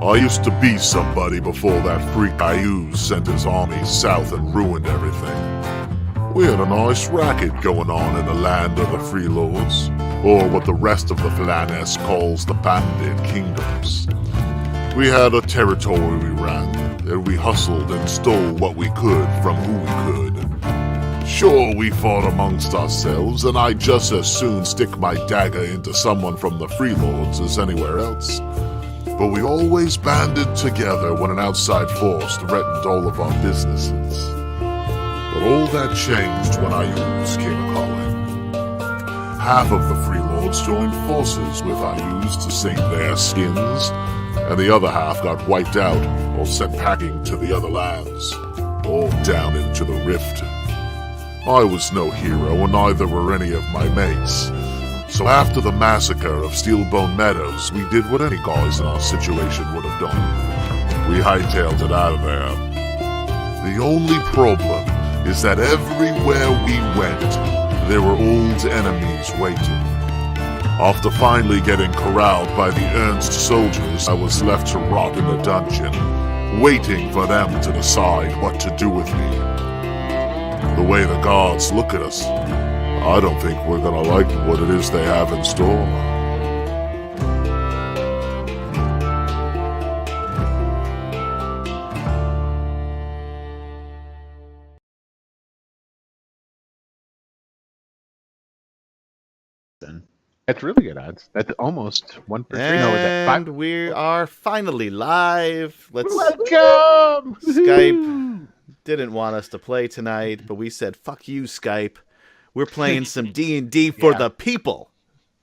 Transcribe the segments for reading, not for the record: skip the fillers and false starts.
I used to be somebody before that freak Ayuz sent his armies south and ruined everything. We had a nice racket going on in the land of the freelords, or what the rest of the Flanes calls the Bandit kingdoms. We had a territory we ran, and we hustled and stole what we could from who we could. Sure, we fought amongst ourselves, and I'd just as soon stick my dagger into someone from the freelords as anywhere else. But we always banded together when an outside force threatened all of our businesses. But all that changed when Ayuz came a-calling. Half of the freelords joined forces with Ayuz to save their skins, and the other half got wiped out or sent packing to the other lands, all down into the rift. I was no hero, and neither were any of my mates. So after the massacre of Steelbone Meadows, we did what any guys in our situation would have done. We hightailed it out of there. The only problem is that everywhere we went, there were old enemies waiting. After finally getting corralled by the Ernst soldiers, I was left to rot in a dungeon, waiting for them to decide what to do with me. The way the guards look at us, I don't think we're gonna like what it is they have in store. That's really good odds. That's almost 1 for 3. No, is that 5? And we are finally live. Welcome! Skype didn't want us to play tonight, but we said, fuck you, Skype. We're playing some D&D for the people.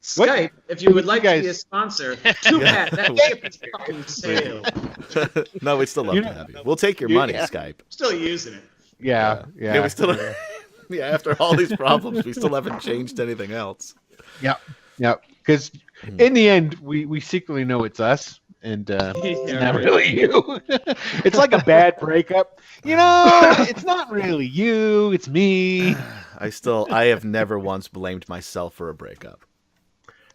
Skype, if you would like to be a sponsor, too bad. That ship is fucking sailed. No, we'd still love to have you. We'll take your money, Skype. Still using it. Yeah. We still. Yeah, after all these problems, we still haven't changed anything else. Yep. Because in the end, we secretly know it's us, and it's not really you. It's like a bad breakup. It's not really you. It's me. I have never once blamed myself for a breakup.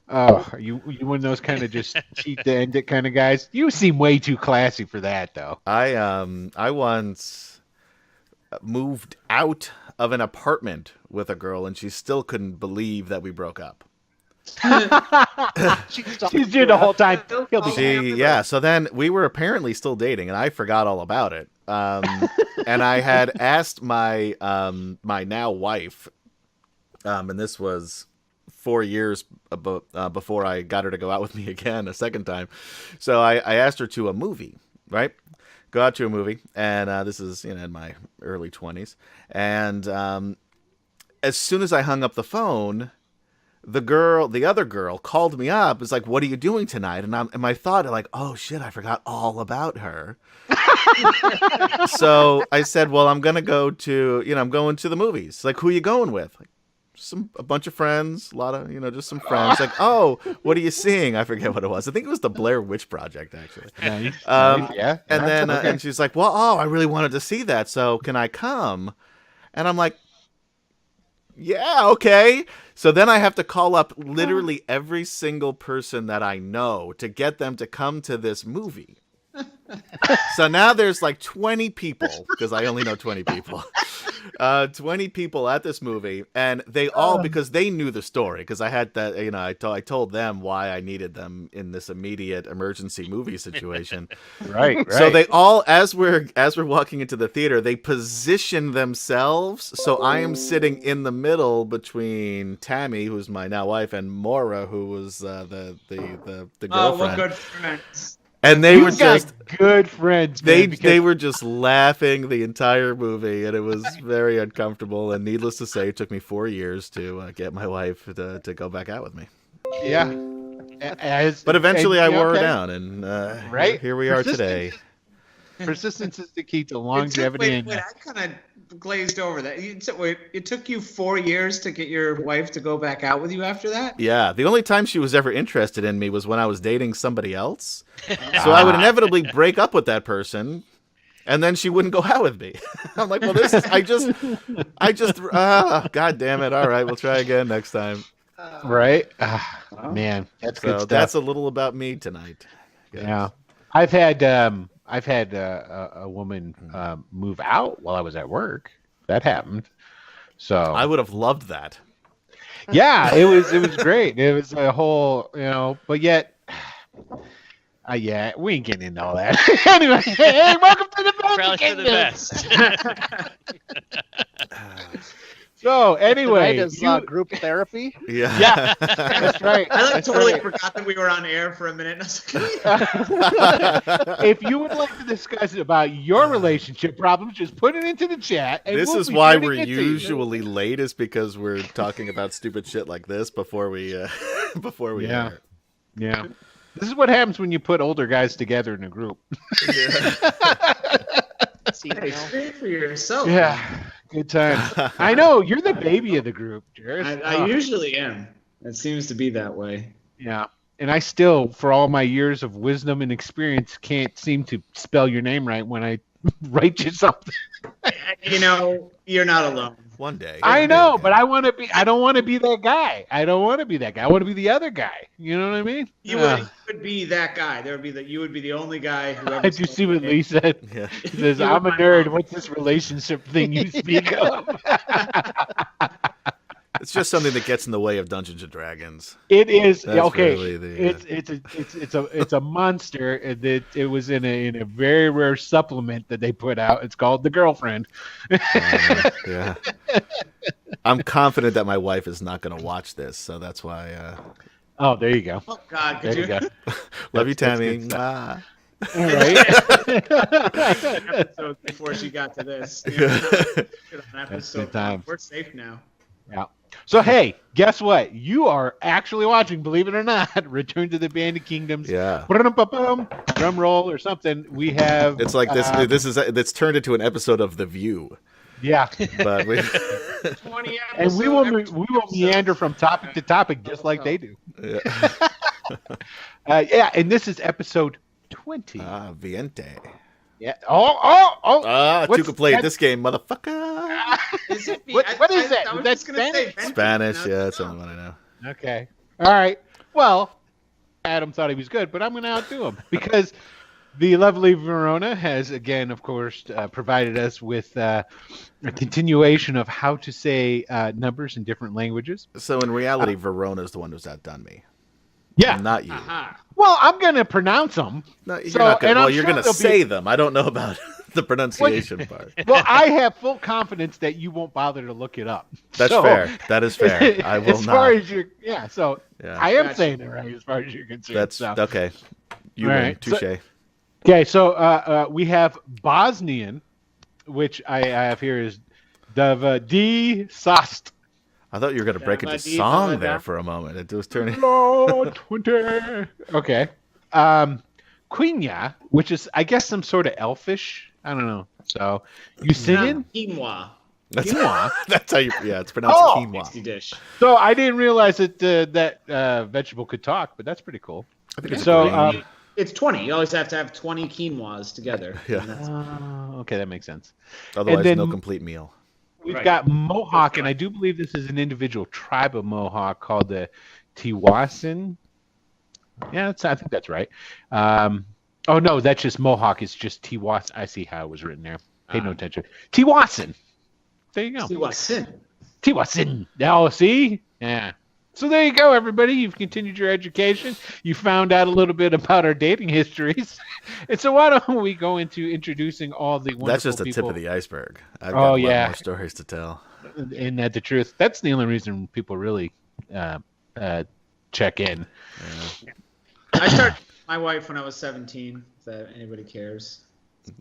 Oh, are you one of those kind of just cheat to end it kind of guys? You seem way too classy for that, though. I once moved out of an apartment with a girl, and she still couldn't believe that we broke up. She's doing the whole time. So then we were apparently still dating, and I forgot all about it. And I had asked my my now wife, and this was 4 years before I got her to go out with me again a second time. So I asked her to a movie, right? Go out to a movie, and this is in my early 20s. And as soon as I hung up the phone, the other girl called me up. It's like, what are you doing tonight? And my thought, like, oh shit, I forgot all about her. So I said, well, I'm going to go to, I'm going to the movies. Like, who are you going with? Like, a bunch of friends, a lot of, just some friends. Like, oh, what are you seeing? I forget what it was. I think it was the Blair Witch Project, actually. Nice. Yeah. And then, and she's like, well, I really wanted to see that. So can I come? And I'm like, yeah, okay. So then I have to call up literally every single person that I know to get them to come to this movie. So now there's like 20 people, because I only know 20 people. 20 people at this movie, and they all, because they knew the story, because I had that, I told them why I needed them in this immediate emergency movie situation. Right. So they all, as we're walking into the theater, they position themselves. So I am sitting in the middle between Tammy, who's my now wife, and Maura, who was the girlfriend. Oh, well, good friends. And they were just good friends. They were just laughing the entire movie, and it was very uncomfortable. And needless to say, it took me 4 years to get my wife to go back out with me. Yeah, but eventually I wore her down, and here we are today. Persistence is the key to longevity. Wait, I kind of glazed over that. It took you 4 years to get your wife to go back out with you after that? Yeah, the only time she was ever interested in me was when I was dating somebody else. So I would inevitably break up with that person, and then she wouldn't go out with me. I'm like, well, God damn it. All right, we'll try again next time. Right? Man, that's good stuff. That's a little about me tonight. Yeah. I've had a woman move out while I was at work. That happened. So I would have loved that. yeah, it was great. It was a whole, but yet, yeah, we ain't getting into all that. Anyway, hey, welcome to the Probably for the best. So anyway, Tonight is group therapy. Yeah. that's right. I That's totally right. forgot that we were on air for a minute. And I was like, If you would like to discuss about your relationship problems, just put it into the chat. And This we'll is be why sure to we're get to you. usually late, is because we're talking about stupid shit like this before we Yeah. air. Yeah. This is what happens when you put older guys together in a group. See, hey, speak for yourself. Yeah. Good times. I know. You're the baby of the group, Jared. I usually am. It seems to be that way. Yeah. And I still, for all my years of wisdom and experience, can't seem to spell your name right when I write you something. You're not alone. One day. I know, but I don't want to be that guy. I don't want to be that guy. I want to be the other guy. You know what I mean? You would be that guy. You would be the only guy who ever. Did you see what Lee said? Yeah. He says, I'm a nerd. What's this relationship thing you speak of? It's just something that gets in the way of Dungeons and Dragons. It is That's okay. really the, It's a monster. It was in a very rare supplement that they put out. It's called The Girlfriend. Yeah. I'm confident that my wife is not going to watch this, so that's why. Oh, there you go. Oh God, There could you go. Love you, That's Tammy. good stuff. Mwah. All right. episodes before she got to this. good times. We're safe now. Yeah. So hey, guess what? You are actually watching, believe it or not, Return to the Bandit Kingdoms. Yeah. Drum roll or something. We have. It's like this. It's turned into an episode of The View. Yeah. But we. 20 And we will episodes. meander from topic to topic just like they do. Yeah. Yeah, and this is episode 20. Viente. Yeah. Oh. You can play that- this game, motherfucker. Is it What is that? I was That's just gonna say Spanish? Bandit. Spanish, No, yeah, no. that's the only one I know. Okay. All right. Well, Adam thought he was good, but I'm going to outdo him because the lovely Verona has, again, of course, provided us with a continuation of how to say numbers in different languages. So in reality, Verona's the one who's outdone me. Yeah. Not you. Aha. Well, I'm going to pronounce them. No, you're So, not gonna, and I'm well, you're sure going to they'll be- say them. I don't know about the pronunciation part. Well, I have full confidence that you won't bother to look it up. That's So, fair. That is fair. I will as far not. as you're, yeah. So Yeah. I am Gotcha. saying it right as far as you're concerned. That's so. okay. You All win. right. So- Touche. Okay, so we have Bosnian, which I have here is D Sast. I thought you were going to break into Davadi, song Davada. there for a moment. It was turning. Lord 20. Okay. Quenya, which is I guess some sort of elfish. I don't know. So you singing? Quinoa. That's, Quinoa? that's how you. Yeah, it's pronounced Oh! quinoa. Tasty dish. So I didn't realize that that vegetable could talk, but that's pretty cool. I think it's So green. It's 20. You always have to have 20 quinoas together. Yeah. okay, that makes sense. Otherwise, then- no complete meal. We've Right. got Mohawk, and I do believe this is an individual tribe of Mohawk called the Tiwasin. Yeah, I think that's right. Oh no, that's just Mohawk. It's just Tiwasin. I see how it was written there. Pay no attention. Tiwasin. There you go. Tiwasin. Tiwasin. Oh, see? Yeah. So there you go, everybody. You've continued your education. You found out a little bit about our dating histories. And so why don't we go into introducing all the wonderful That's just the people. tip of the iceberg. I've Oh, got a lot yeah. more stories to tell. Isn't that the truth? That's the only reason people really check in. I started with my wife when I was 17, if that anybody cares.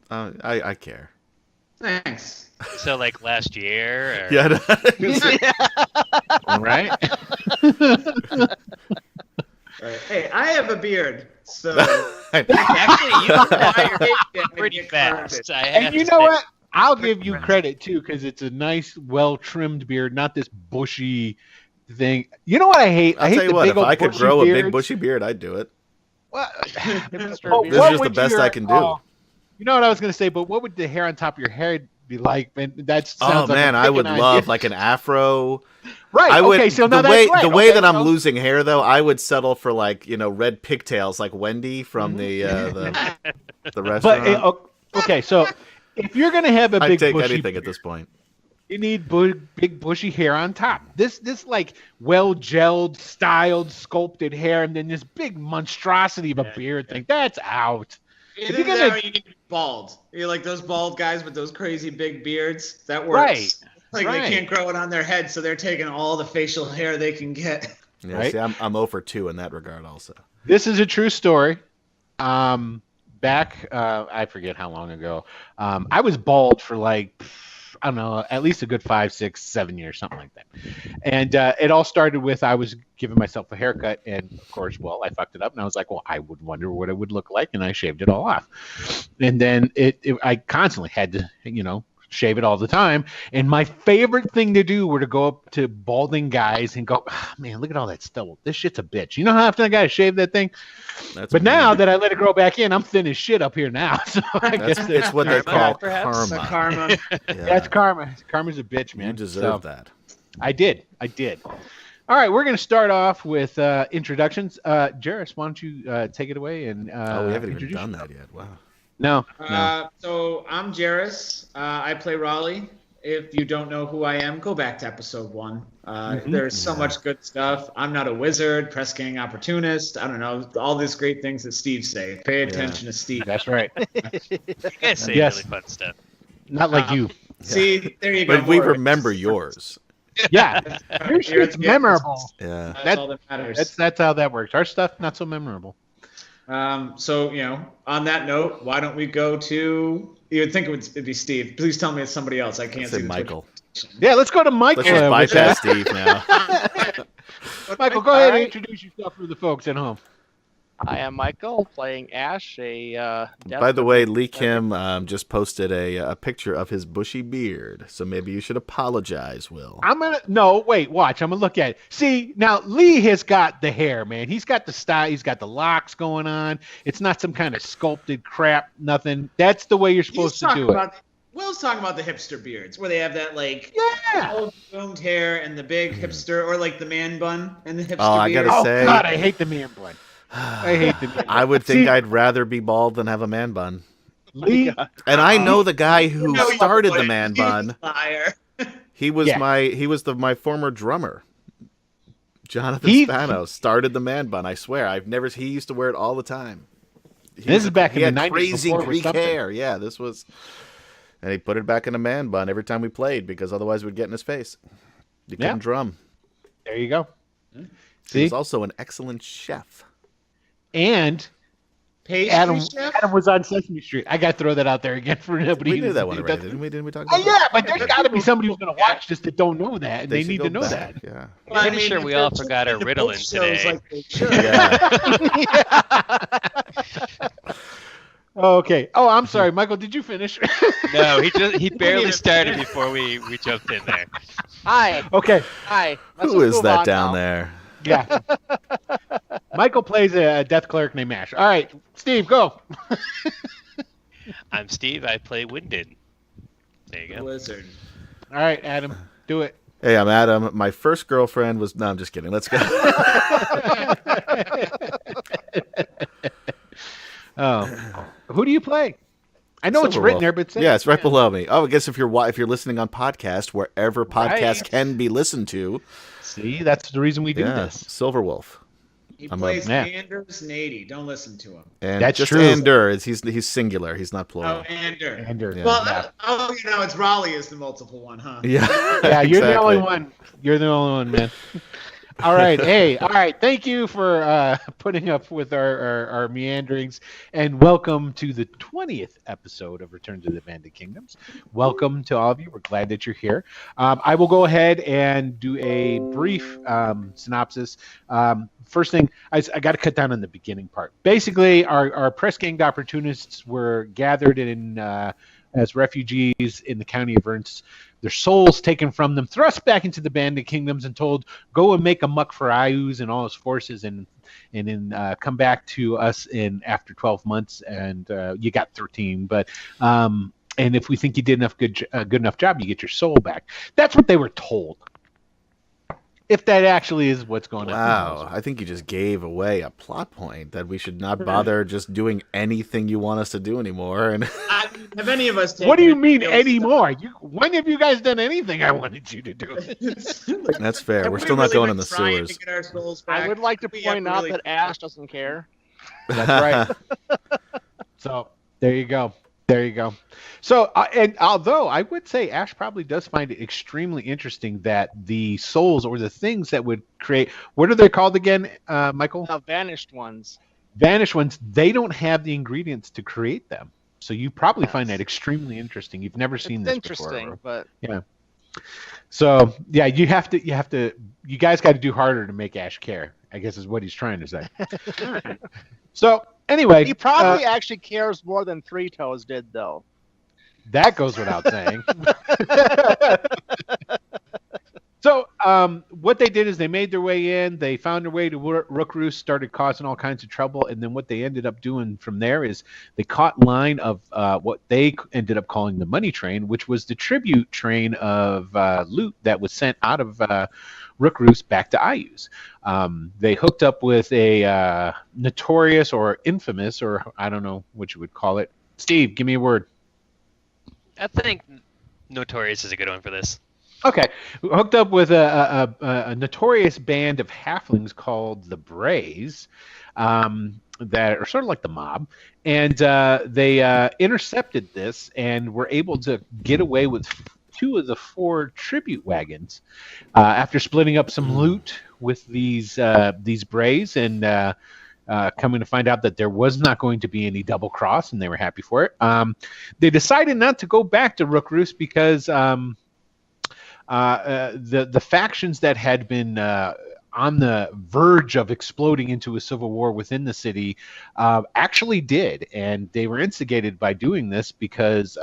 I care. Thanks. So like last year? Or... Yeah. All right? Right. Hey, I have a beard, so Actually, you acquired Yeah, pretty get fast. corrected. I have And you to know say. what? I'll give you credit, too, because it's a nice, well-trimmed beard, not this bushy thing. You know what I hate? I I'll hate tell you the what, big if old I could bushy grow a big beards. bushy beard, I'd do it. What? Mr. Oh, Beard. This is what just the would best your- I can do. oh, you know what I was going to say, but what would the hair on top of your head be like? And that Oh sounds like man, a I would freaking love idea. like an afro Right. I would, okay. So now the way that's right. the way okay, that I'm so- losing hair though, I would settle for like red pigtails like Wendy from the But restaurant. okay, so if you're gonna have a I'd big take bushy anything beard, at this point. you need big bushy hair on top. This like well gelled, styled, sculpted hair, and then this big monstrosity of a beard thing. That's out. If you're you're gonna- you get bald. You're like those bald guys with those crazy big beards. That works. Right. Like Right. they can't grow it on their head, so they're taking all the facial hair they can get. Yeah, Right. see, I'm 0 for 2 in that regard also. This is a true story. Back, I forget how long ago. I was bald for like, I don't know, at least a good 5, 6, 7 years, something like that. And it all started with I was giving myself a haircut, and of course, well, I fucked it up, and I was like, well, I would wonder what it would look like, and I shaved it all off. And then I constantly had to, shave it all the time. And my favorite thing to do were to go up to balding guys and go, man, look at all that stubble. This shit's a bitch. You know how often I got to shave that thing? That's But now that I let it grow back in, I'm thin as shit up here now. So I guess it's what they call perhaps? The karma. karma. Yeah. that's karma. Karma's a bitch, man. You deserve So, that. I did. All right, we're going to start off with introductions. Jarrus, why don't you take it away and We haven't even introduce done yourself. that yet. Wow. No. So I'm Jarrus. I play Rahly. If you don't know who I am, go back to episode 1. There's so much good stuff. I'm not a wizard, press gang opportunist. I don't know, all these great things that Steve say. Pay attention to Steve. That's right. You guys say Yes. really fun stuff. Not like you. See, there you go. But we more. remember yours. Yeah. Your shit's Yeah. memorable. Yeah. That's all that matters. That's how that works. Our stuff, not so memorable. So, on that note, why don't we go to, you would think it'd be Steve. Please tell me it's somebody else. I can't Let's see say the Michael. Yeah, let's go to Michael. Let's just with bypass that. Steve now. Michael, go ahead and introduce yourself for the folks at home. I am Michael, playing Ash, a death By the way, Lee Kim just posted a picture of his bushy beard, so maybe you should apologize, Will. Watch. I'm gonna look at it. See, now Lee has got the hair, man. He's got the style. He's got the locks going on. It's not some kind of sculpted crap. Nothing. That's the way you're supposed to do it. Will's talking about the hipster beards, where they have that Yeah. combed hair and the big hipster, or like the man bun and the hipster Oh, I beard. gotta Oh say- God, I hate the man bun. I hate the man bun. I would think See, I'd rather be bald than have a man bun. Lee. And I know the guy who No, you started the wouldn't. man You bun. liar. He was Yeah. my former drummer. Jonathan He- Spano started the man bun. I swear, he used to wear it all the time. This is back He in the had 90s crazy before it was Greek something. hair. Yeah, this was, and he put it back in a man bun every time we played because otherwise we'd get in his face. You couldn't Yeah. drum. There you go. He See, was also an excellent chef. and Pastry Adam chef? was on Sesame Street. I got to throw that out there again for nobody. We who knew that one who already, doesn't- didn't we? Didn't we talk Oh, about yeah, but there's got to be somebody who's going to watch this that don't know that, and they should need go to know back, that. Yeah. Well, Pretty sure if we they're all forgot our doing the Ritalin post shows today. like they should. Yeah. Okay. Oh, I'm sorry, Michael. Did you finish? No, he barely even started before we jumped in there. Hi, Okay. hi. Let's Who just is move that on down now. there? Yeah. Michael plays a death cleric named Ash. All right, Steve, go. I'm Steve. I play Winded. There you go. Blizzard. All right, Adam, do it. Hey, I'm Adam. My first girlfriend was. No, I'm just kidding. Let's go. Oh, who do you play? I know it's Silverwolf. written there, but say Yeah, it's right below me. Oh, I guess if you're listening on podcast, wherever podcasts Right. can be listened to, See, that's the reason we do yeah, this. Silverwolf. He I'm a plays man. Anders Nady. Don't listen to him. And That's just true. Ander. He's singular. He's not plural. Oh, Ander. Ander. Yeah. Well, Yeah. it's Rahly is the multiple one, huh? Yeah. Yeah, you're the exactly. only one. You're the only one, man. All right. Hey, all right. Thank you for putting up with our meanderings, and welcome to the 20th episode of Return to the Bandit Kingdoms. Welcome to all of you. We're glad that you're here. I will go ahead and do a brief synopsis. First thing, I got to cut down on the beginning part. Basically, our Press Ganged Opportunists were gathered in as refugees in the county of Ernst. Their souls taken from them, thrust back into the Bandit Kingdoms, and told, "Go and make a muck for Ayuz and all his forces, and then come back to us in after 12 months." And you got 13, but and if we think you did enough good enough job, you get your soul back. That's what they were told. if that actually is what's going on. Wow, I think you just gave away a plot point that we should not bother just doing anything you want us to do anymore. And I mean, have any of us taken What do you mean real anymore? When have you guys done anything I wanted you to do? stuff? that's fair. Have We're we still not really going been in the trying sewers. to get our souls I back? would like to We point have out really- that Ash doesn't care. That's right. So there you go. There you go. So, and although I would say Ash probably does find it extremely interesting that the souls or the things that would create, what are they called again, Michael? Vanished ones. Vanished ones, they don't have the ingredients to create them. So you probably find that extremely interesting. You've never seen It's this interesting, before. but Yeah. So yeah, you guys got to do harder to make Ash care, I guess is what he's trying to say. So anyway, he probably actually cares more than Three Toes did, though. that goes without saying. So what they did is they made their way in. They found their way to Rook Roost, started causing all kinds of trouble, and then what they ended up doing from there is they caught line of what they ended up calling the money train, which was the tribute train of loot that was sent out of Rook Roost back to Ayus. They hooked up with a notorious or infamous, or I don't know what you would call it. Steve, give me a word. I think Notorious is a good one for this. Okay, we hooked up with a notorious band of halflings called the Brays, that are sort of like the mob, and they intercepted this and were able to get away with 2 of the 4 tribute wagons after splitting up some loot with these Brays and coming to find out that there was not going to be any double cross, and they were happy for it. They decided not to go back to Rook Roost because the factions that had been on the verge of exploding into a civil war within the city actually did, and they were instigated by doing this because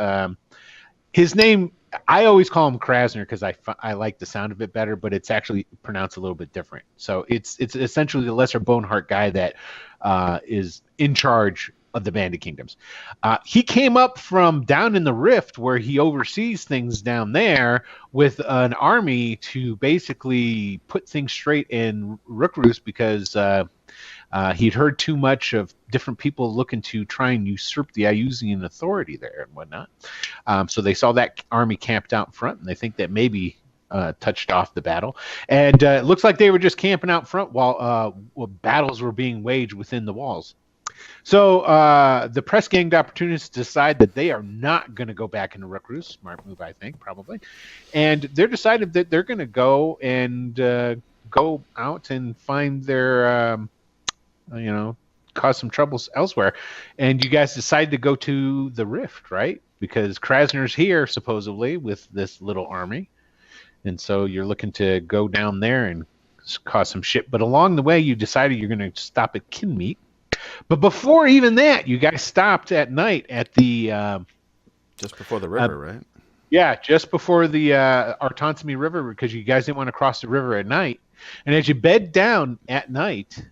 his name, I always call him Krasner because I like the sound of it better, but it's actually pronounced a little bit different. So it's essentially the lesser Boneheart guy that is in charge of the Bandit Kingdoms. He came up from down in the Rift where he oversees things down there with an army to basically put things straight in Rook Roost because he'd heard too much of different people looking to try and usurp the Ayusian authority there and whatnot. So they saw that army camped out front, and they think that maybe touched off the battle. And it looks like they were just camping out front while battles were being waged within the walls. So the Press Ganged Opportunists decide that they are not going to go back into Rook Roost. Smart move, I think, probably. And they're decided that they're going to go and go out and find their, cause some troubles elsewhere. And you guys decide to go to the Rift, right? Because Krasner's here, supposedly, with this little army. And so you're looking to go down there and cause some shit. But along the way, you decided you're going to stop at Kinmeat. But before even that, you guys stopped at night at the... Just before the river, right? Yeah, just before the Artonsamy River, because you guys didn't want to cross the river at night. And as you bed down at night,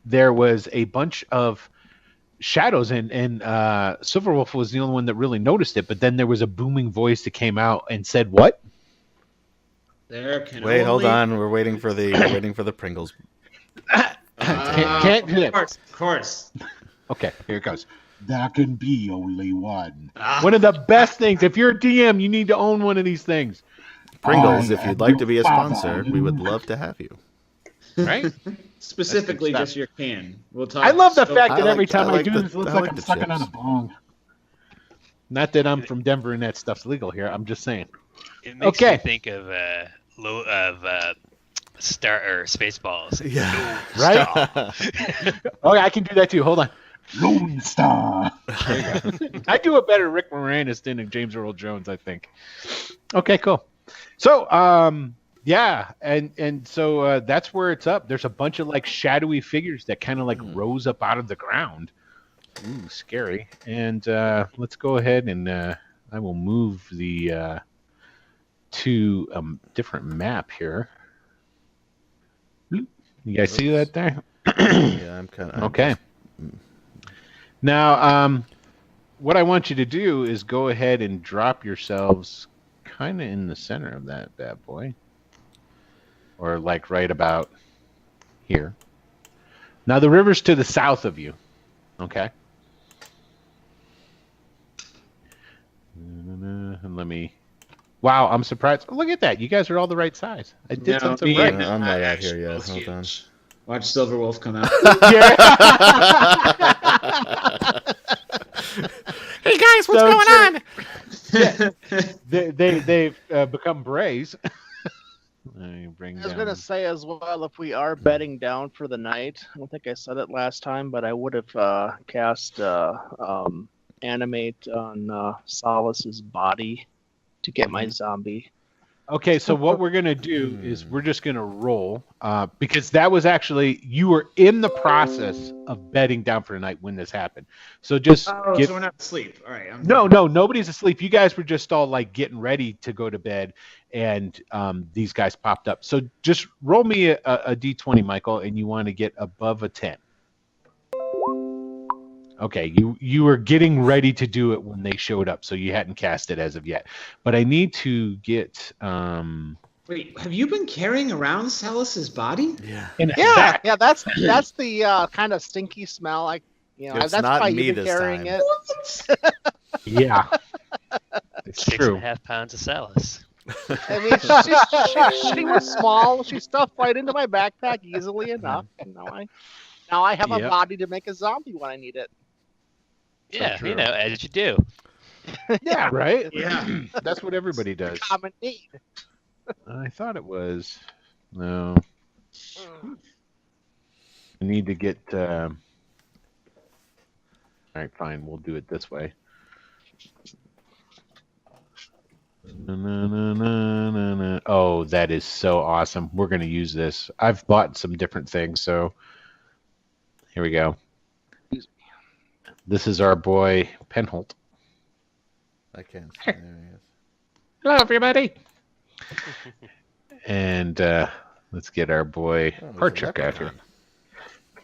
there was a bunch of shadows, and Silverwolf was the only one that really noticed it. But then there was a booming voice that came out and said, "What?" Wait, hold on. We're waiting for the Pringles. Can't do that. Of course. Okay, here it goes. There can be only one. One of the best things. If you're a DM, you need to own one of these things. Pringles, if you'd like to be a sponsor, we would love to have you. Right? Specifically, That's good just your can. We'll talk. I love the so- fact I that every like- time I I like do the- this, it looks I like like I'm the sucking on a chips. bong. Not that I'm from Denver and that stuff's legal here. I'm just saying. It makes Okay. me think of Star or Spaceballs. Yeah. Right? Okay, I can do that too. Hold on. Lone Star. There you go. I do a better Rick Moranis than a James Earl Jones, I think. Okay, cool. So, yeah, and so that's where it's up. There's a bunch of like shadowy figures that kind of like rose up out of the ground. Ooh, scary. And let's go ahead and I will move the to a different map here. You guys see that there? Yeah, I'm kind of Okay. Now, what I want you to do is go ahead and drop yourselves kind of in the center of that bad boy. or like right about here. Now the river's to the south of you. Okay. And let me. Wow, I'm surprised. Look at that. You guys are all the right size. I did something me right. and, I'm not out Ash here yet. both Hold on. huge. Watch Silverwolf come out. Hey guys, what's So going true. on? They've become brays. I bring I was down. gonna say as well, if we are bedding down for the night, I don't think I said it last time, but I would have cast animate on Solace's body to get my zombie. Okay, so what we're gonna do is we're just gonna roll because that was actually you were in the process of bedding down for the night when this happened. So just So we're not asleep. All right. no, nobody's asleep. You guys were just all like getting ready to go to bed, and these guys popped up. So just roll me a d20, Michael, and you want to get above a 10. Okay, you were getting ready to do it when they showed up, so you hadn't cast it as of yet. But I need to get Wait, have you been carrying around Salus's body? Yeah. in a Yeah, sack. yeah, that's the kind of stinky smell. It's That's not why me you've been this carrying time. it. Yeah, it's 6.5 true. pounds of Salus. I mean, she was small. She stuffed right into my backpack easily enough. And now I have a Yep. body to make a zombie when I need it. Yeah, true. you know, as did you do. Yeah, right. Yeah. That's what everybody does. Common need. I thought it was no. I need to get. All right, fine. We'll do it this way. Oh, that is so awesome. We're going to use this. I've bought some different things, so here we go. This is our boy Penholt. I can't. There he is. Hello, everybody. And let's get our boy Oh, there's a Parchuk out here. leprechaun.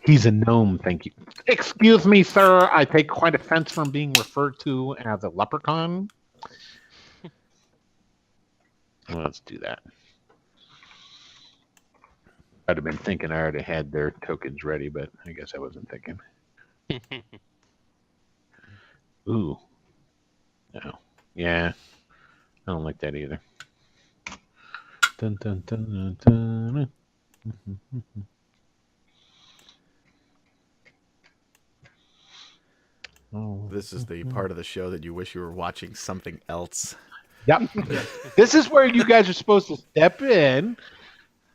He's a gnome, thank you. Excuse me, sir. I take quite offense from being referred to as a leprechaun. Well, let's do that. I'd have been thinking I already had their tokens ready, but I guess I wasn't thinking. Ooh. No. Yeah. I don't like that either. Dun, dun, dun, dun, dun. Oh. This is the part of the show that you wish you were watching something else. Yep. This is where you guys are supposed to step in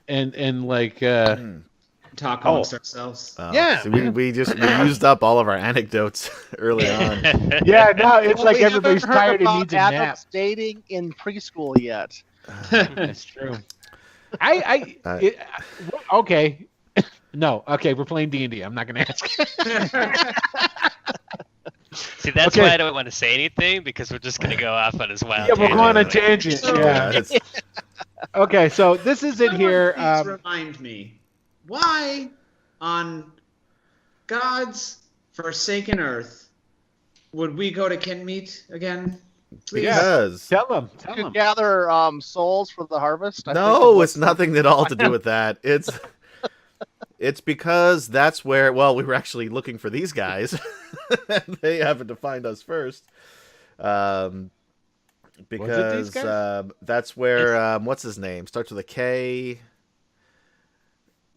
and like Talk amongst ourselves. Yeah, So we used up all of our anecdotes early on. yeah, now it's like We haven't everybody's heard tired and about needs a nap. adults dating in preschool yet. That's true. Okay. No, okay, we're playing D&D. I'm not going to ask. See, that's Okay. why I don't want to say anything, because we're just going to go off on his wild Yeah, we're going on a tangent. tangent. Yeah. it's- Okay, so this is it here. Please remind me, why on God's forsaken earth would we go to Kinmeet again? Please. because Tell them. To gather souls for the harvest. I think no, is what- it's nothing at all to do with that. It's because that's where, well, we were actually looking for these guys. They happened to find us first. Because these guys? that's where, what's his name? Starts with a K.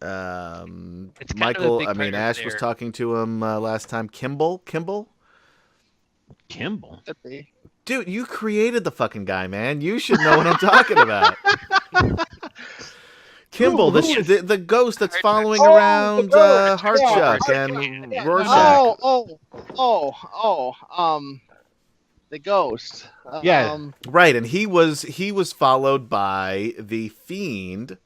It's kind of a Michael, big I mean, part of Ash was their- talking to him last time. Kimball? Kimball. Could be. Dude, you created the fucking guy, man. You should know what I'm talking about. Kimball, the ghost that's following Oh, around the ghost, Hartchuck yeah. and Yeah. Rorschach. The ghost. Yeah. Right, and he was followed by the fiend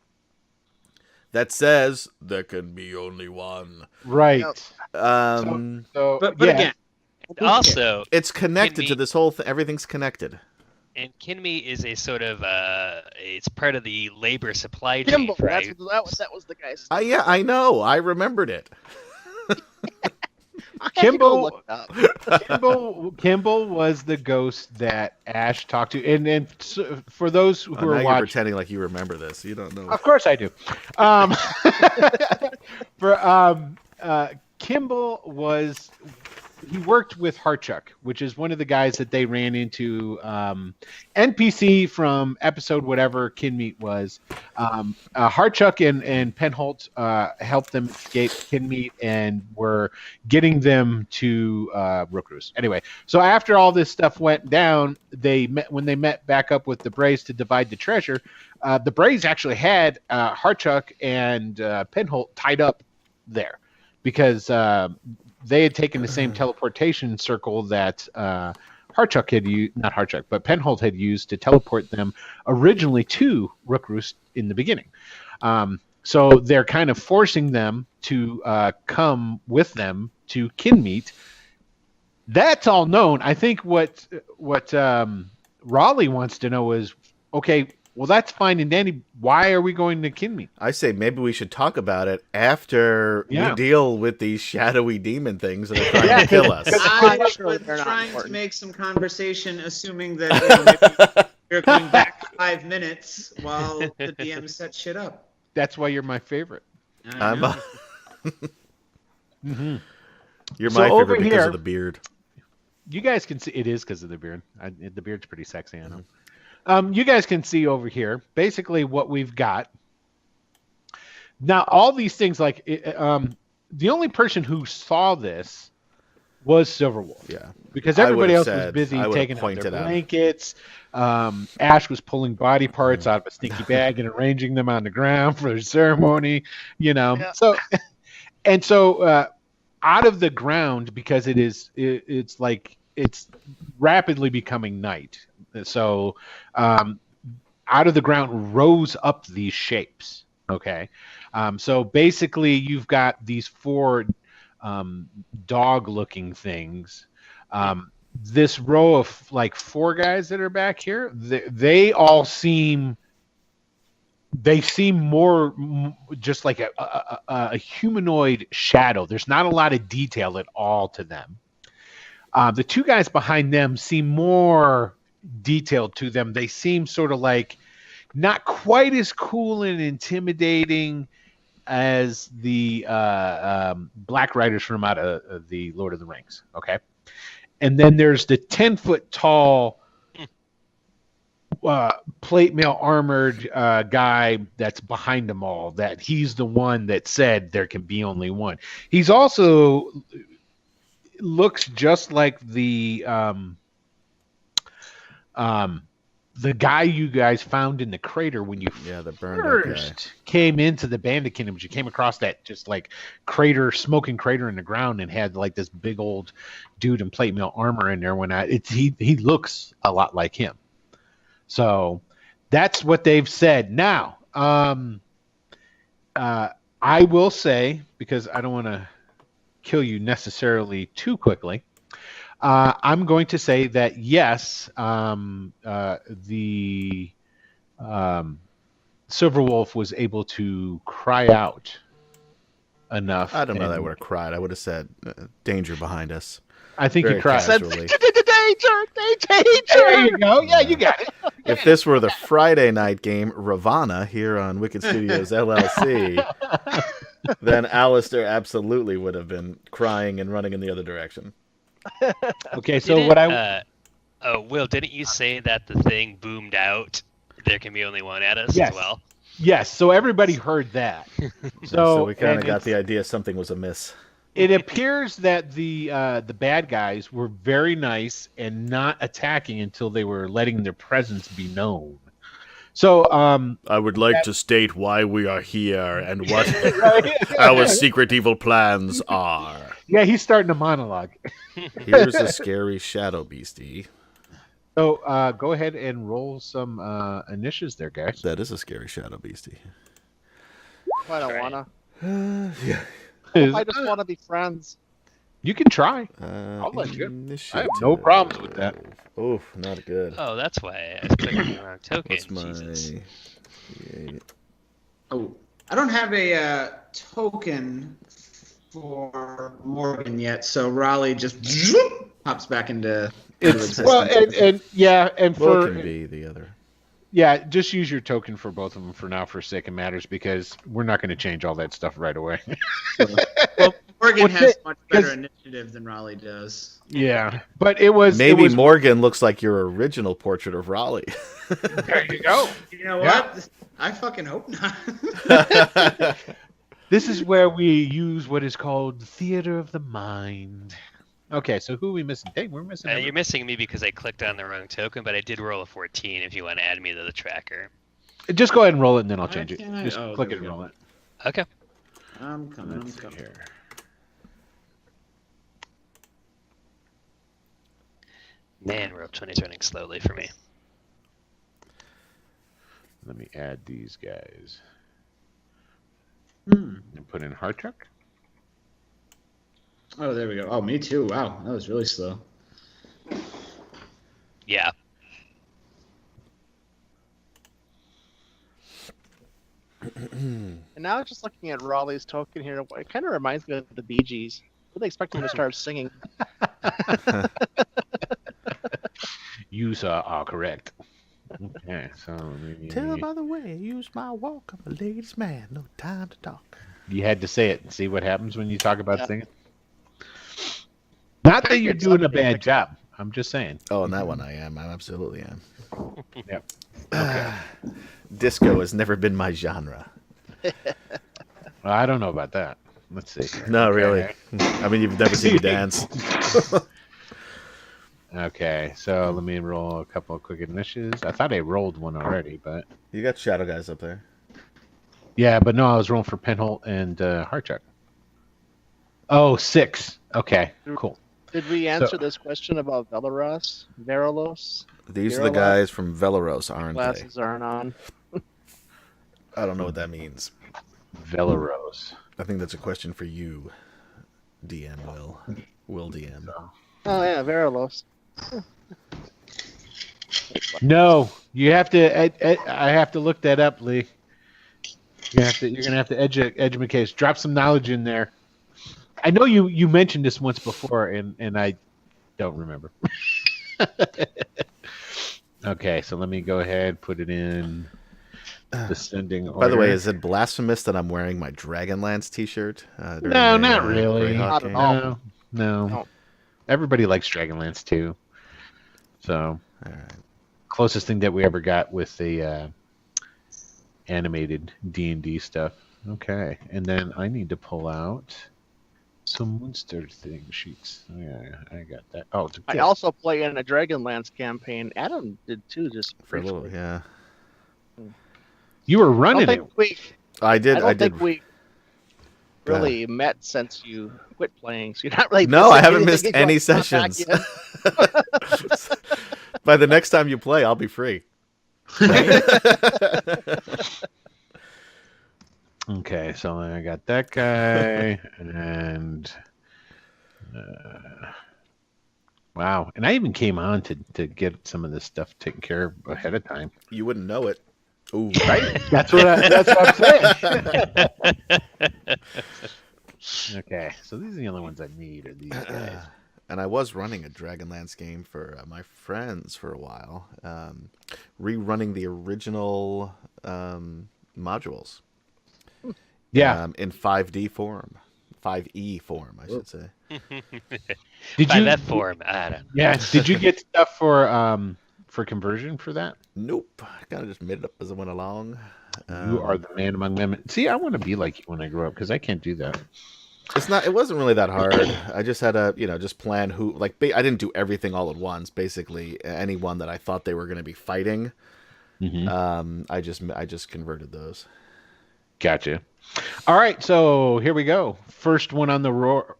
that says there can be only one. Right. So But yeah. again, And also, It's connected to Kinmeet- this whole thing. Everything's connected. and Kinmeet is a sort of it's part of the labor supply chain, Kimball. right? That was the guy's. Yeah, I know. I remembered it. Kimball was the ghost that Ash talked to, and so for those who Now are you're watching, pretending like you remember this. You don't know. of course I do. Kimball he worked with Harchuck, which is one of the guys that they ran into, NPC from episode whatever Kinmeat was. Harchuck and Penholt helped them escape Kinmeat and were getting them to Rookroos. Anyway, so after all this stuff went down, when they met back up with the Brays to divide the treasure, the Brays actually had Harchuck and Penholt tied up there because they had taken the same teleportation circle that Harchuck had used, not Harchuck, but Penholt had used to teleport them originally to Rookroos in the beginning. So they're kind of forcing them to come with them to Kinmeat. That's all known. I think what Rahly wants to know is, okay, well, that's fine and dandy. Why are we going to Kinmeat? I say maybe we should talk about it after we deal with these shadowy demon things that are trying to kill us. I was trying to make some conversation, assuming that maybe you're going back 5 minutes while the DM set shit up. That's why you're my favorite. Mm-hmm. You're my favorite because of the beard. You guys can see it is because of the beard. The beard's pretty sexy, I know. You guys can see over here basically what we've got. Now, all these things, like the only person who saw this was Silverwolf. Yeah, because everybody else was busy taking out their blankets. Ash was pulling body parts out of a stinky bag and arranging them on the ground for the ceremony. You know, Yeah. So out of the ground, because it's rapidly becoming night. So out of the ground rose up these shapes. Okay. So basically you've got these 4 dog-looking things. This row of like 4 guys that are back here, they all seem more just like a humanoid shadow. There's not a lot of detail at all to them. The 2 guys behind them seem more detailed to them. They seem sort of like not quite as cool and intimidating as the Black Riders from out of the Lord of the Rings. Okay. And then there's the 10-foot tall plate mail armored guy that's behind them all, that he's the one that said there can be only one. He's also looks just like the guy you guys found in the crater when you first came into the Bandit Kingdom. You came across that just like smoking crater in the ground and had like this big old dude in plate mail armor in there. He looks a lot like him. So that's what they've said. Now, I will say, because I don't want to kill you necessarily too quickly, I'm going to say that yes, the Silverwolf was able to cry out enough. I don't know that I would have cried. I would have said, danger behind us. I think you cried. Casually. Danger! There you go. Yeah, you got it. If this were the Friday night game, Ravana, here on Wicked Studios LLC, then Alistair absolutely would have been crying and running in the other direction. Okay, so what Will, didn't you say that the thing boomed out? There can be only one at us Yes. as well. Yes, so everybody heard that. So we kind of got the idea something was amiss. It appears that the bad guys were very nice and not attacking until they were letting their presence be known. So I would like to state why we are here and what our secret evil plans are. Yeah, he's starting a monologue. Here's a scary shadow beastie. So go ahead and roll some initiatives there, guys. That is a scary shadow beastie. I don't wanna. Yeah. I just want to be friends. You can try. I'll let you. I have no problems with that. Oof, not good. Oh, that's why I was clicking the wrong token. What's my... Jesus. Oh, I don't have a token for Morgan yet, so Rahly just pops back into It's existence. well, and yeah, and Well, for it can be the other. yeah, just use your token for both of them for now, for sake of matters, because we're not going to change all that stuff right away. Well, Morgan What's has it? much better 'Cause- initiative than Rahly does. Yeah, but it was Maybe it was, Morgan looks like your original portrait of Rahly. There you go. You know Yeah. what? I fucking hope not. This is where we use what is called theater of the mind. Okay, so who are we missing? Hey, we're missing. You're missing me because I clicked on the wrong token, but I did roll a 14 if you want to add me to the tracker. Just go ahead and roll it, and then I'll Why change it. can't I- Just oh, click there it we and go. roll it. Okay. I'm coming. Let's see I'm coming. here. Man, Rope 20's running slowly for me. Let me add these guys Hmm. and put in Harchuk. Oh, there we go. Oh, me too. Wow, that was really slow. Yeah. And now just looking at Raleigh's token here, it kind of reminds me of the Bee Gees. Would they expect him to start singing? You, sir, are correct. Okay, so Tell by the way I use my walk, I'm a ladies' man, no time to talk. you had to say it and see what happens when you talk about Yeah. singing. Not that you're It's doing a something bad job. I'm just saying. Oh, and that one I am. I absolutely am. Yep. Okay. Disco has never been my genre. Well, I don't know about that. Let's see. No, really. I mean, you've never seen me dance. Okay, so let me roll a couple of quick initiatives. I thought I rolled one already, but You got shadow guys up there. yeah, but no, I was rolling for Penholt and Harchuk. Oh, 6. Okay, cool. Did we answer So- this question about Velaros? Verolos? These are the guys from Velaros, aren't they? Glasses aren't on. I don't know what that means. Velaros. I think that's a question for you, DM Will. Will DM. Oh yeah, Verolos. No, you have to. I have to look that up, Lee. You're gonna have to edge my case. Drop some knowledge in there. I know you mentioned this once before, and I don't remember. Okay, so let me go ahead, put it in descending order. By the way, is it blasphemous that I'm wearing my Dragonlance t-shirt? During No, the, not really. Greyhawk Not at game? all. No. No. Everybody likes Dragonlance too. So All right. closest thing that we ever got with the animated D&D stuff. Okay, and then I need to pull out some monster thing sheets. Oh, yeah, I got that. Oh, it's a I gift. also play in a Dragonlance campaign. Adam did too, just For a briefly. little, yeah. You were I running don't it. think we. I did. I don't I did. think we Go ahead. really met since you quit playing. So you're not really. No, I missing haven't anything missed if you any want to come back sessions. in. By the next time you play, I'll be free. Okay, so I got that guy, and wow, and I even came on to get some of this stuff taken care of ahead of time. You wouldn't know it. Ooh. Right? That's what I'm saying. Okay, so these are the only ones I need. Are these guys? And I was running a Dragonlance game for my friends for a while, rerunning the original modules. Yeah. In 5D form, 5E form, I should say. Did By you? that form, I don't know. Yeah. Did you get stuff for conversion for that? Nope, I kind of just made it up as I went along. You are the man among men. See, I want to be like you when I grow up because I can't do that. It's not. It wasn't really that hard. I just had to, just plan who. Like, I didn't do everything all at once. Basically, anyone that I thought they were going to be fighting, I just converted those. Gotcha. All right, so here we go. First one on the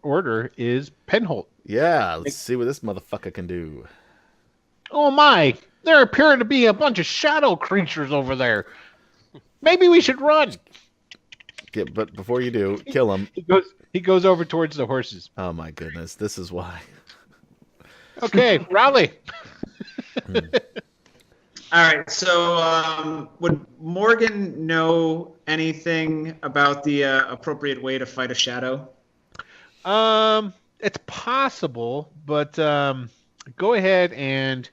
order is Penholt. Yeah, let's see what this motherfucker can do. Oh my! There appear to be a bunch of shadow creatures over there. Maybe we should run. Yeah, but before you do, kill him. He goes over towards the horses. Oh my goodness, this is why. Okay, Rahly. All right. So, would Morgan know anything about the appropriate way to fight a shadow? It's possible, but go ahead and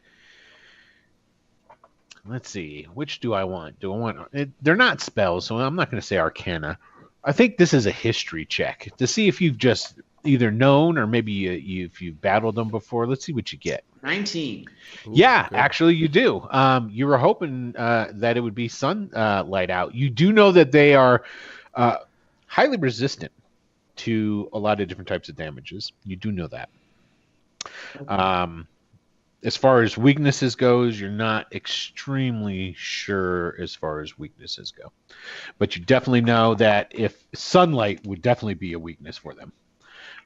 let's see. Which do I want? They're not spells, so I'm not going to say Arcana. I think this is a history check to see if you've just either known or maybe if you've battled them before. Let's see what you get. 19. Ooh, Yeah, good. actually, you do. You were hoping that it would be sunlight out. You do know that they are highly resistant to a lot of different types of damages. You do know that. As far as weaknesses goes, you're not extremely sure as far as weaknesses go. But you definitely know that if sunlight would definitely be a weakness for them.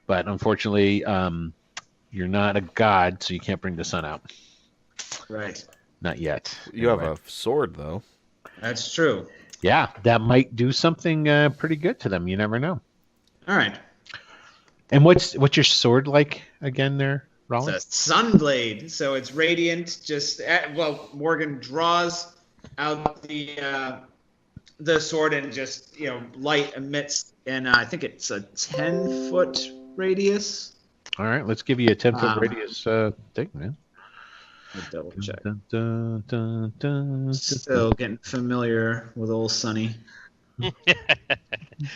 But unfortunately, you're not a god, so you can't bring the sun out. Right. Not yet. You have a sword, though. That's true. Yeah, that might do something pretty good to them. You never know. All right. And what's your sword like again there, Rahly? It's a sunblade, so it's radiant. Morgan draws out the sword and just light emits, and I think it's a 10-foot radius. All right, let's give you a 10-foot radius thing, man. I'll double check. Dun, dun, dun, dun, Still getting familiar with old Sonny.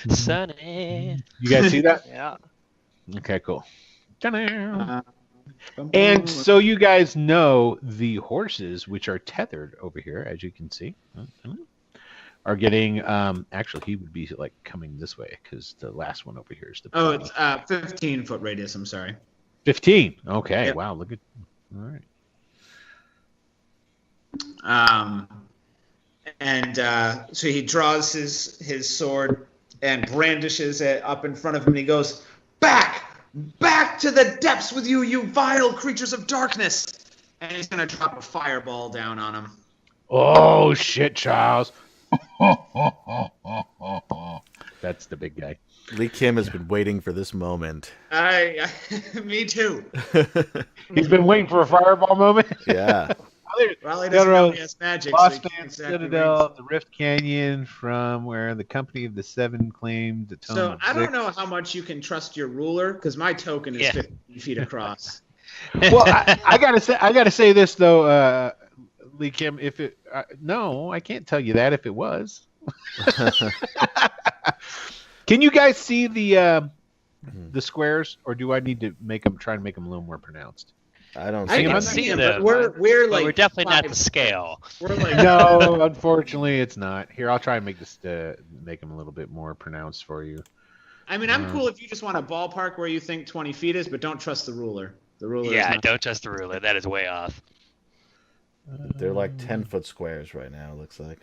Sunny. You guys see that? Yeah. Okay, cool. Ta-da. And And so you guys know the horses, which are tethered over here, as you can see, are getting. Actually, he would be like coming this way because the last one over here is the. it's 15-foot radius. I'm sorry. 15. Okay. Yep. Wow. Look at. All right. So he draws his sword and brandishes it up in front of him, and he goes, Back to the depths with you, you vile creatures of darkness! And he's gonna drop a fireball down on him. Oh shit, Charles. That's the big guy. Lee Kim has been waiting for this moment. Me too. He's been waiting for a fireball moment. Yeah. Raleigh doesn't know he has magic, so Lost he can't Man exactly Citadel, read. the Rift Canyon, from where the Company of the Seven claimed the Tome So of I don't Six. know how much you can trust your ruler, because my token is 15 feet across. Well, I gotta say this though, Lee Kim. If it no, I can't tell you that if it was. Can you guys see the squares, or do I need to try and make them a little more pronounced? I don't I see can it. see it, them. but we're like We're definitely not 5 the scale. We're like No, unfortunately, it's not. Here, I'll try and make them a little bit more pronounced for you. I mean, I'm cool if you just want a ballpark where you think 20 feet is, but don't trust the ruler. The ruler. Yeah, is not... don't trust the ruler. That is way off. They're like 10-foot squares right now, it looks like.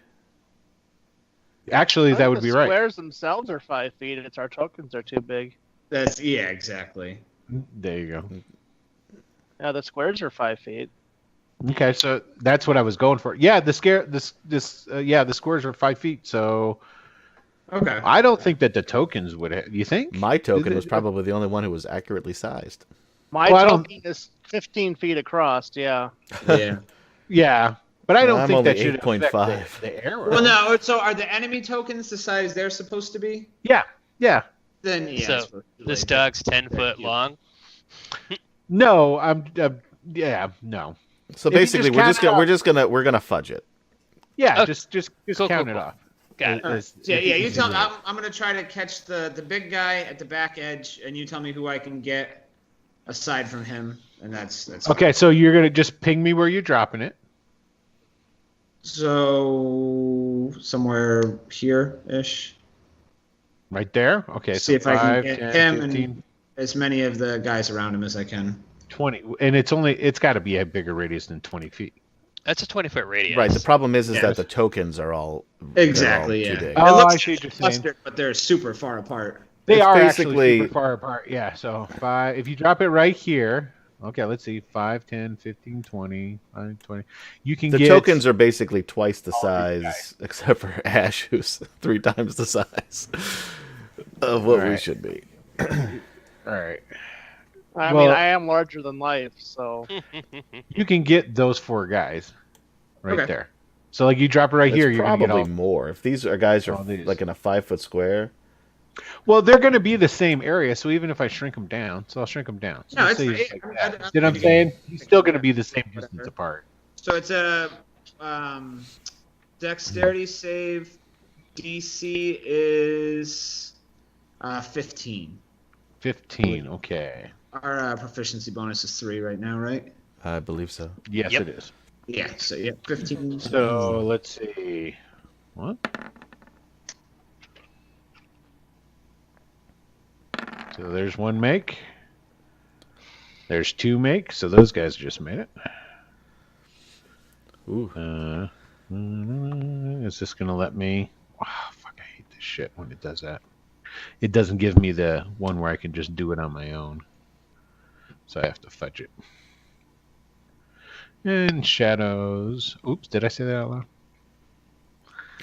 Actually, that would be The right. squares themselves are 5 feet. It's our tokens are too big. Exactly. There you go. Yeah, the squares are 5 feet. Okay, so that's what I was going for. Yeah, the squares are 5 feet. So Okay. I don't think that the tokens would. You think? My token was probably the only one who was accurately sized. My Well, I don't- token is 15 feet across. Yeah. Yeah. Yeah, but I don't I'm think only that should affect 8.5. the arrow. Well, no. So are the enemy tokens the size they're supposed to be? Yeah. Then yeah. So, it's too This late. dog's 10 foot you. long. No, no. So If you basically, just we're gonna fudge it. Yeah, Oh, just cool, count cool, it cool. off. Got it. As- Yeah, if yeah. You tell me. can- I'm gonna try to catch the big guy at the back edge, and you tell me who I can get aside from him, and that's Okay, so you're gonna just ping me where you're dropping it. So somewhere here ish. Right there. Okay, See so if I can 5, get 10, him 15, and as many of the guys around him as I can. 20, and it's got to be a bigger radius than 20 feet. That's a 20-foot radius. Right. The problem is Yes. that the tokens are all they're Exactly. all Yeah. too big. Oh, It looks I see what you're saying. clustered, but they're super far apart. They It's are basically- actually super far apart. Yeah, so 5. If you drop it right here, okay, let's see, 5, 10, 15, 20, 20. You can The get tokens are basically twice the these size, except for Ash, who's 3 times the size of what we Alright. should be. all right. I Well- mean, I am larger than life, so You can get those 4 guys right Okay. there. So like you drop it right here, It's you're gonna get probably all. more. If these guys are all these. like in a 5-foot square, Well, they're going to be the same area, so even if I shrink them down, so I'll shrink them down. So No, let's it's say fine. like that. See what I'm saying? He's still going to be the same distance apart. So it's a dexterity save. DC is 15. 15. Okay. Our proficiency bonus is 3 right now, right? I believe so. Yes, Yep. it is. Yeah. So yeah, 15. So let's see. What? So there's one make. There's 2 make. So those guys just made it. Ooh. Is this gonna let me? Oh, fuck! I hate this shit when it does that. It doesn't give me the one where I can just do it on my own. So I have to fudge it. And shadows. Oops! Did I say that out loud?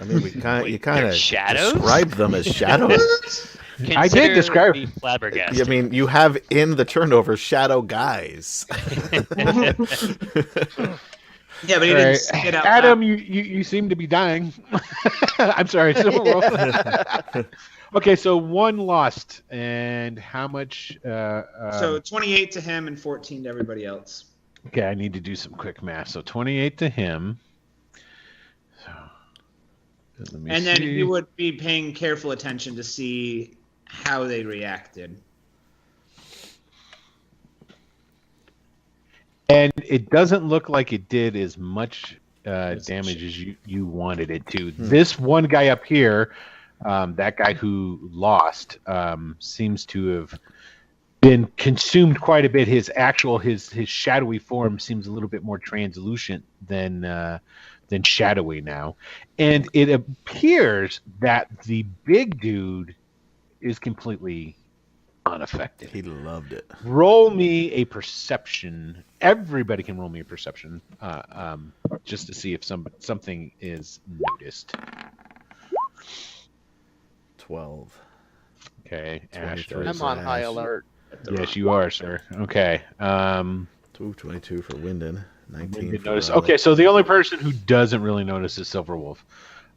I mean, you kind of shadows? described them as shadows. I did describe- me flabbergasted. I mean, you have in the turnover shadow guys. Yeah, but he All didn't right. say it out Adam, loud. you seem to be dying. I'm sorry. Okay, so 1 lost, and how much? So 28 to him and 14 to everybody else. Okay, I need to do some quick math. So 28 to him. So let me And then see. he would be paying careful attention to see how they reacted. And it doesn't look like it did as much damage as you wanted it to. This one guy up here, that guy who lost, seems to have been consumed quite a bit. His shadowy form seems a little bit more translucent than shadowy now. And it appears that the big dude is completely unaffected. He loved it. Roll me a perception. Everybody can roll me a perception, just to see if something is noticed. 12. Okay, Ash. 23. I'm on high alert. Yes, you are, sir. Okay. 22 for Wyndon. 19 Didn't for notice. Rahly. Okay, so the only person who doesn't really notice is Silverwolf.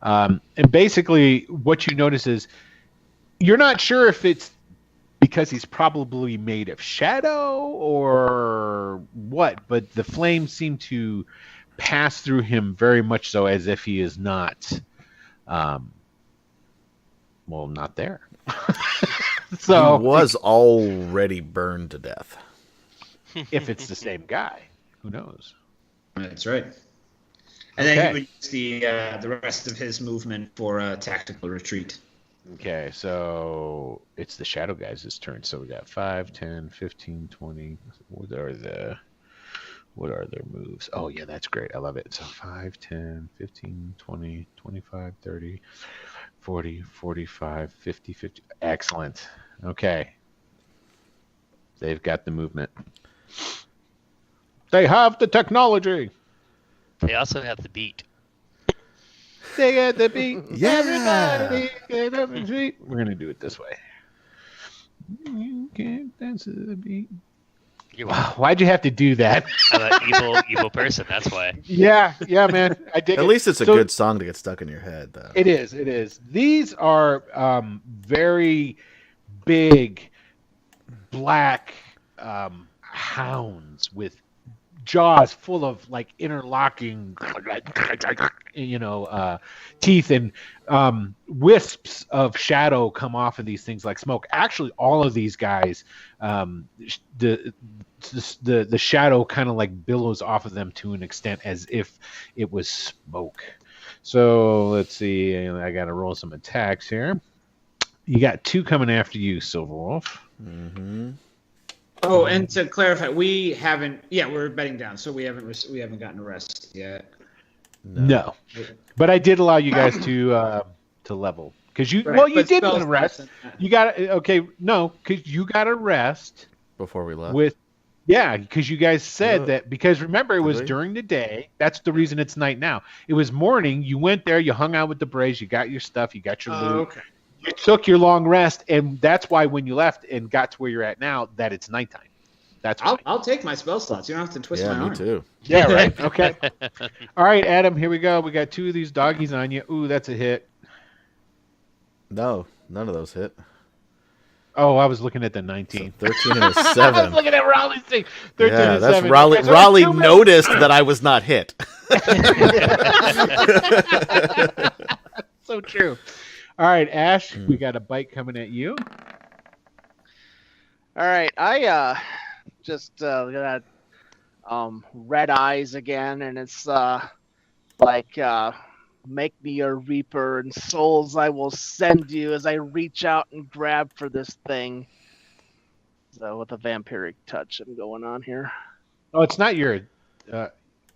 And basically, what you notice is you're not sure if it's because he's probably made of shadow or what, but the flames seem to pass through him very much so as if he is not, not there. So he was already burned to death. if it's the same guy, who knows? That's right. And then Okay. he would use the rest of his movement for a tactical retreat. Okay, so it's the shadow guys' turn. So we got 5, 10, 15, 20. What are their moves? Oh, yeah, that's great. I love it. So 5, 10, 15, 20, 25, 30, 40, 45, 50, 50. Excellent. Okay. They've got the movement. They have the technology. They also have the beat. They got the beat. Yeah. Everybody get up and beat. We're going to do it this way. You can't dance to the beat. You're Wow, why'd you have to do that? I'm an evil person. That's why. Yeah, man. I dig At it. least it's a So- good song to get stuck in your head, though. It is. It is. These are very big, black hounds with jaws full of like interlocking, teeth, and wisps of shadow come off of these things like smoke. Actually, all of these guys, the shadow kind of like billows off of them to an extent as if it was smoke. So let's see. I got to roll some attacks here. You got 2 coming after you, Silverwolf. Mm-hmm. Oh, and to clarify, we haven't. Yeah, we're betting down, so we haven't gotten a rest yet. No, but I did allow you guys to level because you. Right, Well, you but did spells a rest. less than that. You got okay. No, because you got a rest Before we left. with. Yeah, because you guys said Yeah. that because remember it Did was we? during the day. That's the reason it's night now. It was morning. You went there. You hung out with the Braves. You got your stuff. You got your loot. Okay. You took your long rest, and that's why when you left and got to where you're at now, that it's nighttime. That's why. I'll take my spell slots. You don't have to twist Yeah, my me arm. too. Yeah, right. Okay. All right, Adam. Here we go. We got 2 of these doggies on you. Ooh, that's a hit. No, none of those hit. Oh, I was looking at the 19. So 13 and a I 7. was looking at Raleigh's thing. 13 Yeah, and that's 7. Rahly. Okay, so Rahly 2 minutes. noticed that I was not hit. So true. All right, Ash, we got a bite coming at you. All right, I just got red eyes again, and it's like make me your reaper, and souls I will send you as I reach out and grab for this thing. So with a vampiric touch, I'm going on here. Oh, it's not your.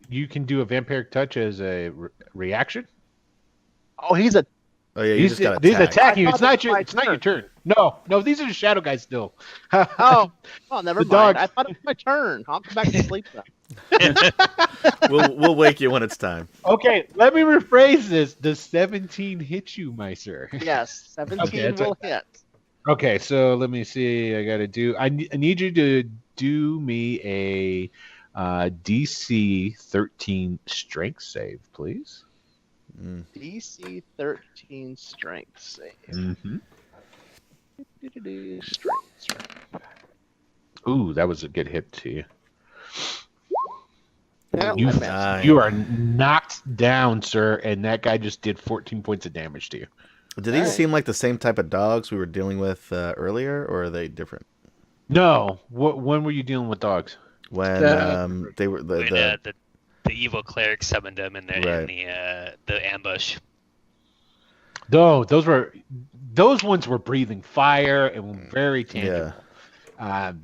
You can do a vampiric touch as a reaction. Oh, he's a. Oh yeah, you just got He's attacked. attacking you. I It's thought not it was your. my It's not your turn. turn. No, these are the shadow guys still. Oh, never The mind. dog. I thought it was my turn. I'll come back to sleep then. We'll wake you when it's time. Okay, let me rephrase this. Does 17 hit you, my sir? Yes, 17 Okay, that's will hit. Okay, so let me see. I got to do. I need you to do me a DC 13 strength save, please. DC 13 strength save. Mm-hmm. Strength. Ooh, that was a good hit to you. Yeah, You, I missed. you are knocked down, sir, and that guy just did 14 points of damage to you. Did these seem like the same type of dogs we were dealing with earlier, or are they different? No, when were you dealing with dogs? When they were When the evil cleric summoned them in the ambush. No, those ones were breathing fire and were very tangible.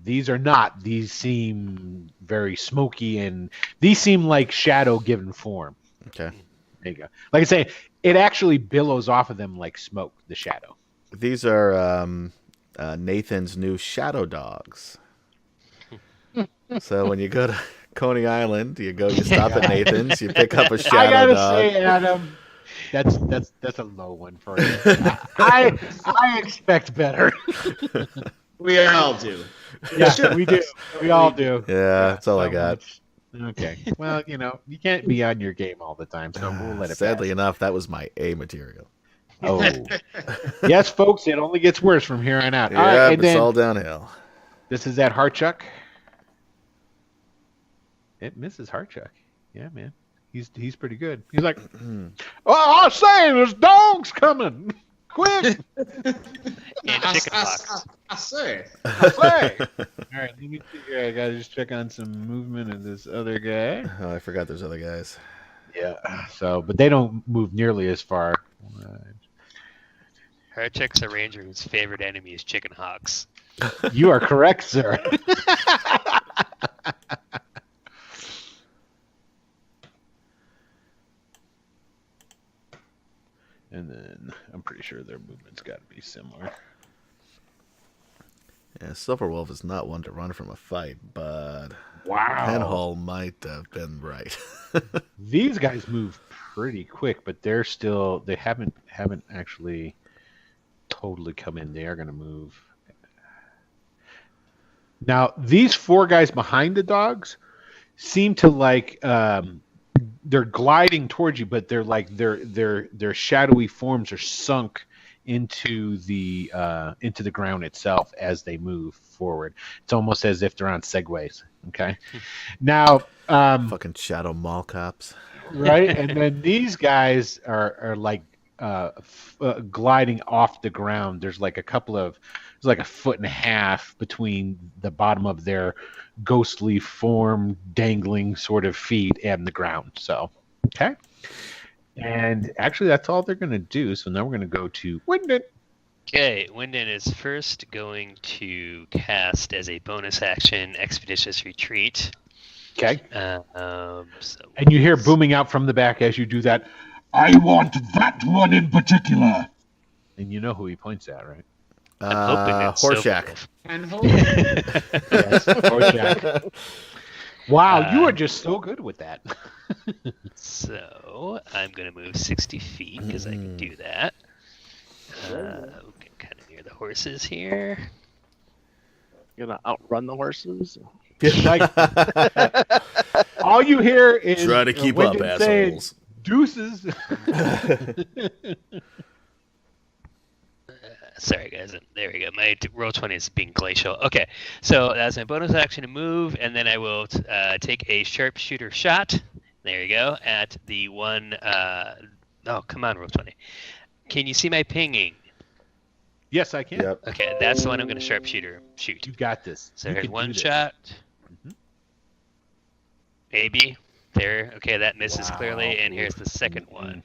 These are not. These seem very smoky, and these seem like shadow given form. Okay. There you go. Like I say, it actually billows off of them like smoke, the shadow. These are Nathan's new shadow dogs. So when you go to Coney Island, you stop at Nathan's, you pick up a shadow I gotta dog. say, Adam, that's a low one for you. I expect better. We all do. Yeah, we do. We all do. Yeah, that's all I got. Okay. Well, you can't be on your game all the time, so we'll let it Sadly pass. enough, that was my A material. Oh. Yes, folks, it only gets worse from here on out. Yeah, All right, and it's then all downhill. this is that Hartchuck. It misses Hartchuck. Yeah, man. He's pretty good. He's like, oh, I'm saying there's dogs coming. Quick. And chicken pox. I say. I say. All right, let me see here. I gotta just check on some movement of this other guy. Oh, I forgot there's other guys. Yeah. So, but they don't move nearly as far. Harchek's a ranger whose favorite enemy is chicken hawks. You are correct, sir. And then I'm pretty sure their movement's got to be similar. Yeah, Silverwolf is not one to run from a fight, but Wow. Penhall might have been right. These guys move pretty quick, but they haven't actually totally come in. They are going to move. Now, these 4 guys behind the dogs seem to like they're gliding towards you, but they're like their shadowy forms are sunk into the ground itself as they move forward. It's almost as if they're on segways. Okay, now Fucking shadow mall cops. right, and then these guys are like gliding off the ground. There's like a foot and a half between the bottom of their ghostly form dangling sort of feet and the ground. So, okay. And actually, that's all they're going to do. So now we're going to go to Wyndon. Okay, Wyndon is first going to cast as a bonus action Expeditious Retreat. Okay. So And you hear booming out from the back as you do that. I want that one in particular. And you know who he points at, right? I'm hoping it's Horseshack. Silverwolf. And hold Yes, Horseshack. Wow, you are just so good with that. So I'm going to move 60 feet because I can do that. Okay, kind of near the horses here. You're gonna outrun the horses. Like, all you hear is Try to keep up, Wyndon saying, assholes. Deuces. Sorry, guys. There we go. My roll 20 is being glacial. Okay, so that's my bonus action to move, and then I will take a sharpshooter shot. There you go. At the one. Oh, come on, roll 20. Can you see my pinging? Yes, I can. Yep. Okay, that's the one I'm going to sharpshooter shoot. You got this. So You here's can one do this. shot. Mhm. Maybe. There. Okay, that misses Wow. clearly, and here's the second one.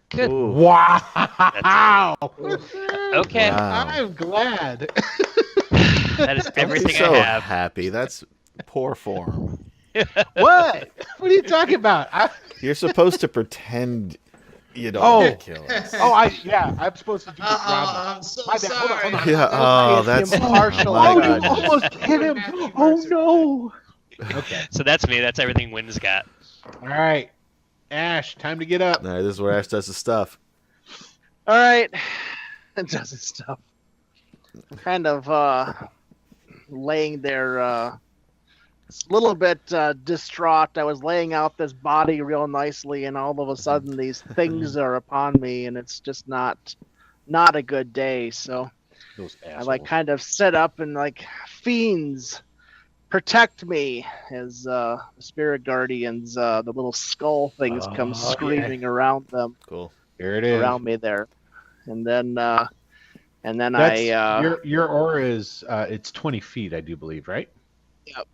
Good. Ooh. Wow. Okay. Wow. I'm glad. That is Don't be everything so I have. happy. That's poor form. What? What are you talking about? You're supposed to pretend you don't Oh. want to kill us. I'm supposed to do the drama. I'm so My bad. Hold on, hold sorry. on. Yeah. Oh, It's that's impartial. oh my Oh, you God. almost hit him. Happy Oh birthday. no. Okay. So that's me. That's everything Wynn's got. All right. Ash, time to get up. All right, this is where Ash does his stuff. All right, it does its stuff. Kind of laying there, a little bit distraught. I was laying out this body real nicely, and all of a sudden these things are upon me, and it's just not a good day. So Those I assholes. kind of sit up and fiends, protect me, as the spirit guardians, the little skull things Oh, come yeah. screaming around them, Cool. Here it is. around me there, and then That's I your aura is it's 20 feet, I do believe, right? Yep.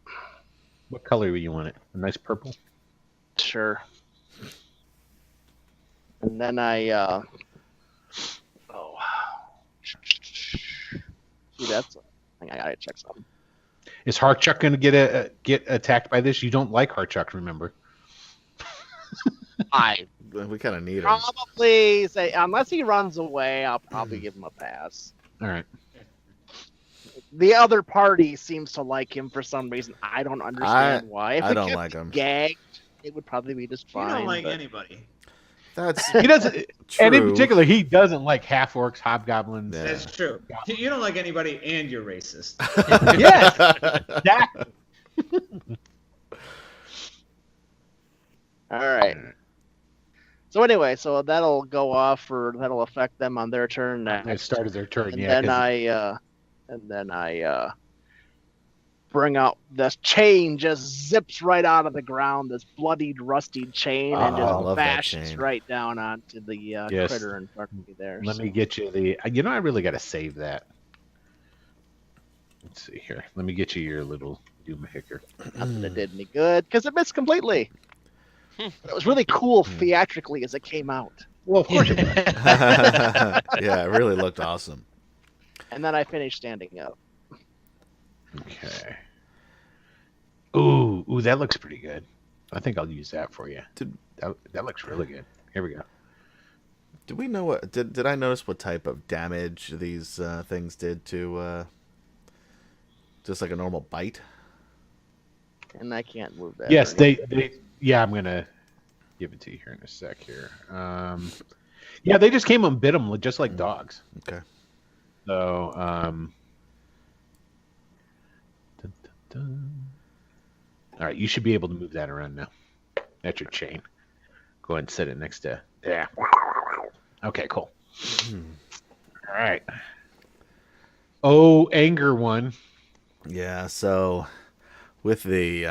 What color do you want it? A nice purple. sure, and then I see, that's I think I gotta check something. Is Harchuck going to get attacked by this? You don't like Harchuck, remember? I We kind of need him. probably say, unless he runs away, I'll probably give him a pass. All right. The other party seems to like him for some reason. I don't understand why. If I it don't kept like him. gagged, it would probably be just You fine. don't like but- anybody. That's He doesn't, true. and in particular, he doesn't like half orcs, hobgoblins. Yeah. That's true. You don't like anybody, and you're racist. Yes, exactly. All right. So anyway, so that'll go off, or that'll affect them on their turn It next. started their turn, And yeah. then I bring out this chain, just zips right out of the ground, this bloodied, rusty chain, and Oh, I love just that bashes chain. right down onto the Yes. critter in front of me there. Let so- me get you the. I really got to save that. Let's see here. Let me get you your little doomhicker. Not that it did any good, because it missed completely. But it was really cool theatrically as it came out. Well, of course. It does. Yeah, it really looked awesome. And then I finished standing up. Okay. Ooh, that looks pretty good. I think I'll use that for you. That looks really good. Here we go. Did we know what? Did I notice what type of damage these things did to? Just like a normal bite. And I can't move that. Yes, or they. Yeah, I'm gonna give it to you here in a sec. Here. Yeah, they just came and bit them just like dogs. Okay. So, dun, dun, dun. All right, you should be able to move that around now. That's your chain. Go ahead and set it next to. Yeah. Okay, cool. All right. Oh, anger one. Yeah. So, with the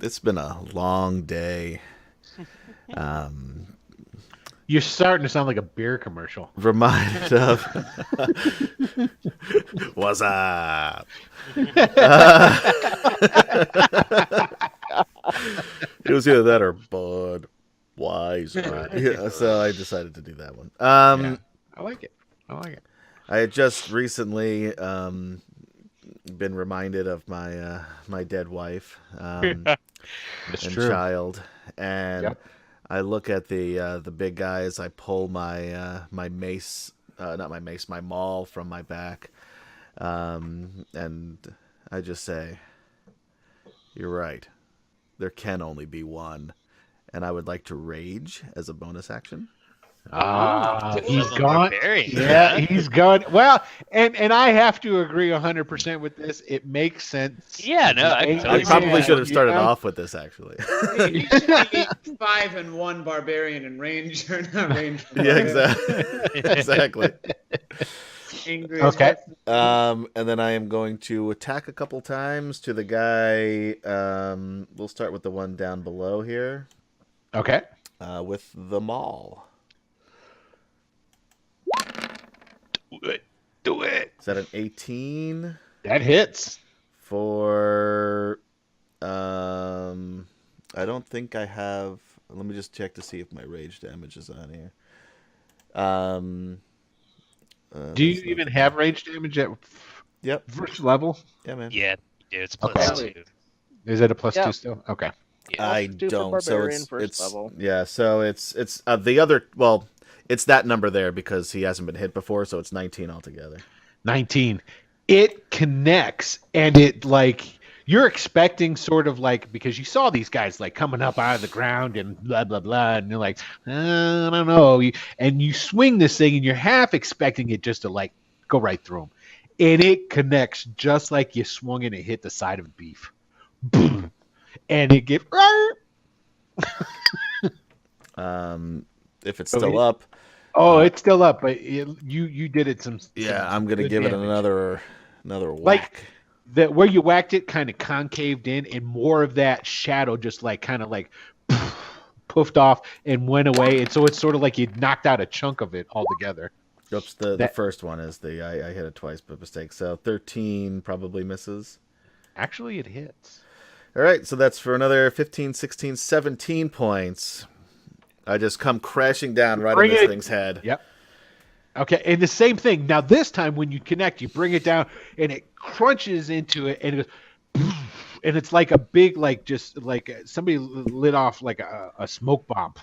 it's been a long day. You're starting to sound like a beer commercial. Reminded of what's up? It was either that or Bud Weiser. Yeah, so I decided to do that one. Yeah, I like it. I had just recently been reminded of my my dead wife and It's true. child, and Yep. I look at the big guys. I pull my my mace, not my mace, my maul from my back, and I just say, "You're right. There can only be one," and I would like to rage as a bonus action. He's Little gone. barbarian, Yeah, huh? he's gone. Well, and I have to agree 100% with this. It makes sense. Yeah, no, I Ain't totally I probably man, should have you started know? off with this actually. He should be 5-1 barbarian and ranger, not ranger. Yeah, exactly. Exactly. Angry as Okay. fuck. And then I am going to attack a couple times to the guy. We'll start with the one down below here. Okay. With the maul. Do it. Is that an 18 That hits. for? I don't think I have. Let me just check to see if my rage damage is on here. Do you that's not- even have range damage at Yep. first level? Yeah, man. Yeah, dude, it's Okay. +2. Is it a +2 Yep. still? Okay. Yeah. I +2 for don't. So barbarian it's first level. yeah. So it's the other. Well, it's that number there because he hasn't been hit before. So it's 19 altogether. 19. It connects, and it like you're expecting sort of like because you saw these guys like coming up out of the ground and blah blah blah, and you're like, I don't know, and you swing this thing, and you're half expecting it just to like go right through him, and it connects just like you swung it and it hit the side of beef, boom, and it gets. If it's still up, Oh, it's still up, but you did it some. yeah, I'm gonna good give it damage. another whack. Like that where you whacked it kind of concaved in, and more of that shadow just like kind of like poofed off and went away, and so it's sort of like you knocked out a chunk of it altogether. Oops, the that- first one is the I hit it twice by mistake. So 13 probably misses. Actually, it hits. All right, so that's for another 15, 16, 17 points. I just come crashing down right on Bring this it. thing's head. Yep. Okay, and the same thing. Now this time when you connect, you bring it down, and it crunches into it, and it goes, and it's like a big, like just like somebody lit off like a smoke bomb,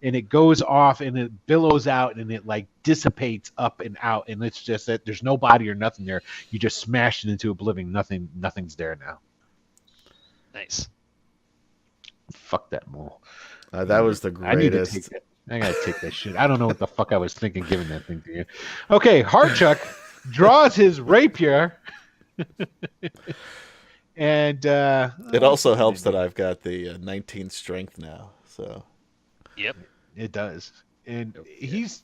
and it goes off, and it billows out, and it like dissipates up and out, and it's just that there's no body or nothing there. You just smashed it into oblivion. Nothing's there now. Nice. Fuck that mole. That was the I need to greatest. take that. I gotta take that shit. I don't know what the fuck I was thinking giving that thing to you. Okay, Hardchuck draws his rapier, and It also helps that I've got the 19 strength now. So Yep. it does, and he's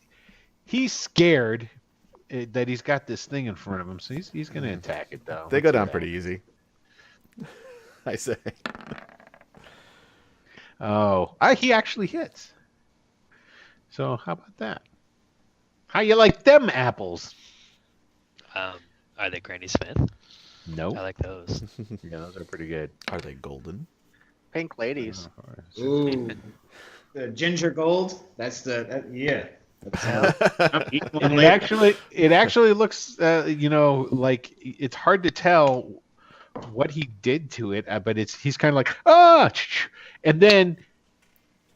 scared that he's got this thing in front of him, so he's gonna attack it though. they go down pretty easy. I say. Oh, he actually hits. So how about that? How you like them apples? Are they Granny Smith? No. I like those. Yeah, those are pretty good. Are they golden? Pink ladies. Ooh, the ginger gold. That's yeah. I'm eating one And later. it actually looks, like it's hard to tell what he did to it, but he's kind of like and then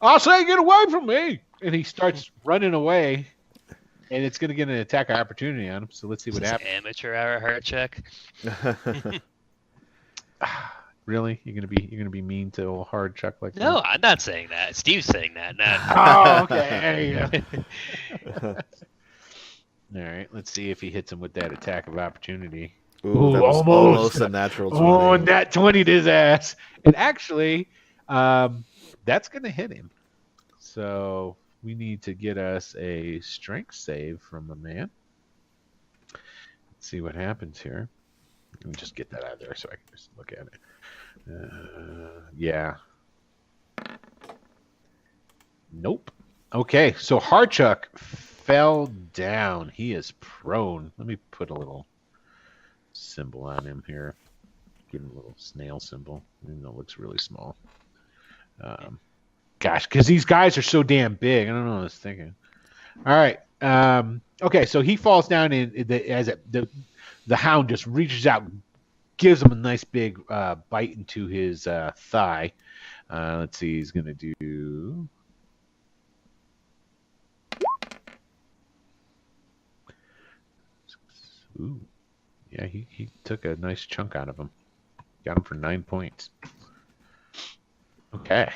I'll say get away from me, and he starts running away, and it's gonna get an attack of opportunity on him. So let's see what This happens. amateur hour heart check. Really, you're gonna be mean to a hard chuck like No, that? I'm not saying that. Steve's saying that. Not. Oh, okay. There you go. All right, let's see if he hits him with that attack of opportunity. Ooh, that was almost. almost a natural 20. Oh, and that 20 to his ass. And actually, that's going to hit him. So we need to get us a strength save from the man. Let's see what happens here. Let me just get that out of there so I can just look at it. Yeah. Nope. Okay, so Hardchuck fell down. He is prone. Let me put a little symbol on him here. Give him a little snail symbol. Even though it looks really small. Gosh, because these guys are so damn big. I don't know what I was thinking. All right. Okay, so he falls down as the hound just reaches out, gives him a nice big bite into his thigh. Let's see. He's going to do... Ooh. Yeah, he took a nice chunk out of him. Got him for 9 points. Okay.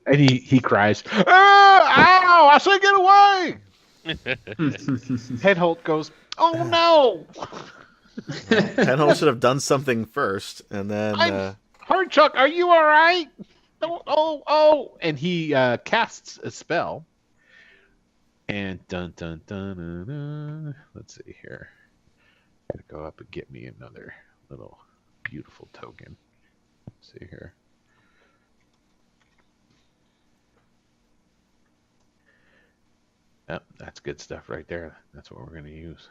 And he cries, No, I say get away. Headholt goes, oh no. Penhole should have done something first, and then Hardchuck, are you all right? Oh. And he casts a spell. And dun. Let's see here. Gotta go up and get me another little beautiful token. Let's see here. Yep, that's good stuff right there. That's what we're going to use.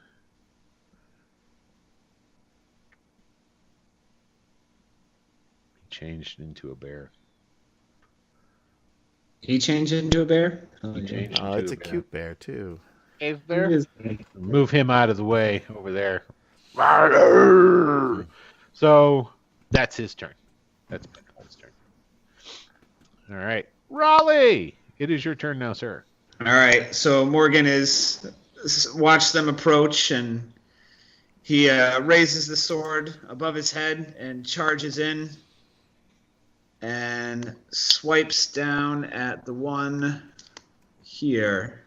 He changed into a bear. He changed into a bear? it's a cute bear, too. Cave bear? Move him out of the way over there. So that's his turn. That's Ben's turn. All right. Rahly, it is your turn now, sir. All right, so Morgan watched them approach, and he raises the sword above his head and charges in and swipes down at the one here.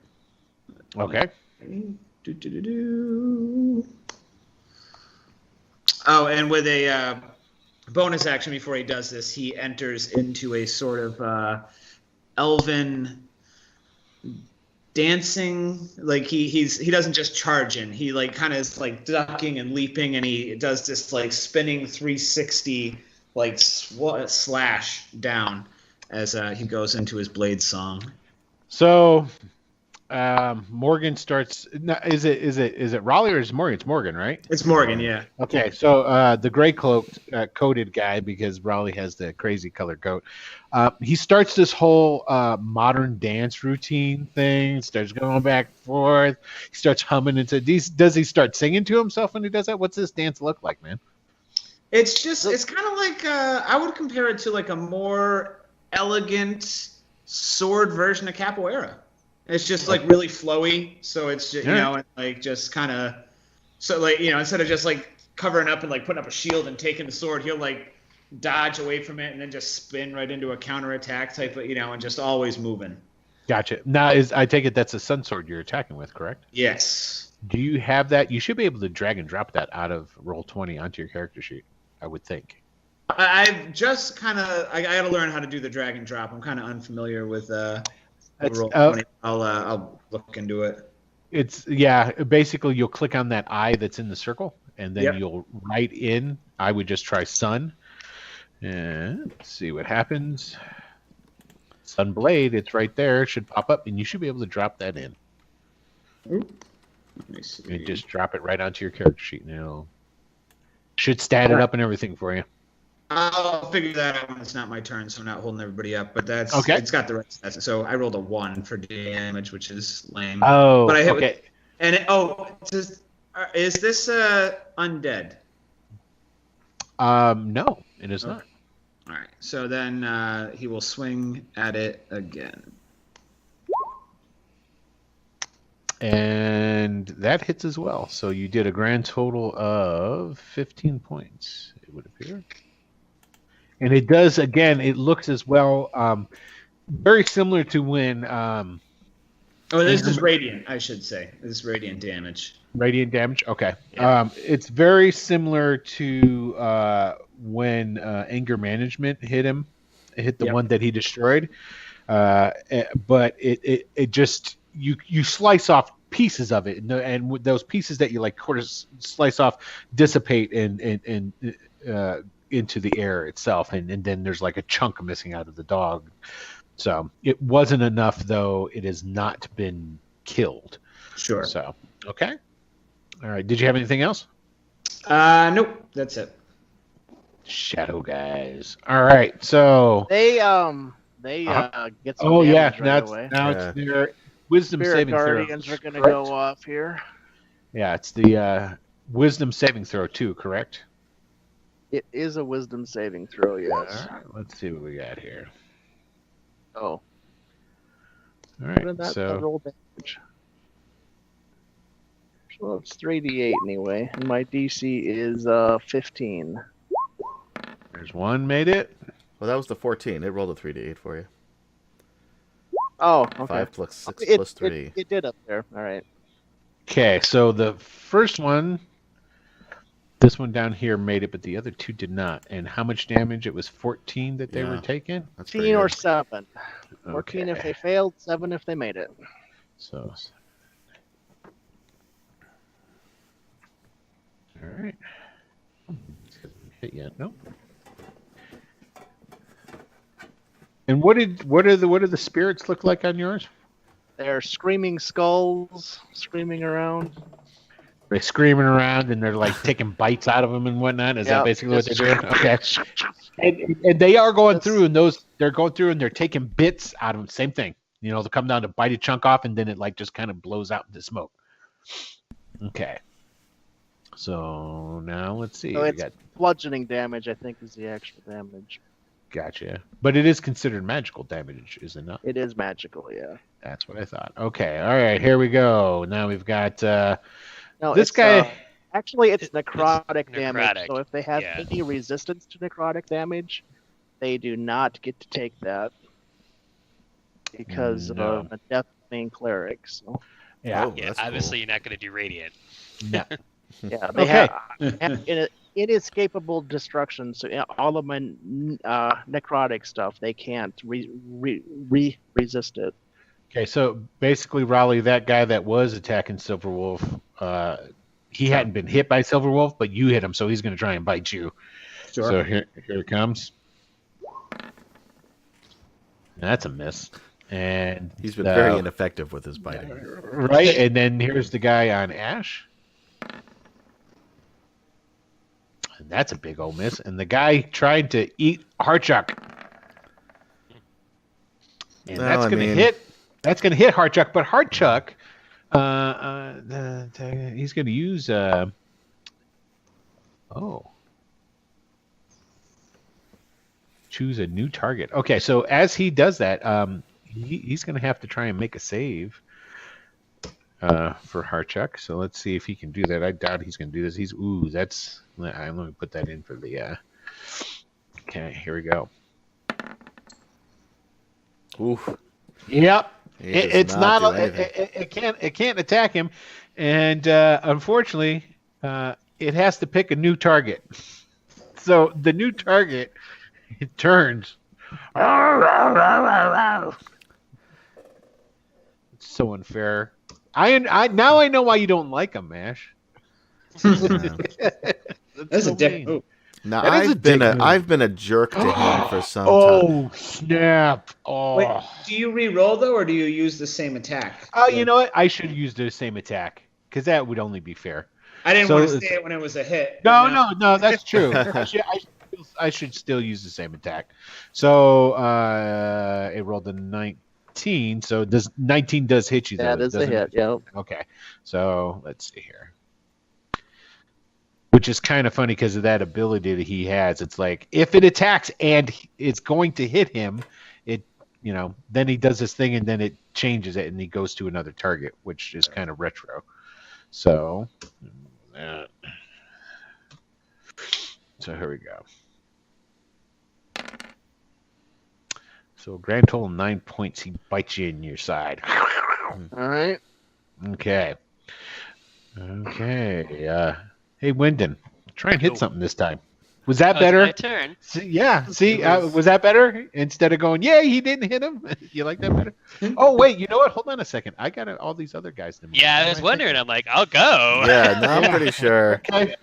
Okay. Oh, and with a bonus action before he does this, he enters into a sort of elven dancing, like he doesn't just charge in, he like kind of is like ducking and leaping, and he does this like spinning 360 like slash down as he goes into his blade song. So Morgan starts. Is it Rahly or is it Morgan? It's Morgan, right? It's Morgan, yeah. Okay, so the gray cloaked coated guy, because Rahly has the crazy colored coat. He starts this whole modern dance routine thing. Starts going back and forth. He starts humming into these. Does he start singing to himself when he does that? What's this dance look like, man? It's kind of like I would compare it to like a more elegant sword version of capoeira. It's just like really flowy, so it's just, and like just kind of, so like, instead of just like covering up and like putting up a shield and taking the sword, he'll like dodge away from it and then just spin right into a counterattack type of, and just always moving. Gotcha. Now, I take it that's a sun sword you're attacking with, correct? Yes. Do you have that? You should be able to drag and drop that out of Roll20 onto your character sheet, I would think. I've just kind of, I got to learn how to do the drag and drop. I'm kind of unfamiliar with Roll20. I'll look into it. It's basically you'll click on that eye that's in the circle, and then you'll write in. I would just try sun, and see what happens. Sun blade, it's right there. It should pop up, and you should be able to drop that in. Oop. Let me see. And just drop it right onto your character sheet, and it'll should stat it up and everything for you. I'll figure that out when it's not my turn, so I'm not holding everybody up. But that's okay. It's got the right stats. So I rolled a 1 for damage, which is lame. Oh, but I hit okay. Is this undead? No, it is not. All right. So then he will swing at it again. And that hits as well. So you did a grand total of 15 points, it would appear. And it does, again, it looks as well, very similar to when... this is radiant, I should say. This is radiant damage. Radiant damage? Okay. Yeah. It's very similar to when anger management hit him. It hit the one that he destroyed. But it just... You slice off pieces of it, and those pieces that you like slice off dissipate and into the air itself, and then there's like a chunk missing out of the dog. So it wasn't enough, though. It has not been killed. Sure. So okay. All right. Did you have anything else? Nope. That's it. Shadow guys. All right. So they get some damage right away. Now it's their wisdom Spirit saving throw. Guardians are going to go off here. Yeah, it's the wisdom saving throw too, correct? It is a wisdom saving throw, yes. All right, let's see what we got here. Oh. All right, roll damage. So it's 3d8 anyway, and my DC is 15. There's one made it. Well, that was the 14. It rolled a 3d8 for you. Oh, okay. 5 plus 6 It, plus 3. It did up there. All right. Okay, so the first one, this one down here made it, but the other two did not. And how much damage? It was 14 that they were Yeah. taking? That's pretty 14 or good. 7. 14 if Okay. they failed, 7 if they made it. So, all right. Hit yet? Nope. And what do the spirits look like on yours? They're screaming skulls, screaming around. They're screaming around and they're like taking bites out of them and whatnot. Is that Yep, basically what they're just- doing? Okay. And they are going through and they're going through and they're taking bits out of them. Same thing. You know, they'll come down to bite a chunk off and then it like just kind of blows out into smoke. Okay. So now let's see. So We it's got bludgeoning damage, I think, is the actual damage. gotcha. But it is considered magical damage, is it not? It is magical, yeah. That's what I thought. Okay. All right. Here we go. Now we've got No, this it's, guy. actually, it's It's necrotic damage. necrotic, So if they have yeah. any resistance to necrotic damage, they do not get to take that because No. of a deathbane cleric. So Yeah. Oh, Yeah, that's obviously you're not going to do radiant. No. yeah, they Okay. have inescapable destruction. So yeah, all of my necrotic stuff, they can't resist it. Okay, so basically, Rahly, that guy that was attacking Silverwolf, he hadn't been hit by Silverwolf, but you hit him, so he's going to try and bite you. Sure. So here it comes. That's a miss. And He's been very ineffective with his biting. right, and then here's the guy on Ash. And that's a big old miss. And the guy tried to eat Harchuk. And Well, that's I going to mean- hit. That's going to hit Harchuk, but Harchuk, he's going to use. Choose a new target. Okay, so as he does that, he's going to have to try and make a save for Harchuk. So let's see if he can do that. I doubt he's going to do this. Let me put that in for the. Okay, here we go. Oof. Yep. He does It's not not. do anything. It can't attack him, and unfortunately, it has to pick a new target. So the new target, it turns. It's so unfair. I now I know why you don't like him, Mash. That's a dick move. Now That is a dick move. I've been a jerk to him for some time. Oh snap! Oh. Wait, do you re-roll though, or do you use the same attack? Oh, you know what? I should use the same attack because that would only be fair. I didn't So want to it's- say it when it was a hit. No, that's true. I should still use the same attack. So it rolled a 19. So 19 does hit you, though. That It is a doesn't- hit, yep. Okay. So let's see here. Which is kind of funny because of that ability that he has. It's like if it attacks and it's going to hit him, then he does this thing and then it changes it and he goes to another target, which is kind of retro. So here we go. So grand total 9 points. He bites you in your side. All right. Okay. Hey, Wyndon, try and hit something this time. Was that Oh, better? it's my turn. See, was that better? Instead of going, yeah, he didn't hit him. You like that better? Oh, wait, you know what? Hold on a second. I got all these other guys to move. Yeah, I was wondering. I'm like, I'll go. Yeah, no, I'm pretty sure Okay.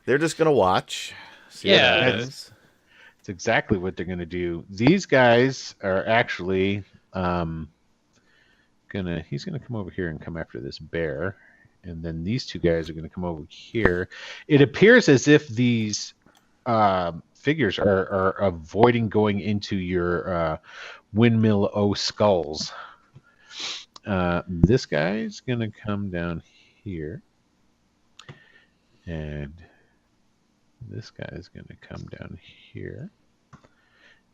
they're just gonna watch. See what Yeah. happens. It's exactly what they're going to do. These guys are actually he's going to come over here and come after this bear. And then these two guys are going to come over here. It appears as if these figures are avoiding going into your windmill O skulls. This guy's going to come down here. And this guy's going to come down here.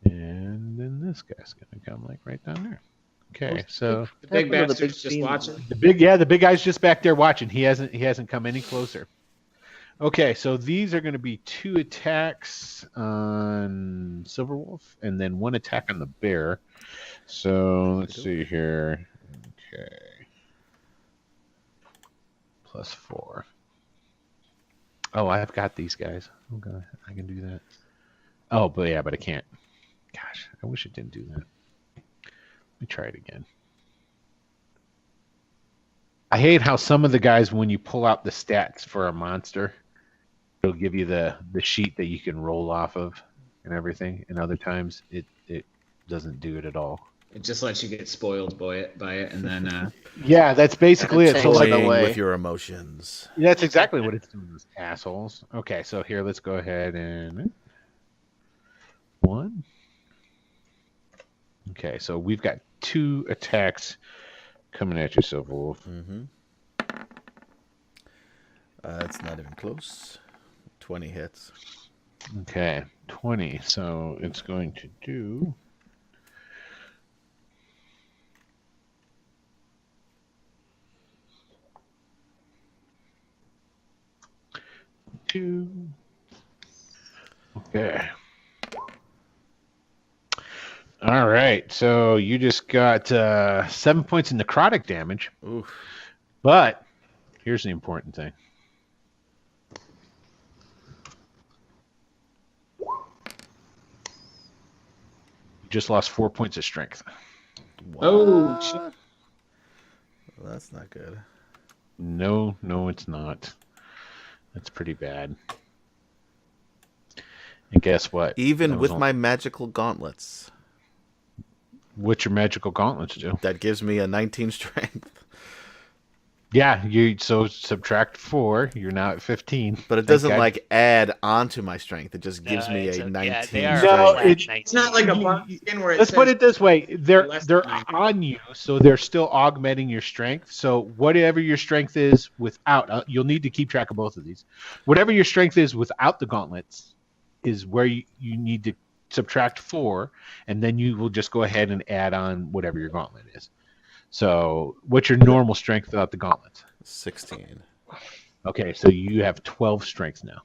And then this guy's going to come like right down there. Okay, so The big Happened to the bastard's big just fiend. watching. the big guy's just back there watching. He hasn't come any closer. Okay, so these are going to be 2 attacks on Silverwolf and then 1 attack on the bear. So let's see here. Okay. +4. Oh, I've got these guys. Okay, I can do that. Oh, but I can't. Gosh, I wish it didn't do that. Let me try it again. I hate how some of the guys, when you pull out the stats for a monster, it'll give you the sheet that you can roll off of and everything. And other times, it doesn't do it at all. It just lets you get spoiled by it, and then. Yeah, that's basically it. So Takes like, it away. with your emotions. that's exactly what it's doing, those assholes. Okay, so here, let's go ahead and 1. Okay, so we've got 2 attacks coming at you, Silverwolf. Mm-hmm. It's not even close. 20 hits. Okay, 20. So it's going to do. Two. Okay. All right. So you just got 7 points of necrotic damage. Oof. But here's the important thing. You just lost 4 points of strength. Oh, shit. Well, that's not good. No, it's not. That's pretty bad. And guess what? Even That was with my magical gauntlets, what your magical gauntlets do? that gives me a 19 strength. Yeah, so subtract 4. You're now at 15. But it Thank doesn't God. like add onto my strength. It just gives me it's a a- 19 yeah, they are strength. No, flat it's 19. It's not like a buckskin where it Let's says put it this way: they're less than 19. on you, so they're still augmenting your strength. So whatever your strength is without, you'll need to keep track of both of these. Whatever your strength is without the gauntlets is where you need to subtract 4, and then you will just go ahead and add on whatever your gauntlet is. So what's your normal strength without the gauntlets? 16. Okay, so you have 12 strength now.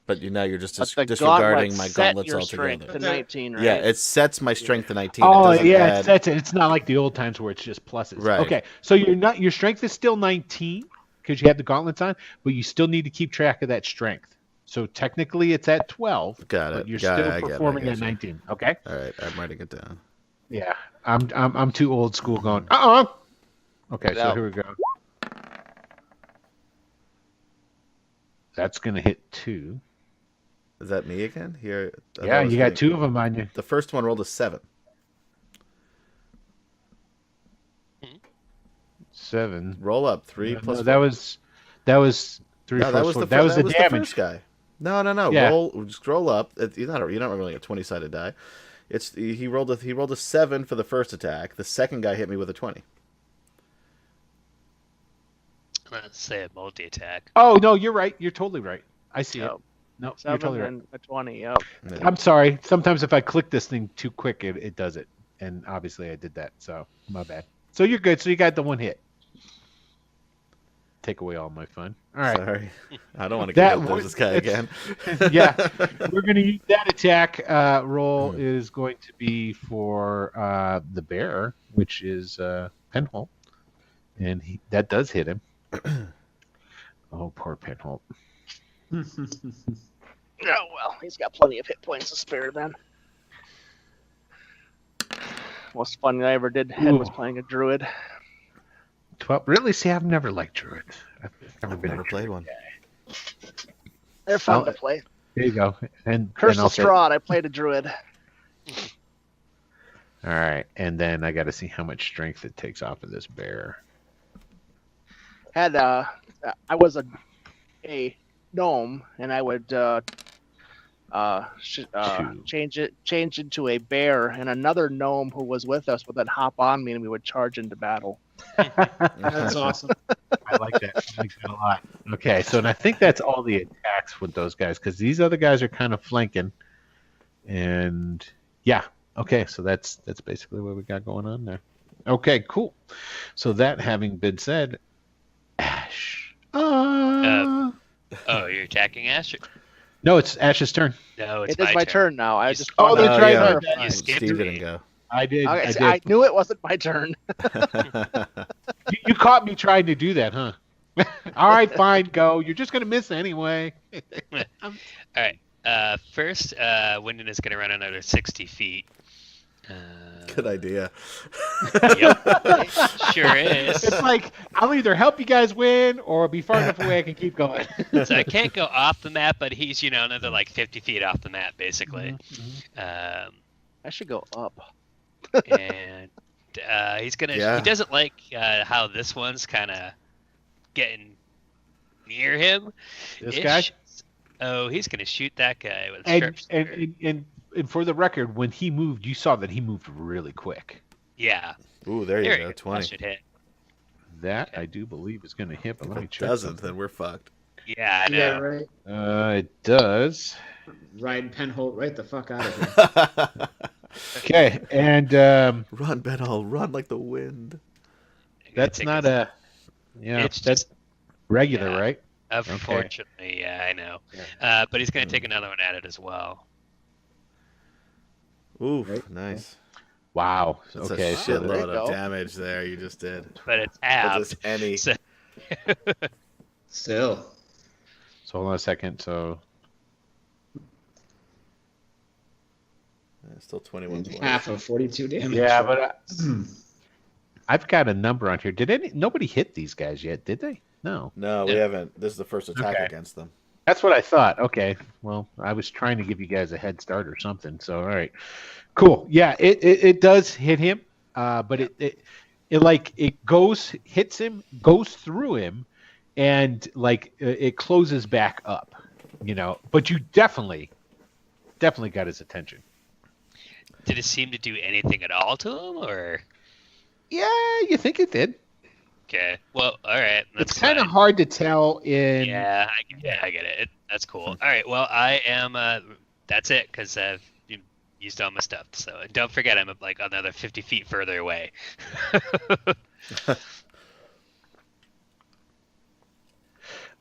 But now you're just But the disregarding gauntlets my set gauntlets your strength altogether. to 19, right? Yeah, it sets my strength to 19. Oh it doesn't yeah, add... it's not like the old times where it's just pluses. Right. Okay, so your strength is still 19 because you have the gauntlets on, but you still need to keep track of that strength. So technically it's at 12. Got it. But you're Got it. still I get it. performing I at got you. 19. Okay. All right, I'm writing it down. Yeah, I'm too old school going. Okay, so No. here we go. That's gonna hit 2. Is that me again? Here. Yeah, you got 2 of them on you. The first one rolled a 7. 7. Roll up 3 No, plus. that was 3. No, that was the that was the the damage. first guy. No. Yeah. Just roll up. You're not rolling a 20-sided die. He rolled a 7 for the first attack. The second guy hit me with a 20. I'm gonna say a multi-attack. Oh no, you're right. You're totally right. I see Yep. it. No, you're 7 totally right. and a 20, yep. I'm sorry. Sometimes if I click this thing too quick, it does it. And obviously I did that, so my bad. So you're good. So you got the 1 hit. Take away all my fun. All right. Sorry, I don't want to That get up was- this guy again. Yeah. We're going to use that attack roll is going to be for the bear, which is Penholt. And that does hit him. Oh, poor Penholt. Oh, well, he's got plenty of hit points to spare then. Most fun I ever did had was Ooh. playing a druid. 12. Really? See, I've never liked druids. I've I've never played one. They're fun Oh, to play. There you go. And Curse I'll the say- Strahd, I played a druid. All right, and then I got to see how much strength it takes off of this bear. Had I was a gnome, and I would change into a bear, and another gnome who was with us would then hop on me, and we would charge into battle. That's awesome. I like that. I like that a lot. Okay, so and I think that's all the attacks with those guys because these other guys are kind of flanking, and yeah. Okay, so that's basically what we got going on there. Okay, cool. So that having been said, Ash. Oh you're attacking Asher. No, it's Ash's turn. No, it's It is my turn now. I just Oh, wanted that's to right. yeah. clarify. You skipped Steve me. didn't go. I did. Okay, I see, did. I knew it wasn't my turn. You caught me trying to do that, huh? All right, fine, go. You're just gonna miss anyway. All right. First, Wyndon is going to run another 60 feet. Good idea. Yep. Sure is. It's like I'll either help you guys win or be far enough away I can keep going. So I can't go off the map, but he's, another like 50 feet off the map, basically. I should go up. And he's gonna. Yeah. He doesn't like how this one's kind of getting near him. This guy? Oh, he's gonna shoot that guy with a And, sharpshooter. and for the record, when he moved, you saw that he moved really quick. Yeah. Ooh, there you There go. That 20. should hit. That I do believe is going to hit, but let me If it check. doesn't, something. then we're fucked. Yeah, I Yeah, know. right. It does. Ride Penholt right the fuck out of here. Okay, and Run, Benhall, run like the wind. that's Take not a- yeah, It's that's just regular, yeah. right? Unfortunately, yeah, I know. But he's gonna take another one at it as well. Ooh, Right. nice. Wow. That's Okay, a so there shitload you of go. damage there you just did. But it's With halved. just any. So, Still. so hold on a second. So Still 21 points. Half of 42 damage. yeah, but I've got a number on here. Nobody hit these guys yet? Did they? No. No, we haven't. This is the first attack Okay. against them. That's what I thought. Okay. Well, I was trying to give you guys a head start or something. So, all right. Cool. Yeah, it does hit him, but it hits him, goes through him, and it closes back up, But you definitely got his attention. did it seem to do anything at all to him, or? Yeah, you think it did. Okay. Well, all right. That's It's kind of fine. hard to tell in. Yeah, I get it. That's cool. All right. Well, I am. That's it, because I've used all my stuff. So don't forget, I'm like another 50 feet further away.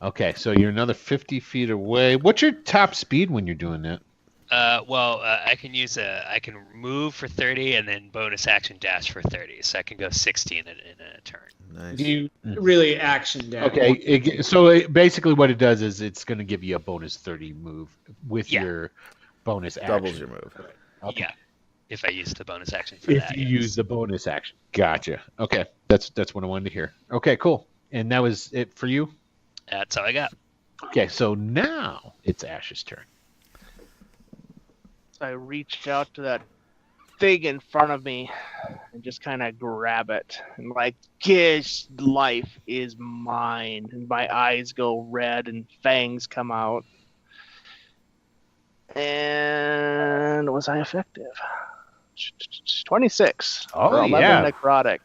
Okay, so you're another 50 feet away. What's your top speed when you're doing that? I can I can move for 30 and then bonus action dash for 30, so I can go 60 in a turn. Nice. You really action down. Okay, basically what it does is it's going to give you a bonus 30 move with Yeah. your bonus action. Doubles your move. Okay. Yeah, if I use the bonus action for If that. you yes. use the bonus action. Gotcha. Okay, that's what I wanted to hear. Okay, cool. And that was it for you? That's all I got. Okay, so now it's Ash's turn. So I reach out to that thing in front of me and just kind of grab it and this life is mine. And my eyes go red and fangs come out. And was I effective? 26. Oh, for 11 yeah. necrotic.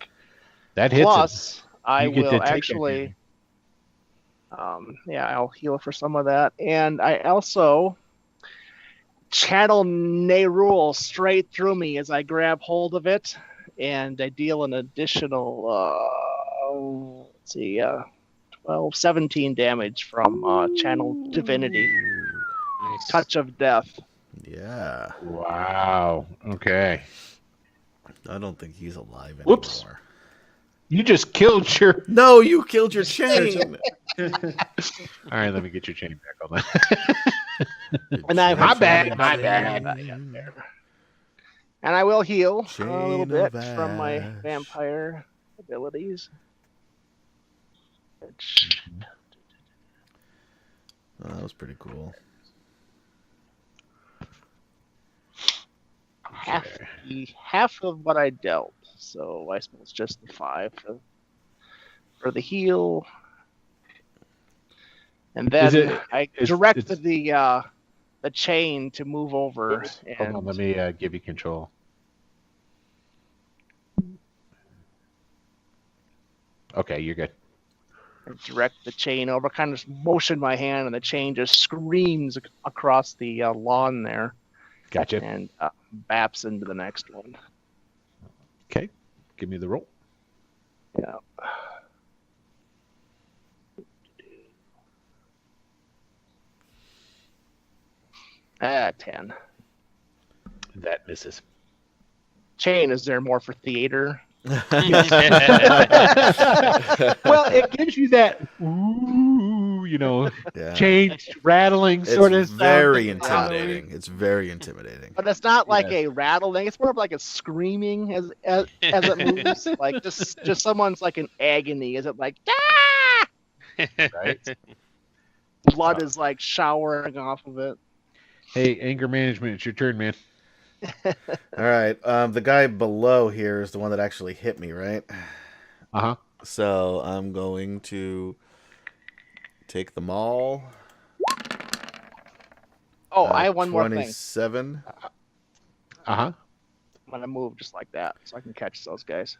That hits him. Plus, I You get to will take that actually, I'll heal for some of that, and I also channel Nerul straight through me as I grab hold of it, and I deal an additional, 17 damage from channel divinity, Nice. touch of death. Yeah. Wow. Okay. I don't think he's alive anymore. Whoops. You just killed your... No, you killed your chain. All right, let me get your chain back. Hold on. And I My bad. And I will heal a Chain little of bit from my ash. vampire abilities. Which, Oh, that was pretty cool. half of what I dealt. So I suppose just the 5 for the heal. And then I direct the chain to move over. Oops. And Hold on, let me give you control. Okay, you're good. I direct the chain over, kind of motion my hand, and the chain just screams across the lawn there Gotcha. and baps into the next one. Okay, give me the roll. Yeah. 10. That misses. Chain, is there more for theater? Well, it gives you that ooh, Yeah. changed, rattling sort of It's very sound. intimidating. It's very intimidating. But it's not like Yes. a rattling. It's more of like a screaming as it moves. Like just someone's like in agony. Is it like ah? Right? Blood is like showering off of it. Hey, anger management, it's your turn, man. All right. The guy below here is the one that actually hit me, right? Uh-huh. So I'm going to take them all. Oh, I have one more thing. 27. Uh-huh. I'm gonna move just like that so I can catch those guys.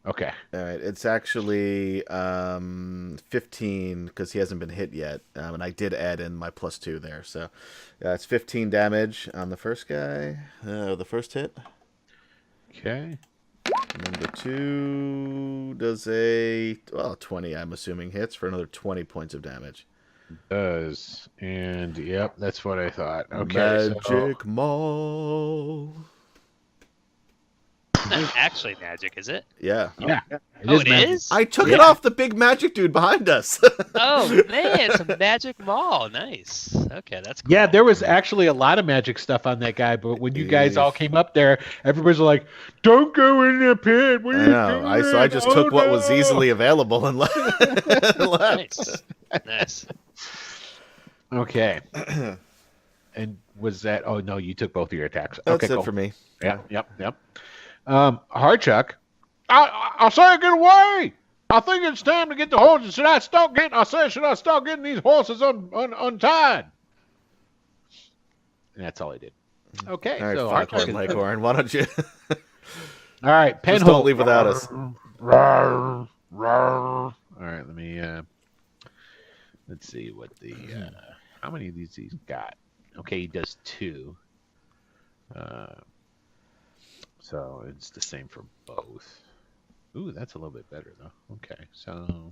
Okay. All right. It's actually 15 because he hasn't been hit yet. And I did add in my +2 there. So it's 15 damage on the first guy. The first hit. Okay. Number 2 does a 20, I'm assuming, hits for another 20 points of damage. Does. And, yep, that's what I thought. Okay. Magic Maul. Actually magic, is it? Yeah. Yeah. Oh, it magic. is? I took it off the big magic dude behind us. Oh, man, it's a magic mall. Nice. Okay, that's cool. Yeah, there was actually a lot of magic stuff on that guy, but when you guys all came up there, everybody's like, "Don't go in the pit." What are I you know. doing? So I just took what was easily available and left. Nice. Nice. Okay. And was that? Oh no, you took both of your attacks. That's okay, it cool. for me. Yeah, yep. Hardchuck. I say get away. I think it's time to get the horses. Should I start getting these horses untied? And that's all I did. Okay, All right, so Foghorn Hardchuck is- Leghorn, why don't you all right, just Penhold. don't leave without us? All right, let me. Let's see what the. How many of these he's got? Okay, he does 2. So it's the same for both. Ooh, that's a little bit better though. Okay, so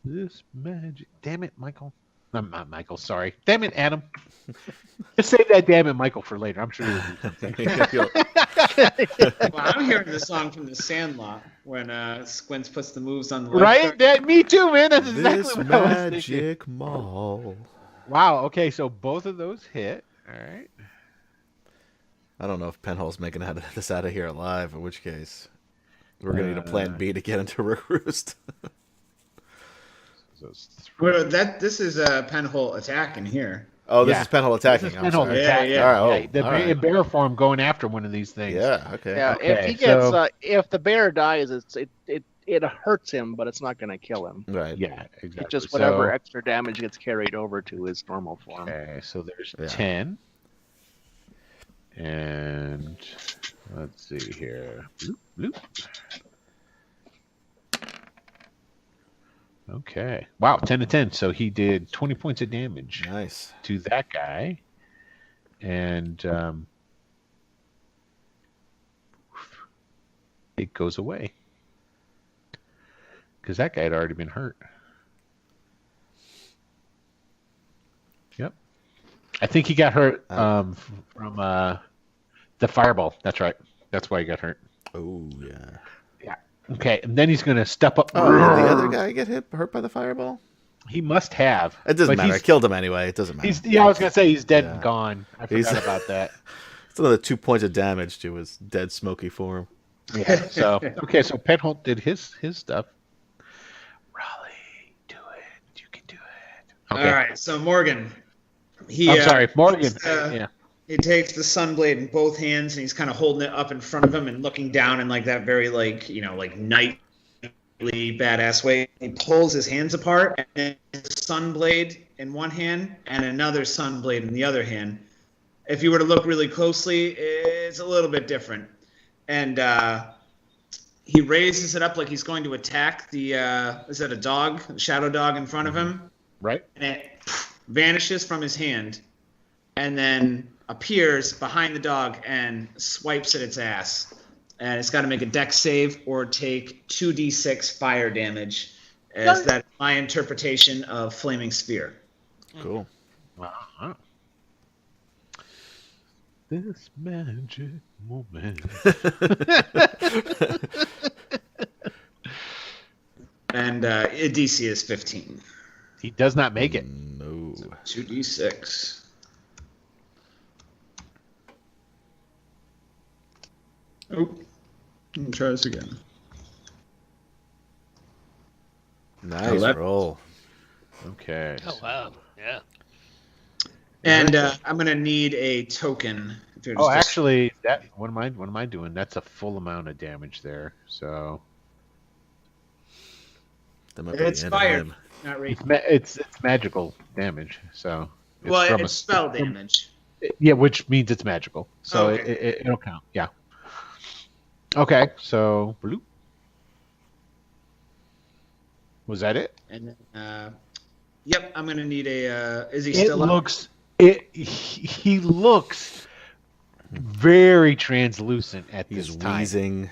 this magic. Damn it, Michael. Not Michael. Sorry. Damn it, Adam. Just save that damn it, Michael, for later. I'm sure. Well, I'm hearing the song from The Sandlot when Squints puts the moves on the Right? Me too, man. That's exactly This what I was thinking. magic mall. Wow. Okay, so both of those hit. All right. I don't know if Penhole's making this out of here alive, in which case we're going to need a plan B to get into Roost. So it's Well, this is Penhole attacking here. Oh, this Yeah. is Penhole attacking. This is I'm Penhold sorry. attacking. Yeah. All right, The all right. in bear form going after one of these things. Yeah, okay. Yeah, Okay, if he gets so- if the bear dies, it hurts him, but it's not gonna kill him. Right. Yeah, exactly. It's just whatever So, extra damage gets carried over to his normal form. okay, so there's Yeah. 10. And let's see here. Bloop, bloop. Okay. Wow, 10 to 10. So he did 20 points of damage Nice. to that guy. And it goes away. Because that guy had already been hurt. Yep. I think he got hurt from the fireball. That's right. That's why he got hurt. Oh, yeah. Okay, and then he's going to step up. Oh, did the other guy get hurt by the fireball? He must have. It doesn't But matter. I he's- killed him anyway. It doesn't matter. I was going to say he's dead Yeah. and gone. I He's- forgot about that. It's another 2 points of damage to his dead, smoky form. Yeah. So, okay, so Penholt did his stuff. Rahly, do it. You can do it. Okay. All right, so Morgan. I'm sorry, Morgan. Yeah. He takes the sunblade in both hands and he's kind of holding it up in front of him and looking down in like that very like knightly badass way. He pulls his hands apart and then his sunblade in one hand and another sunblade in the other hand. If you were to look really closely, it's a little bit different. And he raises it up like he's going to attack the is that a dog, a shadow dog in front of him? Right? And it vanishes from his hand and then appears behind the dog and swipes at its ass. And it's got to make a dex save or take 2d6 fire damage. As that's my interpretation of Flaming Sphere. Cool. Uh-huh. This magic moment. And DC is 15. He does not make it. No. 2d6. Oh, let me try this again. Nice 11. roll. Okay. Oh wow. Yeah. And I'm gonna need a token. If you're Oh, just- actually, what am I doing? That's a full amount of damage there. So That might be It's the end of fire. him. Not rate. it's magical damage. So Well, from it's spell damage. yeah, which means it's magical. So Okay. it'll count. Yeah. Okay. So blue. Was that it? And then, yep, I'm gonna need a. Is he It still up? looks. He looks very translucent at He's this time. wheezing.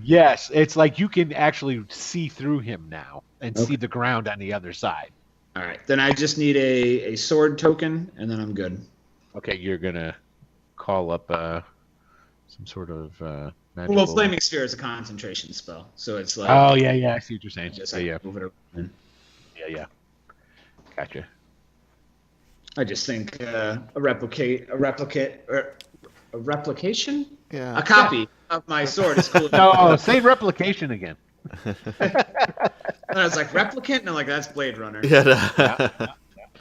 Yes, it's like you can actually see through him now and see the ground on the other side. All right, then I just need a sword token, and then I'm good. Okay, you're gonna call up some sort of magical. Well, flaming sphere is a concentration spell, so it's like. Oh yeah, I see what you're saying. Just Yeah, move it around. yeah. Gotcha. I just think a replication, Yeah. a copy of my sword is cool. No, say replication again. And I was like replicant, and I'm like, that's Blade Runner. Yeah. no.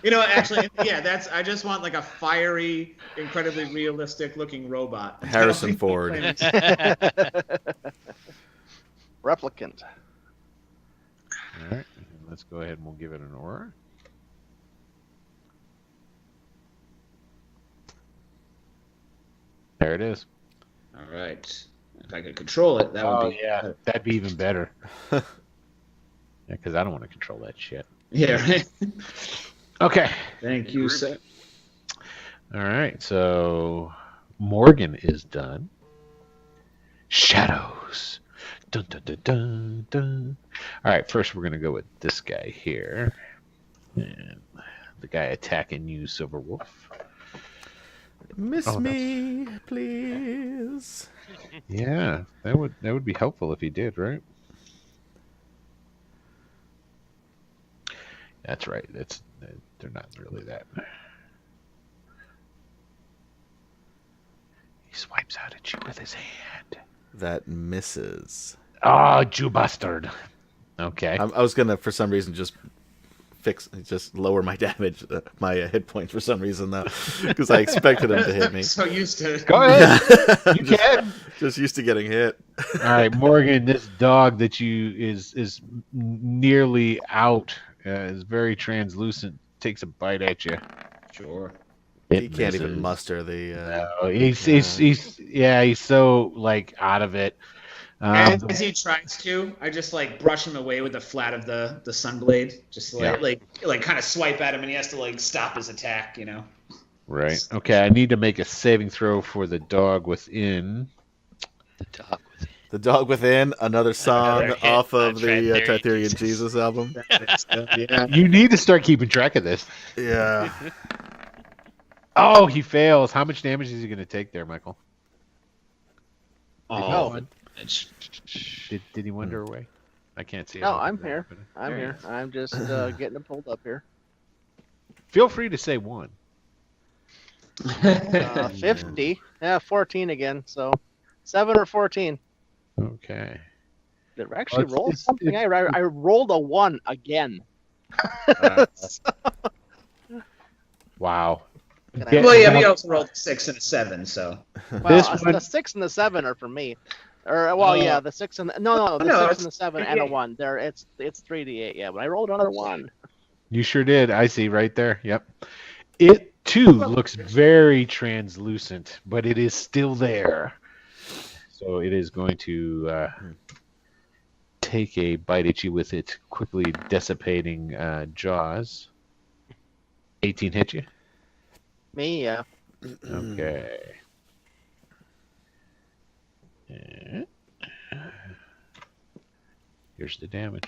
You know, actually, yeah, I just want like a fiery, incredibly realistic looking robot. Harrison Ford. Replicant. All right, let's go ahead and we'll give it an aura. There it is. All right. If I could control it, that would be. yeah, that'd be even better. Yeah, because I don't want to control that shit. Yeah. Right. Okay. Thank you, sir. All right, so Morgan is done. Shadows. Dun, dun, dun, dun, dun. All right, first we're going to go with this guy here. And the guy attacking you, Silverwolf. Miss Oh, me, please. Yeah, that would be helpful if he did, right? That's right. They're not really that. He swipes out at you with his hand. That misses. Oh, Jew bastard. Okay. I was gonna, for some reason, just lower my damage, my hit points for some reason though, because I expected him to hit me. So used to. Go ahead. You can. Just used to getting hit. All right, Morgan. This dog that you is nearly out. Is very translucent. Takes a bite at you. Sure. He can't even muster the. No, he's so like out of it. As he tries to, I just like brush him away with the flat of the sunblade, just like kind of swipe at him, and he has to like stop his attack, you know. Right. Okay. I need to make a saving throw for the dog within. The Dog Within, another song Another hit off by of the Tritherian Tritherian Jesus album. Yeah. You need to start keeping track of this. Yeah. Oh, he fails. How much damage is he going to take there, Michael? Oh, Did he wander away? I can't see it. No, I'm here. I'm There he here. is. I'm just getting it pulled up here. Feel free to say one. 50. Yeah, 14 again. So 7 or 14. Okay. Did I actually Well, roll it's- something? I rolled a 1 again. Wow. Yeah, well, yeah, we also rolled a 6 and a 7, so. Well, This the 6 and the 7 are for me. Or well, yeah, the 6 and the, no, the No, 6 it's and the 7 and a 3d8. 1. There, it's 3d8. Yeah, but I rolled another 1. You sure did. I see right there. Yep. It too looks very translucent, but it is still there. So it is going to take a bite at you with its quickly dissipating jaws. 18 hit you? Me, yeah. Okay. And here's the damage.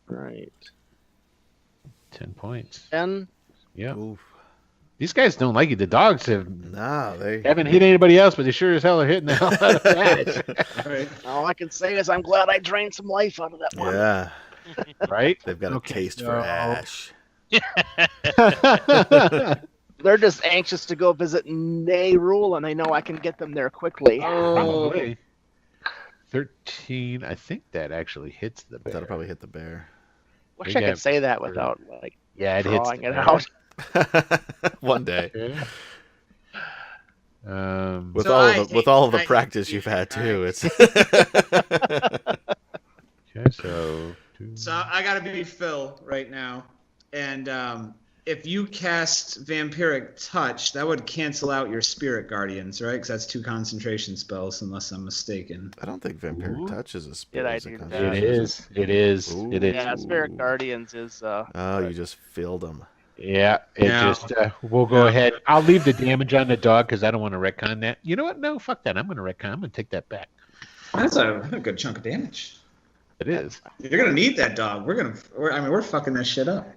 Right. 10 points. 10 Yeah. Oof. These guys don't like it. The dogs No, they haven't hit anybody else, but they sure as hell are hitting the hell out of that. Right. All I can say is I'm glad I drained some life out of that one. Yeah, Right? they've got a Okay, taste so- for ash. They're just anxious to go visit Nayrul, and I know I can get them there quickly. Probably. 13. I think that actually hits the bear. That'll probably hit the bear. Wish They I could got- say that without like Yeah, it hits drawing the it bear. out. One day, Okay. with So all I of the take all of the 90 practice you've had too, Alright. it's Okay, so 2. So I gotta be Phil right now, and if you cast Vampiric Touch, that would cancel out your Spirit Guardians, right? Because that's 2 concentration spells, unless I'm mistaken. I don't think Vampiric Ooh. Touch is a spell. Did I it's a do that? concentration. It is. It is. Ooh. It is. Yeah, Spirit Guardians is. Oh, you just filled them. Yeah, it Yeah. just we'll go ahead. I'll leave the damage on the dog because I don't want to retcon that. You know what? No, fuck that. I'm going to retcon. I'm going to take that back. That's a good chunk of damage. It is. You're gonna need that dog. We're fucking this shit up.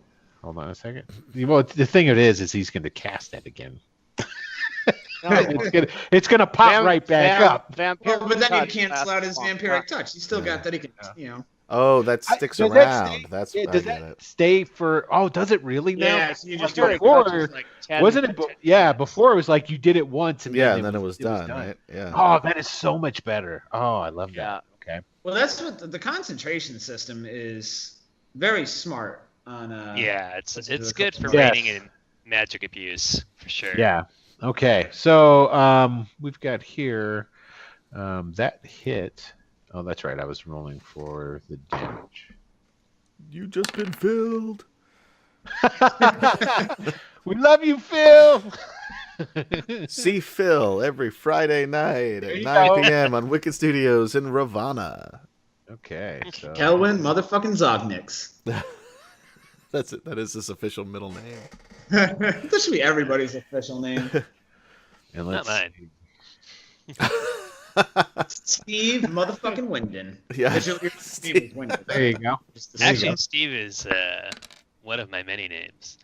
Hold on a second. Well, the thing it is he's going to cast that again. It's gonna pop right back up. Vampire Well, but then touch, he'd cancel out his that's Vampiric Touch. He's still got that. He can, Oh, that sticks Does that around. stay- That's yeah, I does get that it. stay for? Oh, does it really now? Yeah, so you just Vampiric before, touch is like 10 wasn't it? Yeah, before it was like you did it once and Yeah, then and then it was done, right? Yeah. Oh, that is so much better. Oh, I love Yeah. that. Okay. Well, that's what the concentration system is. Very smart on. Yeah, it's let's do a good couple for more. reigning in magic abuse for sure. Yeah. Okay. So we've got here that hit. Oh, that's right. I was rolling for the damage. You just been filled. We love you, Phil. See Phil every Friday night There at you 9 go. p.m. on Wicked Studios in Ravana. Okay. So Kelvin motherfucking Zognix. That's it. That is his official middle name. This should be everybody's official name. and Not mine. Steve motherfucking Winden. Yeah. Because your Steve is Winden. There you go. Just the Actually, same. Steve is one of my many names.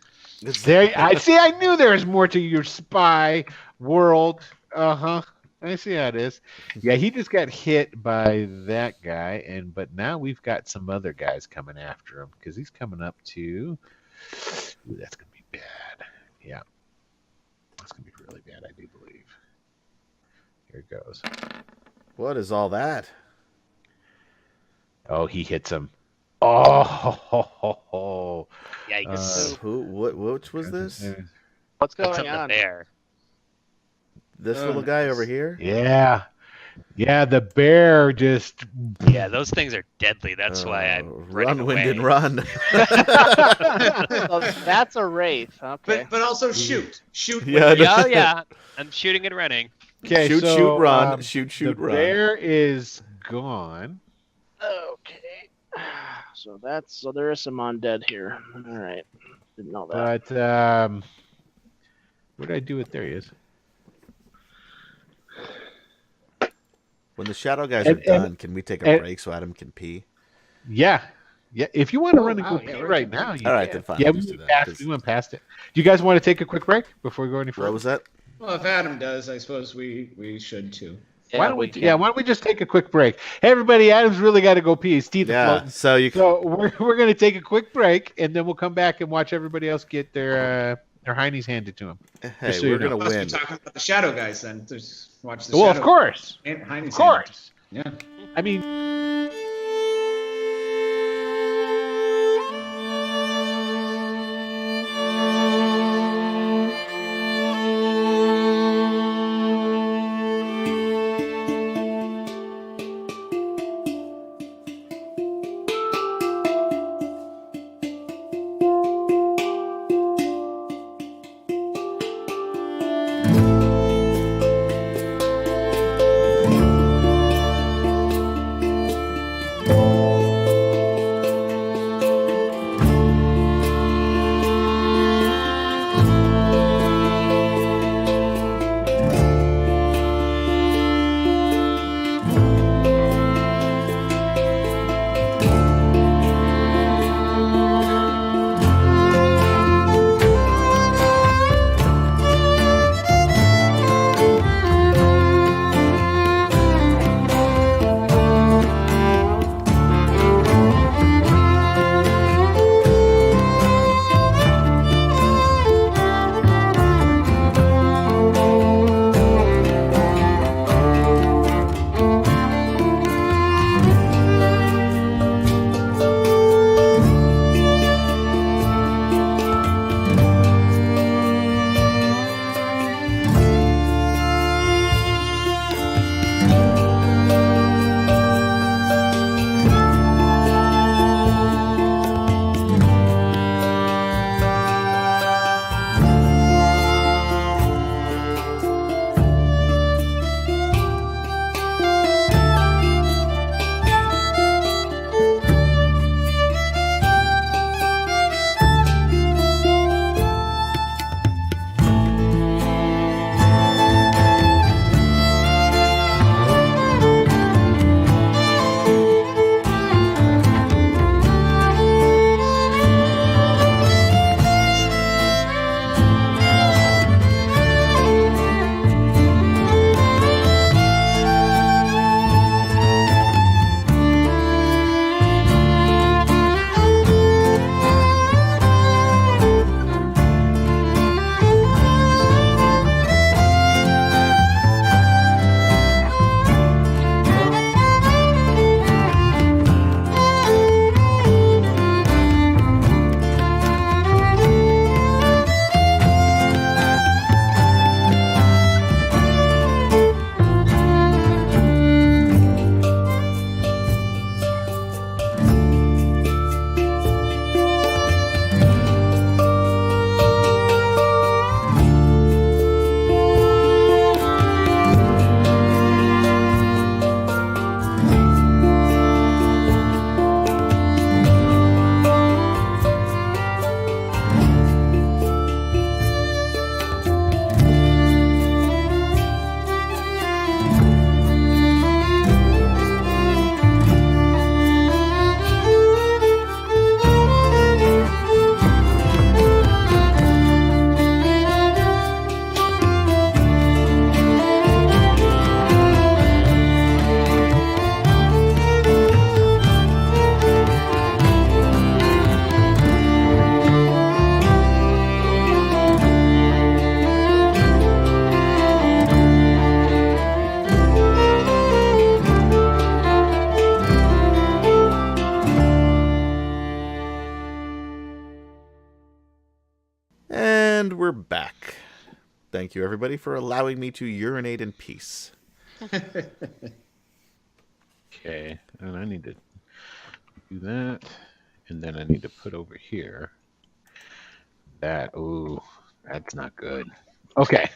There. I see. I knew there was more to your spy world. I see how it is. Yeah, he just got hit by that guy, but now we've got some other guys coming after him because he's coming up to. Ooh, that's gonna be bad. Yeah, that's gonna be really bad. I do believe. Here it goes. What is all that? Oh, he hits him. Oh, Yikes. Which was this? What's That's going on the on? bear. This Oh, little guy nice. over here? Yeah, the bear just. Yeah, those things are deadly. That's why I'm running Run, wind, away. and run. So that's a wraith. Okay. But also shoot. Shoot. Yeah, with- Yeah, yeah. I'm shooting and running. Okay, shoot, so, shoot, run. Shoot, shoot, the run. bear is gone. Okay. So there is some undead here. All right. Didn't know that. But what did I do with? There he is. When the shadow guys And- are done, can we take a and- break so Adam can pee? Yeah. If you want to run and wow, go yeah, pee we're right done. now, you All right, can. then fine. Yeah, Let's do that, 'cause- we went past it. Do you guys want to take a quick break before we go any further? What was that? Well, if Adam does, I suppose we should too. Why don't we just take a quick break? Hey, everybody, Adam's really got to go pee. His teeth are Yeah, floating. so you can. So we're going to take a quick break, and then we'll come back and watch everybody else get their heinies handed to them. Hey, so we're you know. going to Let's be win. talking about the shadow guys then. Just watch the Well, shadow. of course. Of course. Yeah. I mean, And we're back. Thank you, everybody, for allowing me to urinate in peace. Okay, and I need to do that, and then I need to put over here that. Ooh, that's not good. Okay,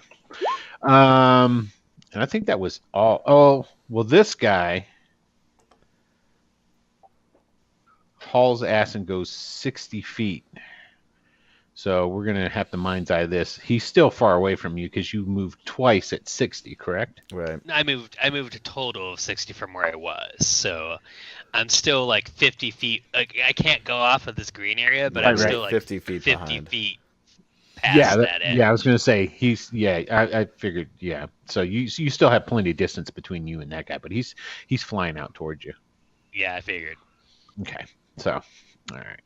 and I think that was all. Oh, well, this guy hauls ass and goes 60 feet. So we're gonna have to mind's eye this. He's still far away from you because you moved twice at 60, correct? Right. I moved a total of 60 from where I was, so I'm still like 50 feet. Like I can't go off of this green area, but I'm Right, still like 50 feet 50 behind. feet past that edge. Yeah. I was gonna say he's. Yeah, I figured. Yeah. So you still have plenty of distance between you and that guy, but he's flying out towards you. Yeah, I figured. Okay. So, all right.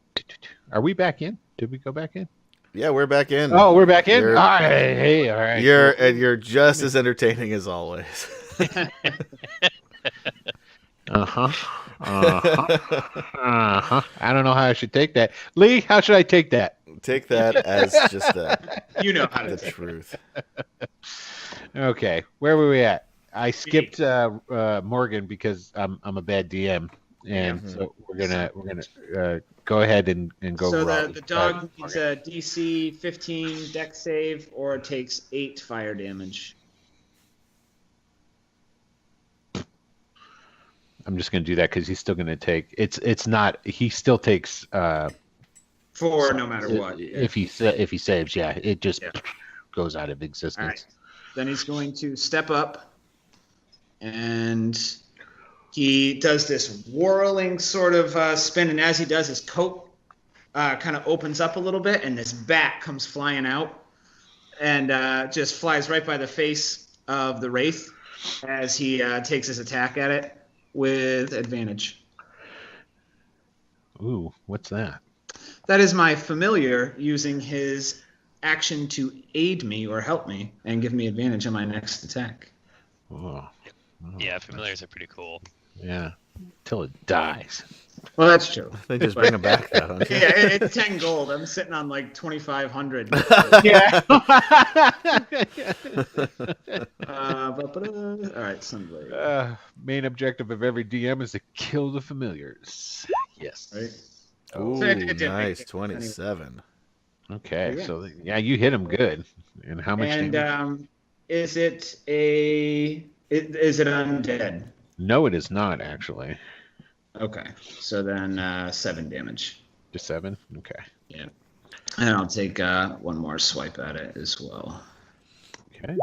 Are we back in? Did we go back in? Yeah, we're back in. Oh, we're back in. You're- All right. Hey, all right. You're just as entertaining as always. Uh-huh. I don't know how I should take that. Lee, how should I take that? Take that as just the You know how to take it. truth. Okay. Where were we at? I skipped Morgan because I'm a bad DM, and so we're gonna go ahead and go. So Rahly. the dog needs a DC 15 deck save or takes 8 fire damage. I'm just gonna do that because he's still gonna take. It's not. He still takes. 4 no matter what. If he saves, yeah, it just goes out of existence. All right. Then he's going to step up, and he does this whirling sort of spin. And as he does, his coat kind of opens up a little bit, and this bat comes flying out, and just flies right by the face of the wraith as he takes his attack at it with advantage. Ooh, what's that? That is my familiar using his action to aid me or help me and give me advantage on my next attack. Oh, Yeah, familiars are pretty cool. yeah, till it dies. Well, that's true. They just bring them back, though, don't you? Yeah, it's 10 gold. I'm sitting on like 2,500. Yeah. All right, Sunblade. Main objective of every DM is to kill the familiars. Yes. Right? Ooh, So it did make nice. it. 27. Okay, Yeah. so yeah, you hit him good. And how much And damage? is it undead? No, it is not actually. Okay, so then 7 damage. Just 7. Okay. Yeah. And I'll take one more swipe at it as well. Okay.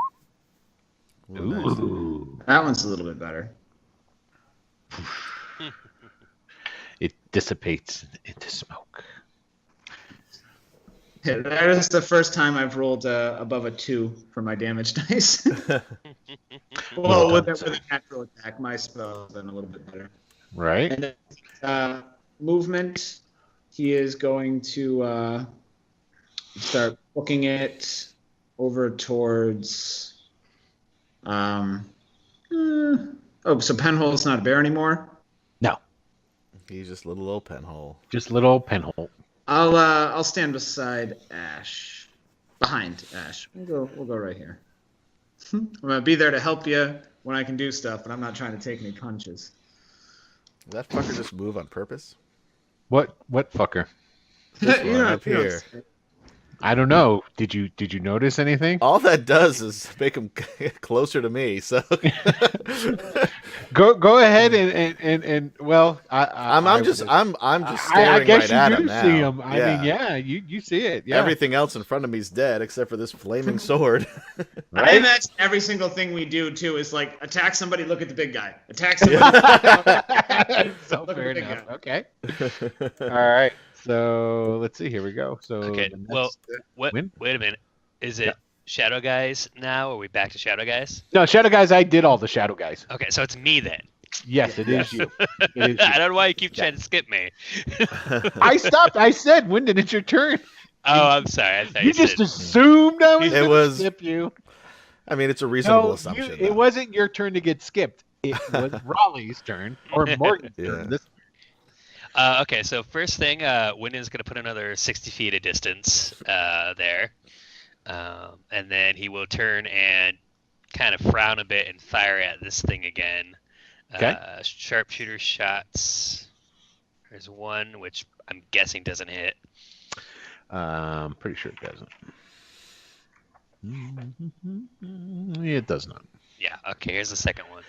Ooh, nice. Ooh. That one's a little bit better. It dissipates into smoke. Yeah, that is the first time I've rolled above a 2 for my damage dice. Well, with a natural attack, my spell has been a little bit better. Right? And then, movement, he is going to start booking it over towards. So Penhole's not a bear anymore. No. He's just little old penhole. Just little penhole. I'll stand beside Ash, behind Ash. We'll go right here. I'm gonna be there to help you when I can do stuff, but I'm not trying to take any punches. Did that fucker just move on purpose? What fucker? This You one don't- up you don't here. say. I don't know. Did you notice anything? All that does is make him closer to me. So Go ahead and well, I'm just staring I guess right at you him do now. see him. I mean, yeah, you see it. Yeah. Everything else in front of me's dead except for this flaming sword. I Right? imagine every single thing we do too is like attack somebody, look at the big guy. Attack somebody. So Look at fair the big enough. guy. Okay. All right. So let's see. Here we go. So Okay, the well, next- What? Win? Wait a minute. Is it Shadow Guys now? Are we back to Shadow Guys? no, Shadow Guys. I did all the Shadow Guys. Okay, so it's me then. Yes, it is you. It is I you. don't know why you keep trying to skip me. I stopped. I said, when did it's your turn? Oh, I'm sorry. I thought You you just said... assumed I was It going was- to skip you. I mean, it's a reasonable No, assumption. it though. wasn't your turn to get skipped. It was Raleigh's turn or Morgan's Yeah. turn. This Okay, so first thing, Wyndham's going to put another 60 feet of distance there. And then he will turn and kind of frown a bit and fire at this thing again. Okay. Sharpshooter shots. There's one which I'm guessing doesn't hit. Pretty sure it doesn't. It does not. Yeah, okay, here's the second one.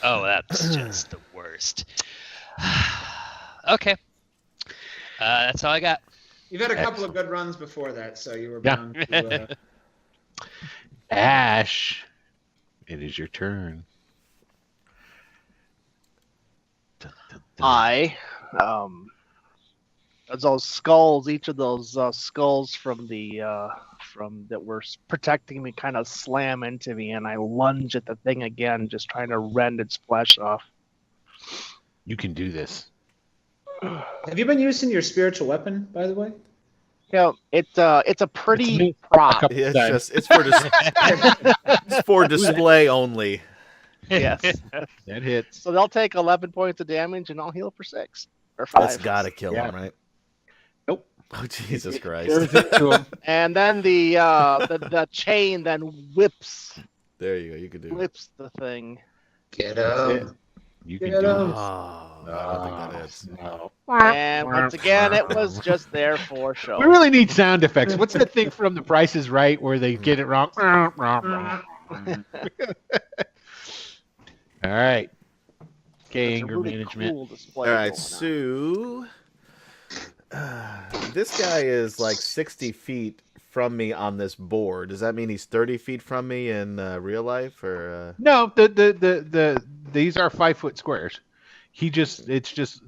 Oh, that's just the worst. Okay. That's all I got. You've had a couple of good runs before that, so you were bound to... Ash, it is your turn. Those skulls, each of those skulls from that were protecting me kind of slam into me, and I lunge at the thing again, just trying to rend its flesh off. You can do this. Have you been using your spiritual weapon, by the way? Yeah, it's a pretty prop. It's for display only. Yes. That hits. So they'll take 11 points of damage, and I'll heal for 6 or 5. That's gotta kill him, right? Nope. Oh, Jesus Christ. And then the chain then whips There you go. You can do it. whips the thing. Get up. You can Get do him. this. Oh, I don't think that hits. No. And once again, it was just there for show. We really need sound effects. What's that thing from The Price is Right where they get it wrong? All right. Okay, It's a anger really management. cool display All right, going on. so this guy is like 60 feet from me on this board. Does that mean he's 30 feet from me in real life, or? No, these are 5-foot squares. It just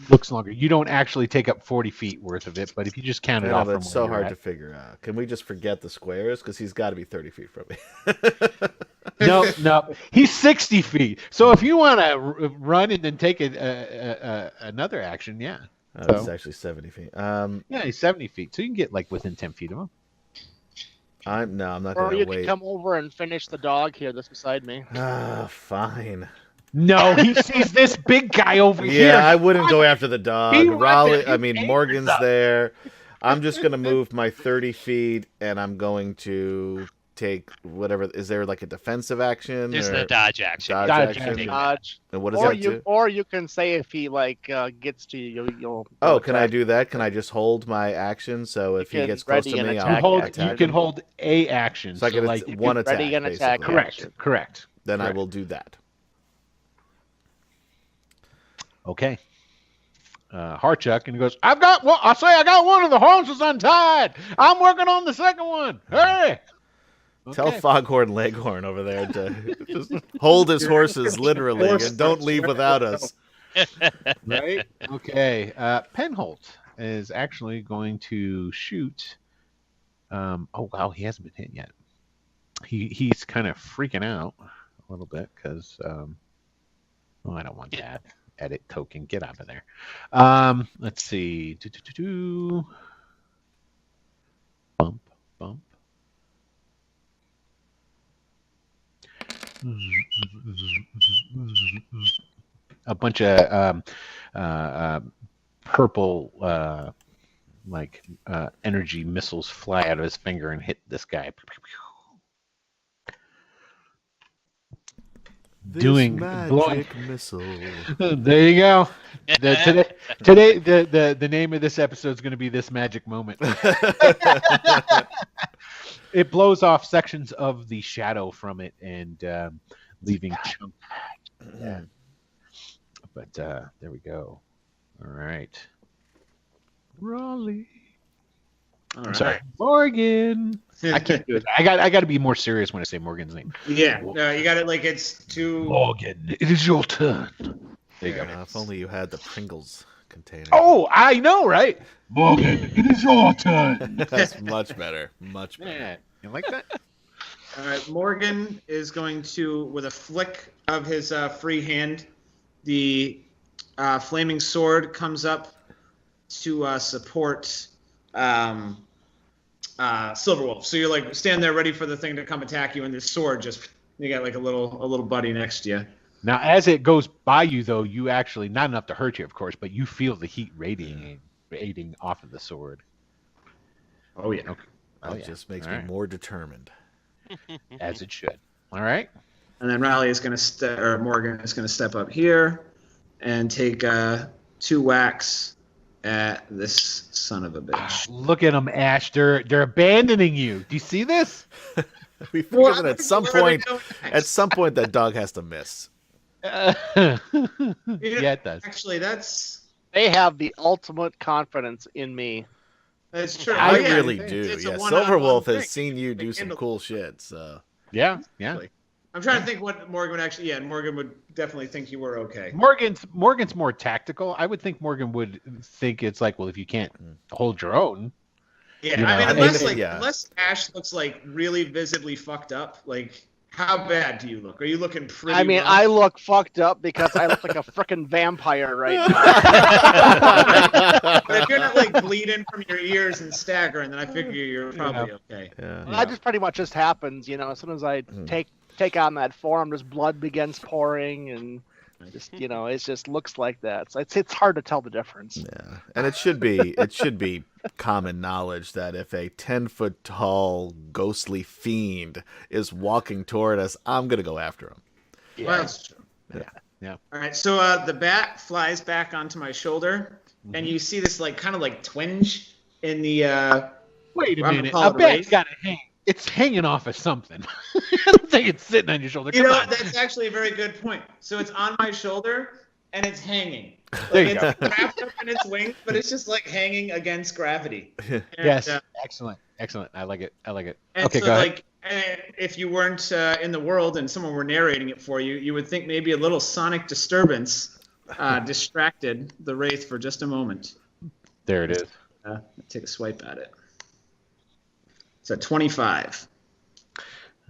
looks longer. You don't actually take up 40 feet worth of it, but if you just count it Yeah, off, but from it's where so you're hard at. to figure out. Can we just forget the squares? Because he's got to be 30 feet from me. No, he's 60 feet. So if you want to run and then take another action, yeah. Oh, it's actually 70 feet. Yeah, he's 70 feet, so you can get like within 10 feet of him. I'm not Or gonna you wait. can come over and finish the dog here that's beside me. Fine. No, he sees this big guy over here. Yeah, I wouldn't go after the dog. He runs Rahly, it. I mean, Morgan's there. I'm just gonna move my 30 feet, and I'm going to take whatever. Is there like a defensive action? There's or the dodge action. dodge Dodge action? Dodge. And what does Or that do? you can say if he gets to you, you'll. Oh, can I do that? Can I just hold my action? So if he can gets close ready to an me, attack I'll you attack can him. hold a action. So I get like one attack. ready an attack. Basically. correct. Then I correct. will do that. Okay. Harchuck, and he goes, I got one of the horses untied. I'm working on the second one. Hey. Tell Okay. Foghorn Leghorn over there to just hold his horses literally and don't leave without us. Right? Okay. Penholt is actually going to shoot. Oh wow, he hasn't been hit yet. He's kind of freaking out a little bit because I don't want that. Edit token, get out of there. Let's see. Bump. A bunch of purple energy missiles fly out of his finger and hit this guy. Blowing. Missile. There you go. Today, the name of this episode is going to be This Magic Moment. It blows off sections of the shadow from it and leaving chunks. Yeah. But there we go. All right. Rahly. I'm sorry, Morgan. I can't do it. I got to be more serious when I say Morgan's name. Yeah, no, you got it like it's too. Morgan, it is your turn. There you go. If only you had the Pringles container. Oh, I know, right? Morgan, it is your turn. That's much better. Much better. Yeah, you like that? All right, Morgan is going to, with a flick of his free hand, the flaming sword comes up to support Silverwolf. So you're like stand there ready for the thing to come attack you, and this sword just you got like a little buddy next to you. Now, as it goes by you, though, you actually not enough to hurt you, of course, but you feel the heat radiating off of the sword. Oh yeah. That just makes me more determined. As it should. All right. And then Rahly is going to or Morgan is going to step up here and take 2 whacks at this son of a bitch. Look at them, Ash. They're abandoning you. Do you see this? We figured that at some point that dog has to miss. Yeah, it does. Actually, They have the ultimate confidence in me. that's true. I Oh, yeah, really it's do. a Yeah, one-on-one Silverwolf thing. has seen you do They some handle- cool shit. So Yeah. I'm trying to think what Morgan would actually. Yeah, Morgan would definitely think you were okay. Morgan's more tactical. I would think Morgan would think it's like, well, if you can't hold your own. Yeah, You I mean, know, unless Ash looks like really visibly fucked up, like how bad do you look? Are you looking pretty? I mean, rough? I look fucked up because I look like a freaking vampire right now. But if you're not like bleeding from your ears and staggering, then I figure you're probably okay. yeah. That just pretty much just happens, as soon as I take on that form, just blood begins pouring, and just it just looks like that. So it's hard to tell the difference. Yeah, and it should be common knowledge that if a 10-foot tall ghostly fiend is walking toward us, I'm gonna go after him. Yeah. Well, that's true. Yeah. All right, so the bat flies back onto my shoulder, and you see this kind of twinge in the. Wait a I'm gonna minute. call A it a bat's raise. got to hang. It's hanging off of something. I don't think it's sitting on your shoulder. You Come know, on. that's actually a very good point. So it's on my shoulder, and it's hanging. There you It's wrapped up in its wings, but it's just hanging against gravity. And, Yes. Excellent. I like it. And Okay, so, go ahead. if you weren't in the world and someone were narrating it for you, you would think maybe a little sonic disturbance distracted the wraith for just a moment. There it is. Take a swipe at it. It's a 25.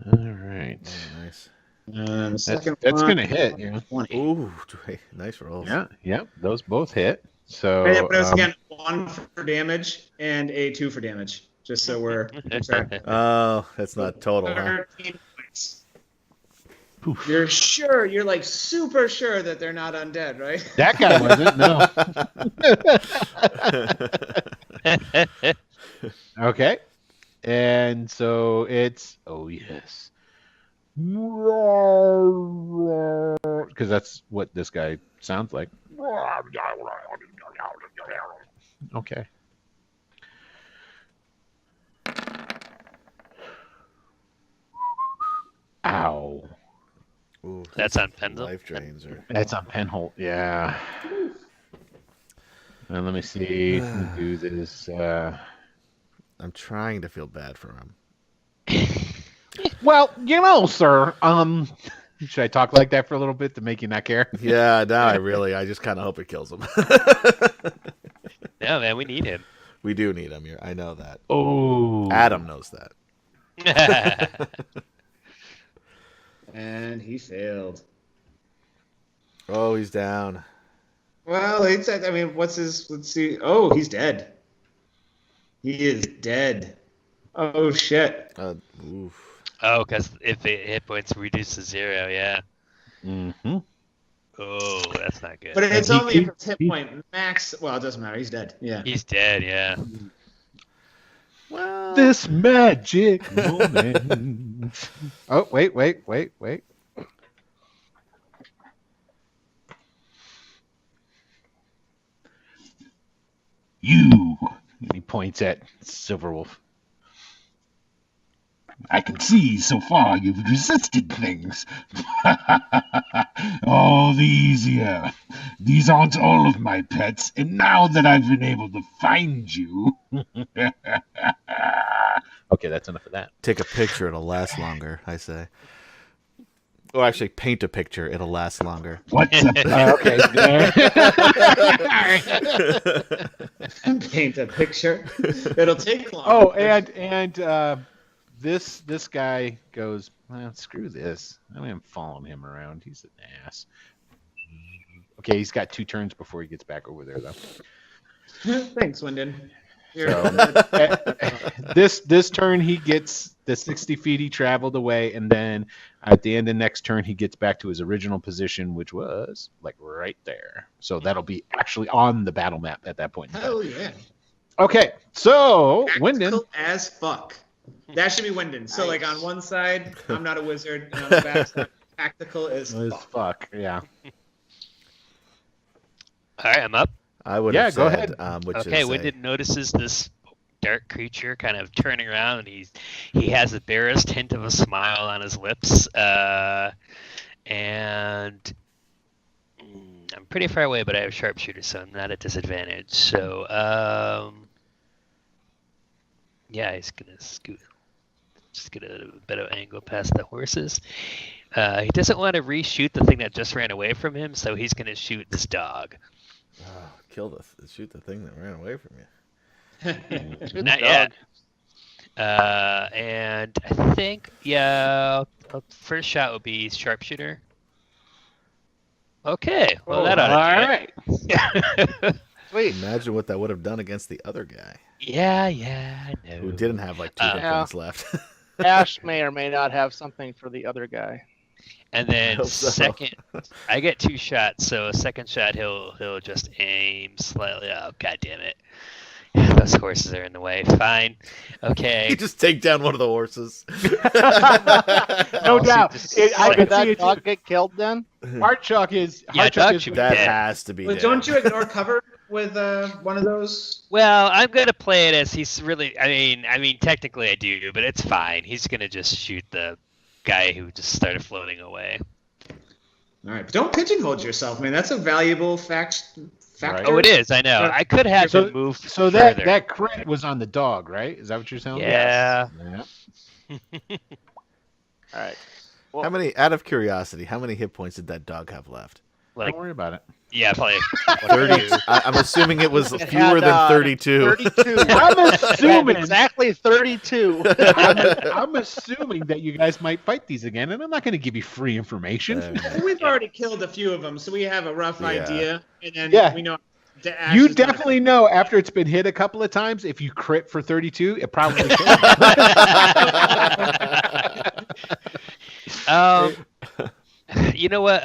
All right. Oh, nice. The second That's one, going to hit. Yeah. 20. Ooh, nice rolls. Yeah. Those both hit. So. But it was again 1 for damage and a 2 for damage, just so we're sure. Oh, that's not total, huh? 13 points. You're sure? You're super sure that they're not undead, right? That guy wasn't. No. Okay. And so it's yes. Because that's what this guy sounds like. Okay. Ow. Ooh, That's on Pendle. life drains are. That's on Penholt, yeah. And let me see. Let me do this. I'm trying to feel bad for him. Well, sir. Should I talk like that for a little bit to make you not care? Yeah, now I just kind of hope it kills him. No, man, we need him. We do need him here. I know that. Oh. Adam knows that. And he failed. Oh, he's down. Well, it's. I mean, what's his? Let's see. Oh, he's dead. He is dead. Oh shit. Oof. Oh, because if the hit points reduce to 0, yeah. Mm-hmm. Oh, that's not good. But it's he- only if it's hit he- point max. Well, it doesn't matter. He's dead. Yeah. He's dead, yeah. Well, This magic moment. Oh, wait. You. And he points at Silverwolf. I can see so far you've resisted things. All these here. These aren't all of my pets, and now that I've been able to find you... Okay, that's enough of that. take a picture, it'll last longer, I say. Or actually, paint a picture, it'll last longer. What's up? Okay. Paint a picture. It'll take long. Oh, and this guy goes, well, screw this. I am following him around. He's an ass. Okay, he's got 2 turns before he gets back over there, though. Thanks, Wyndon. This turn he gets the 60 feet he traveled away, and then at the end of next turn he gets back to his original position, which was right there. So that'll be actually on the battle map at that point in time. Hell yeah. Okay, so Wyndon. Tactical as fuck. That should be Wyndon. So like on one side, I'm not a wizard, and on the back side, tactical as fuck. Yeah. All right, I'm up. I would Yeah, have go said, ahead. which Okay, is Wyndon notices this dark creature kind of turning around, and he has the barest hint of a smile on his lips, and I'm pretty far away, but I have sharpshooter, so I'm not at disadvantage. So yeah, he's gonna scoot. Just get a better angle past the horses. He doesn't want to reshoot the thing that just ran away from him, so he's gonna shoot this dog. shoot the thing that ran away from you. Not yet. And I think, first shot would be sharpshooter. Okay, well that ought to do it. Sweet. Imagine what that would have done against the other guy. Yeah, I know. Who didn't have like 2 hit points left. Ash may or may not have something for the other guy. And then hope so. second, I get 2 shots, so second shot he'll just aim slightly. Oh, god damn it! Those horses are in the way. Fine, okay. You just take down one of the horses. No doubt. I Did could see that it. dog get killed then? Heartchalk is. Yeah, Heartchalk dog is. should be That dead. has to be. But dead. don't you ignore cover with one of those? Well, I'm gonna play it as he's really. I mean, technically I do, but it's fine. He's gonna just shoot the guy who just started floating away. All right, but don't pigeonhole yourself, man. That's a valuable factor. Right. Oh, it is. I know. I could have So- him move. So further. that crit was on the dog, right? Is that what you're saying? Yeah. Yeah. All right. How many? Out of curiosity, how many hit points did that dog have left? Like, Don't worry about it. yeah, probably 30. I'm assuming it was It fewer had, than 32. 32. I'm assuming. Exactly 32. I'm assuming that you guys might fight these again, and I'm not going to give you free information. We've already killed a few of them, so we have a rough Yeah. idea, and then Yeah. we know. Ash You is gonna- definitely know after it's been hit a couple of times, if you crit for 32, it probably kills You know what?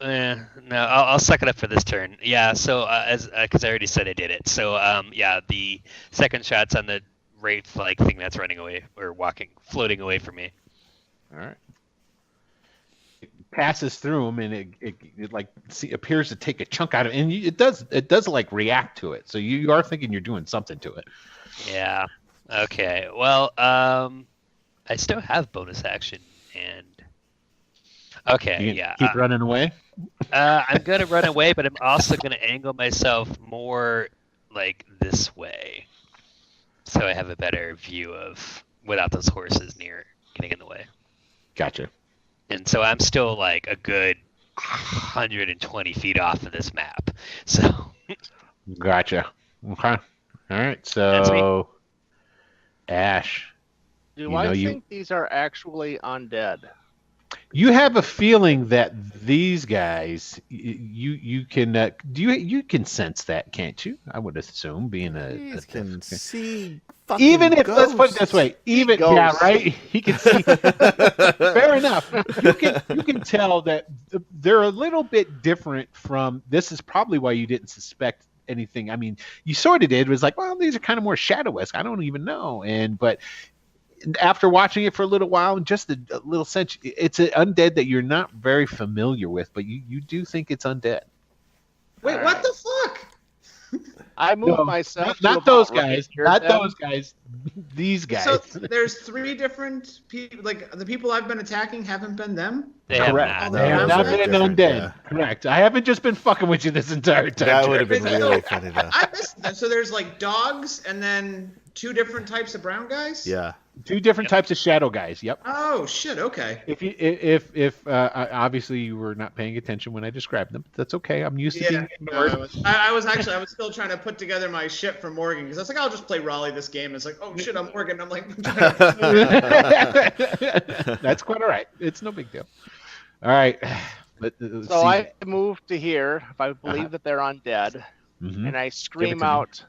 No, I'll suck it up for this turn. Yeah. So because I already said I did it. So yeah, the second shot's on the wraith-like thing that's running away or floating away from me. All right. It passes through him, and it like appears to take a chunk out of it, and it does like react to it. So you are thinking you're doing something to it. Yeah. Okay. Well, I still have bonus action and. Okay. You Yeah. keep running away. I'm gonna run away, but I'm also gonna angle myself more like this way, so I have a better view of without those horses near getting in the way. Gotcha. And so I'm still like a good 120 feet off of this map. So Gotcha. Okay. All right. That's So, Ash, Do You I know you- think these are actually undead? you have a feeling that these guys, you can you can sense that, can't you? I would assume, being a These can see. Fucking even if let's put it this ghosts. way, even ghosts. yeah, right. He can see. Fair enough. You can tell that they're a little bit different from. This is probably why you didn't suspect anything. I mean, you sort of did. It was like, well, these are kind of more shadow-esque. I don't even know. But after watching it for a little while, and just a little sense, it's an undead that you're not very familiar with, but you do think it's undead. Wait, what the fuck? I moved No, myself. not to those about right guys. here Not then. those guys. These guys. So there's 3 different people. Like the people I've been attacking haven't been them. they have Correct. not. They have Yeah, not they're been different, undead. yeah. Correct. I haven't just been fucking with you this entire time. That would have been Jared. really funny though. I missed that. So there's like dogs, and then 2 different types of brown guys. Yeah. 2 different types of shadow guys. Yep. Oh shit. Okay. If obviously you were not paying attention when I described them, that's okay. I'm used to Yeah. being ignored. I was still trying to put together my shit for Morgan because I was like, I'll just play Rahly this game. It's like, oh shit, I'm Morgan. I'm like, That's quite all right. It's no big deal. All right. Let's So see. I moved to here. If I believe Uh-huh. that they're undead, Mhm. and I scream to me. out,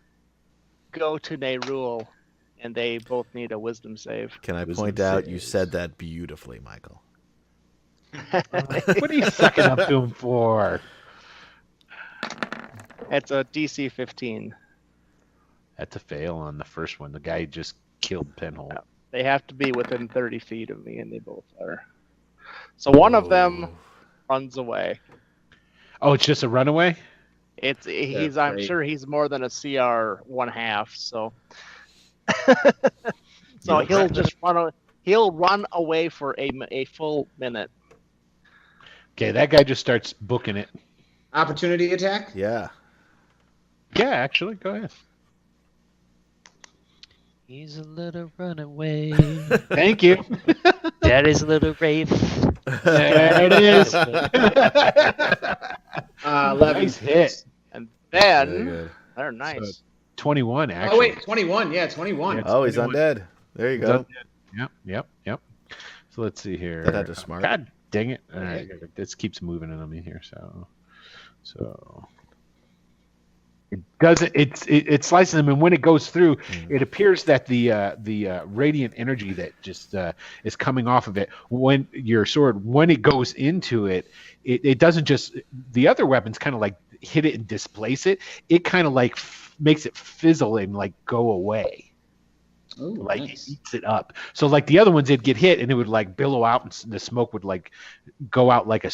"Go to Nerul," and they both need a wisdom save. Can I Wisdom point out you saves. said that beautifully, Michael? What are you sucking up to him for? It's a DC 15. That's a fail on the first one. The guy just killed Pinhole. Yeah. They have to be within 30 feet of me, and they both are. So one of them runs away. Oh, it's just a runaway? I'm sure he's more than a CR 1/2. So he'll just run. He'll run away for a full minute. Okay, that guy just starts booking it. Opportunity attack? Yeah. Yeah, actually, go ahead. He's a little runaway. Thank you. Daddy's a little wraith. There it is. 11 Nice hit. And Very then good. they're nice. So 21, actually. Oh, wait, 21. Yeah, 21. Yeah. Oh, he's 21. undead. There you go. Yep. So let's see here. That had to smart. God dang it. All right, this keeps moving on me here. So it doesn't. It slices them, and when it goes through, it appears that the radiant energy that just is coming off of it when your sword, when it goes into it, it doesn't just, the other weapons kind of like hit it and displace it. It kind of like makes it fizzle and like go away. Ooh, Like nice. it eats it up. So like the other ones, it'd get hit and it would like billow out, and the smoke would like go out like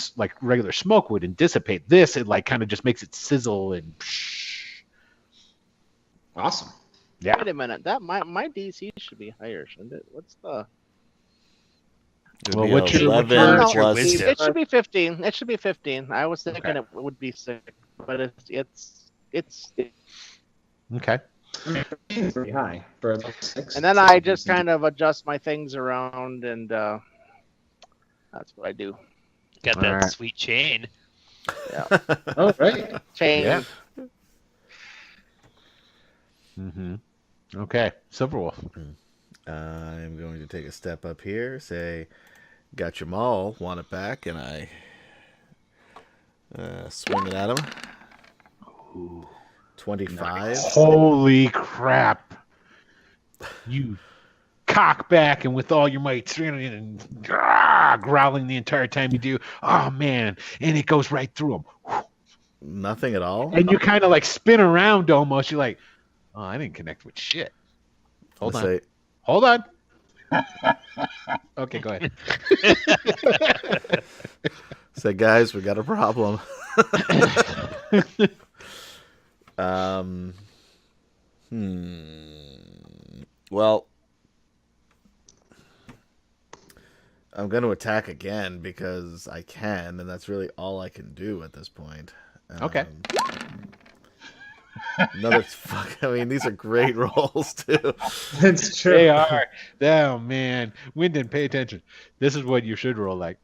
regular smoke would and dissipate. This, it like kind of just makes it sizzle and. Awesome. Yeah. Wait a minute. That my DC should be higher, shouldn't it? What's the? It would Well, be what's your- 11 No, plus. wisdom? it should be 15. It should be 15. I was thinking Okay. it would be 6, but it's Okay. It's pretty high for level 6. and then I just kind of adjust my things around, and that's what I do. Got that Alright. sweet chain. Oh, right. Chain. Yeah. Mm-hmm. Okay. Silverwolf. I'm going to take a step up here, say, got your maul, want it back, and I swing it at him. Ooh. 25. Holy crap! You cock back and with all your might, and growling the entire time you do. Oh man! And it goes right through him. Nothing at all? And you kind of like spin around almost. You're like, oh, I didn't connect with shit. Hold on. Hold on. Okay, go ahead. Say, guys, we got a problem. Well, I'm going to attack again because I can, and that's really all I can do at this point. Okay. Another fuck. I mean, these are great rolls too. It's true. They are. Oh man, Wyndon, pay attention. This is what you should roll like.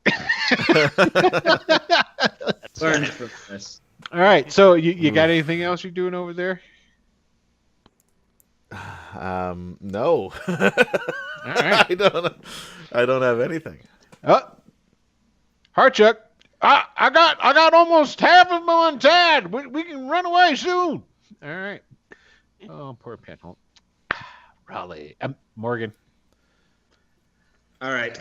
Learn from this. All right. So you got anything else you're doing over there? No. All right. I don't have anything. Oh, Harchuck. I got almost half of my untied. We can run away soon. All right. Oh, poor Pinhole. Rahly. Morgan. All right.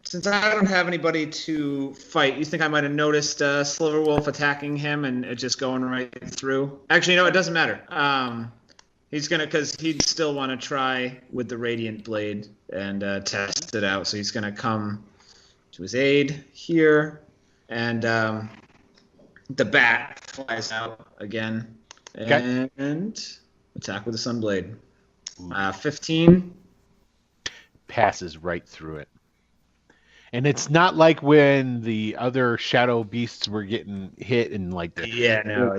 Since I don't have anybody to fight, you think I might have noticed Silverwolf attacking him and it just going right through? Actually, no, it doesn't matter. Because he'd still want to try with the Radiant Blade and test it out. So he's gonna come to his aid here, and the bat flies out again, Okay. and attack with the Sunblade. 15. Passes right through it. And it's not like when the other shadow beasts were getting hit and like the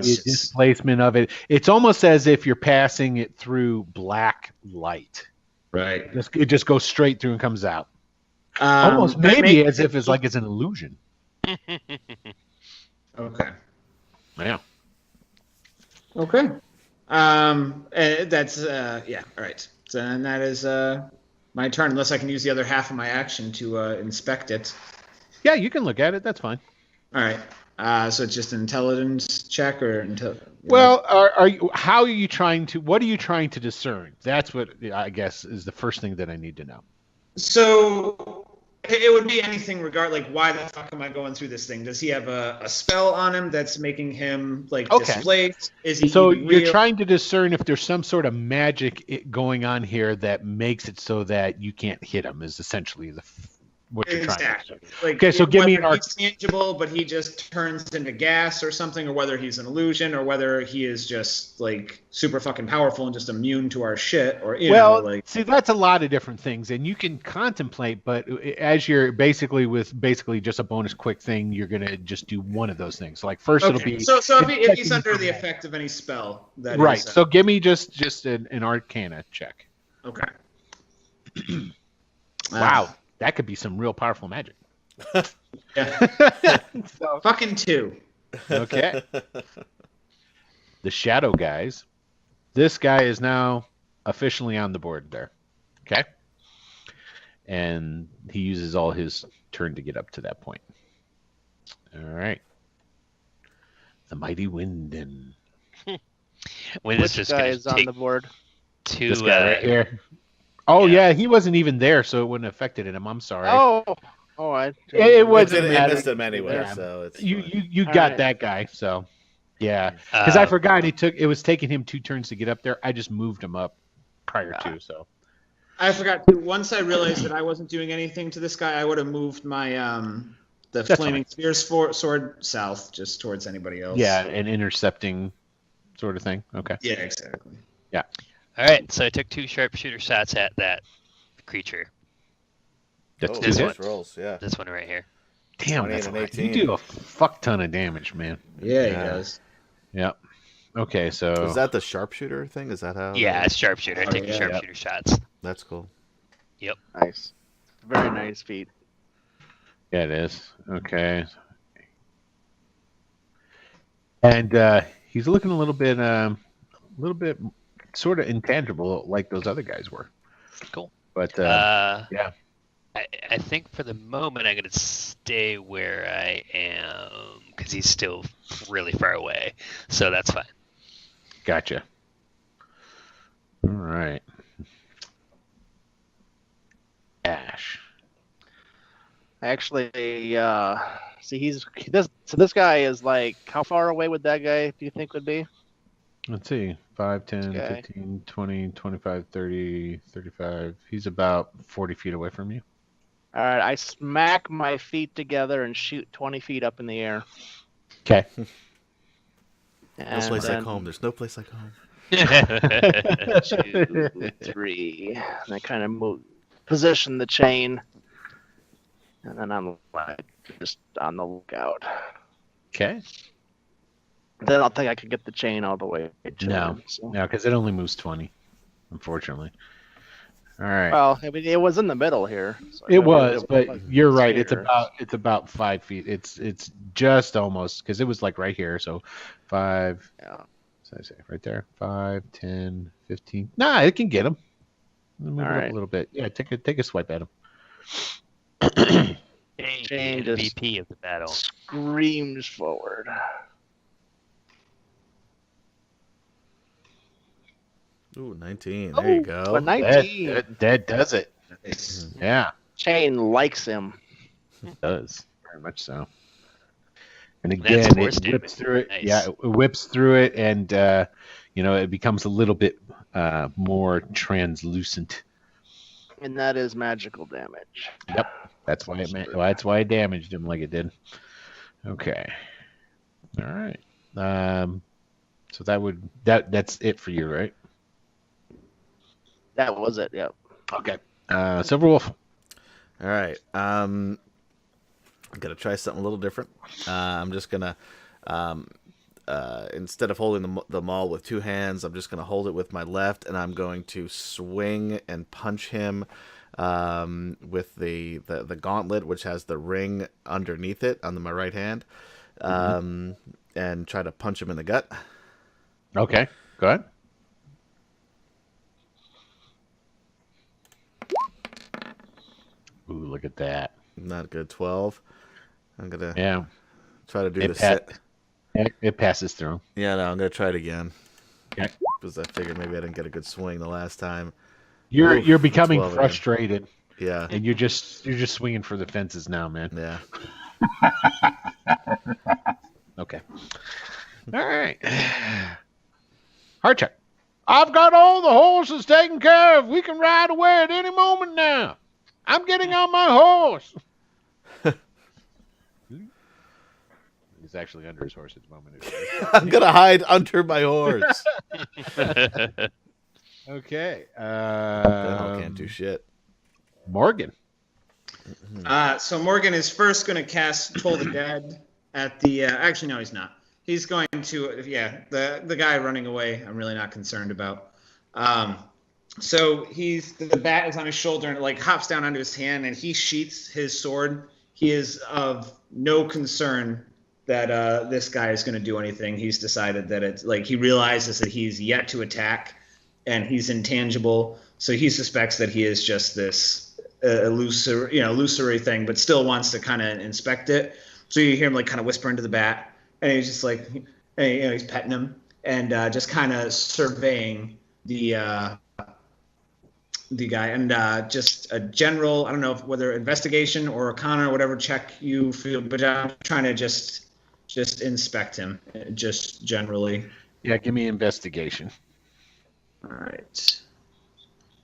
displacement of it. It's almost as if you're passing it through black light. Right. It just goes straight through and comes out. Almost maybe as if it's like it's an illusion. Okay. Yeah. Okay. That's yeah. All right. So and that is my turn, unless I can use the other half of my action to inspect it. Yeah, you can look at it. That's fine. All right. So it's just an intelligence check or Well, are you? How are you trying to? What are you trying to discern? That's what I guess is the first thing that I need to know. So it would be anything like, why the fuck am I going through this thing? Does he have a spell on him that's making him displaced? Is he So even you're real? trying to discern if there's some sort of magic going on here that makes it so that you can't hit him is essentially what you're trying to Exactly. do. Okay, so give me an whether he's tangible, but he just turns into gas or something, or whether he's an illusion, or whether he is just super fucking powerful and just immune to our shit, or see, that's a lot of different things, and you can contemplate. But as you're basically just a bonus quick thing, you're gonna just do one of those things. Like first, it'll be so if he's under the effect of any spell, that right. Is, so give me just an Arcana check. Okay. Wow. That could be some real powerful magic. Yeah. Fucking 2. Okay. The shadow guys. This guy is now officially on the board there. Okay. And he uses all his turn to get up to that point. All right. The mighty wind and Which guy is on the board? this guy right here. Oh yeah, he wasn't even there, so it wouldn't have affected him. I'm sorry. It wasn't. I missed him anyway, so it's you got that guy. So yeah, because I forgot it was taking him 2 turns to get up there. I just moved him up prior to. So I forgot to. Once I realized that I wasn't doing anything to this guy, I would have moved my the flaming spears sword south, just towards anybody else. Yeah, an intercepting sort of thing. Okay. Yeah, exactly. Yeah. All right, so I took 2 sharpshooter shots at that creature. That's this nice rolls, yeah. This one right here. Damn, that's you do a fuck ton of damage, man. Yeah, he does. Yep. Okay, so is that the sharpshooter thing? Is that how? Yeah, it's sharpshooter. I take sharpshooter shots. That's cool. Yep. Nice. Very nice feat. Yeah, it is. Okay. And he's looking a little bit sort of intangible like those other guys were. Cool. But yeah. I think for the moment I'm going to stay where I am because he's still really far away. So that's fine. Gotcha. All right. Ash. Actually, see, this guy is how far away would that guy do you think would be? Let's see. 5, 10, 15, 20, 25, 30, 35. He's about 40 feet away from you. All right, I smack my feet together and shoot 20 feet up in the air. Okay. No place like home. There's no place like home. 2, 3. And I kind of position the chain. And then I'm just on the lookout. Okay. Then I don't think I could get the chain all the way to him, so. No, because it only moves 20, unfortunately. All right. Well, I mean, it was in the middle here. So it was, but you're right. It's about 5 feet. It's just almost because it was right here. So 5. Yeah. So I say right there. 5, 10, 15. Nah, it can get him. Move it up a little bit. Yeah, take a swipe at him. Chain just MVP of the battle. Screams forward. Ooh, 19. There you go. A 19. That does it. Nice. Yeah. Chain likes him. It does. Very much so. And again, it whips through it. Nice. Yeah, it whips through it, and it becomes a little bit more translucent. And that is magical damage. Yep. That's why that's why I damaged him like it did. Okay. All right. So that's it for you, right? That was it. Yep. Okay. Silverwolf. All right. I'm gonna try something a little different. I'm just gonna instead of holding the maul with 2 hands, I'm just gonna hold it with my left, and I'm going to swing and punch him with the gauntlet, which has the ring underneath it on my right hand, and try to punch him in the gut. Okay, go ahead. Ooh, look at that. Not good. 12. I'm gonna try to do It passes through. Yeah, no, I'm gonna try it again. Okay. Because I figured maybe I didn't get a good swing the last time. You're becoming frustrated. Yeah. and you're just swinging for the fences now, man. Yeah. Okay. All right. Hard check. I've got all the horses taken care of. We can ride away at any moment now. I'm getting on my horse. He's actually under his horse at the moment. I'm gonna hide under my horse. Okay. I can't do shit. Morgan. So Morgan is first going to cast Toll the Dead at the. Actually, no, he's not. He's going to. Yeah, the guy running away. I'm really not concerned about. So the bat is on his shoulder and it like hops down onto his hand and he sheaths his sword. He is of no concern that this guy is going to do anything. He's decided that it's like he realizes that he's yet to attack and he's intangible. So he suspects that he is just this illusory thing, but still wants to kind of inspect it. So you hear him like kind of whisper into the bat, and he's just like, he's petting him and just kind of surveying the guy, and just a general, I don't know whether investigation or Arcana or whatever check you feel, but I'm trying to just inspect him, just generally. Yeah, give me investigation. All right.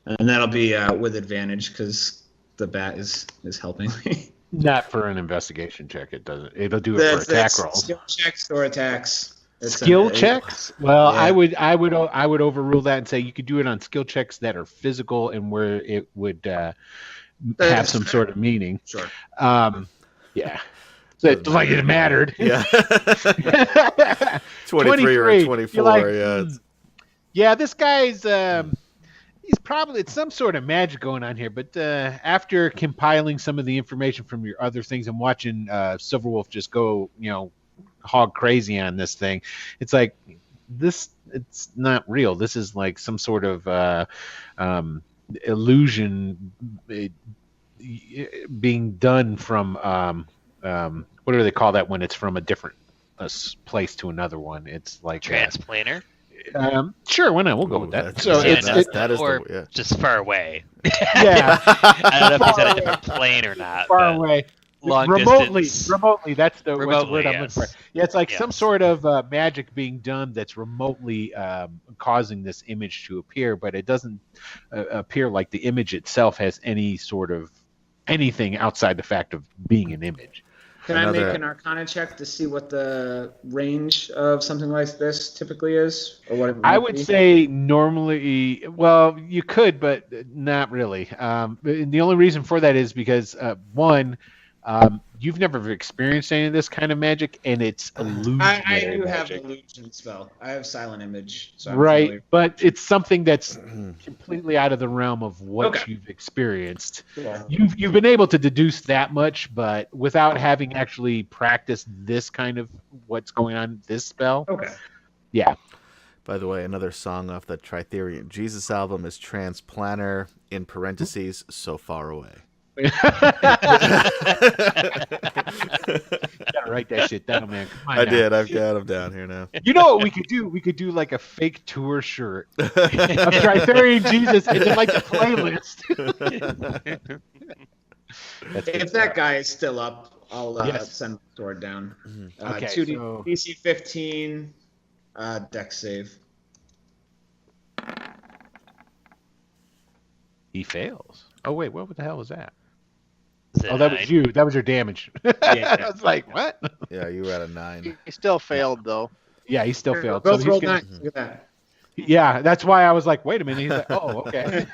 And that'll be with advantage because the bat is helping me. Not for an investigation check. It doesn't. It'll do it for attack rolls. Skill checks or attacks. Skill checks? Well, yeah. I would overrule that and say you could do it on skill checks that are physical and where it would have some sort of meaning. Sure. Yeah. So it's like it mattered. Yeah. 23 or 24. Like, yeah. Yeah, this guy's he's probably, it's some sort of magic going on here, but after compiling some of the information from your other things and watching Silverwolf just go, hog crazy on this thing, it's like it's not real. This is like some sort of illusion being done from what do they call that when it's from a different place to another one? It's like transplanter. Sure, why not? We'll go with that. So just far away. Yeah. I don't know if he's at a different plane or not. Far away. Long remotely, distance. remotely. That's the word I'm yes. looking for. Yeah, it's like some sort of magic being done that's remotely causing this image to appear, but it doesn't appear like the image itself has any sort of anything outside the fact of being an image. Can I make an Arcana check to see what the range of something like this typically is, or what it might I would say normally, well, you could, but not really. The only reason for that is because one, you've never experienced any of this kind of magic, and it's illusionary. I do have magic. illusion spell. I have silent image, so I'm right, familiar. but it's something that's completely out of the realm of what you've experienced. Yeah. You've been able to deduce that much, but without having actually practiced this kind of what's going on this spell. Okay. Yeah. By the way, another song off the Tritherian Jesus album is Transplanter, in parentheses, So Far Away. Gotta write that shit down, man. Come on I now. did. I've got them down here now. You know what we could do? We could do like a fake tour shirt of Tritherian Jesus and then like the playlist. If that guy is still up, I'll Yes. send the sword down. Okay, 2D, so- DC 15, dex save. He fails. Oh wait, what the hell was that? Is it Oh, that 9? was you. That was your damage. I was like, what? Yeah, you were at a 9. He still failed though. Yeah, he still failed. Both he's rolled gonna- 9. Look at that. Yeah, that's why I was like, wait a minute. He's like, oh, okay.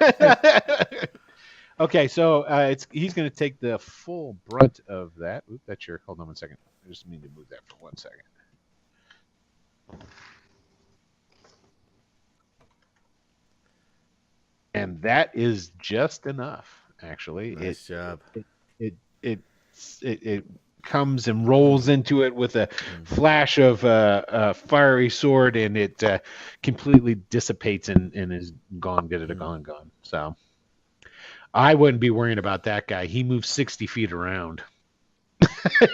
Okay, so he's going to take the full brunt of that. Oop, that's your. Hold on 1 second. I just need to move that for 1 second. And that is just enough, actually. Nice job. It comes and rolls into it with a flash of a fiery sword, and it completely dissipates and is gone. Gone. So I wouldn't be worrying about that guy. He moves 60 feet around.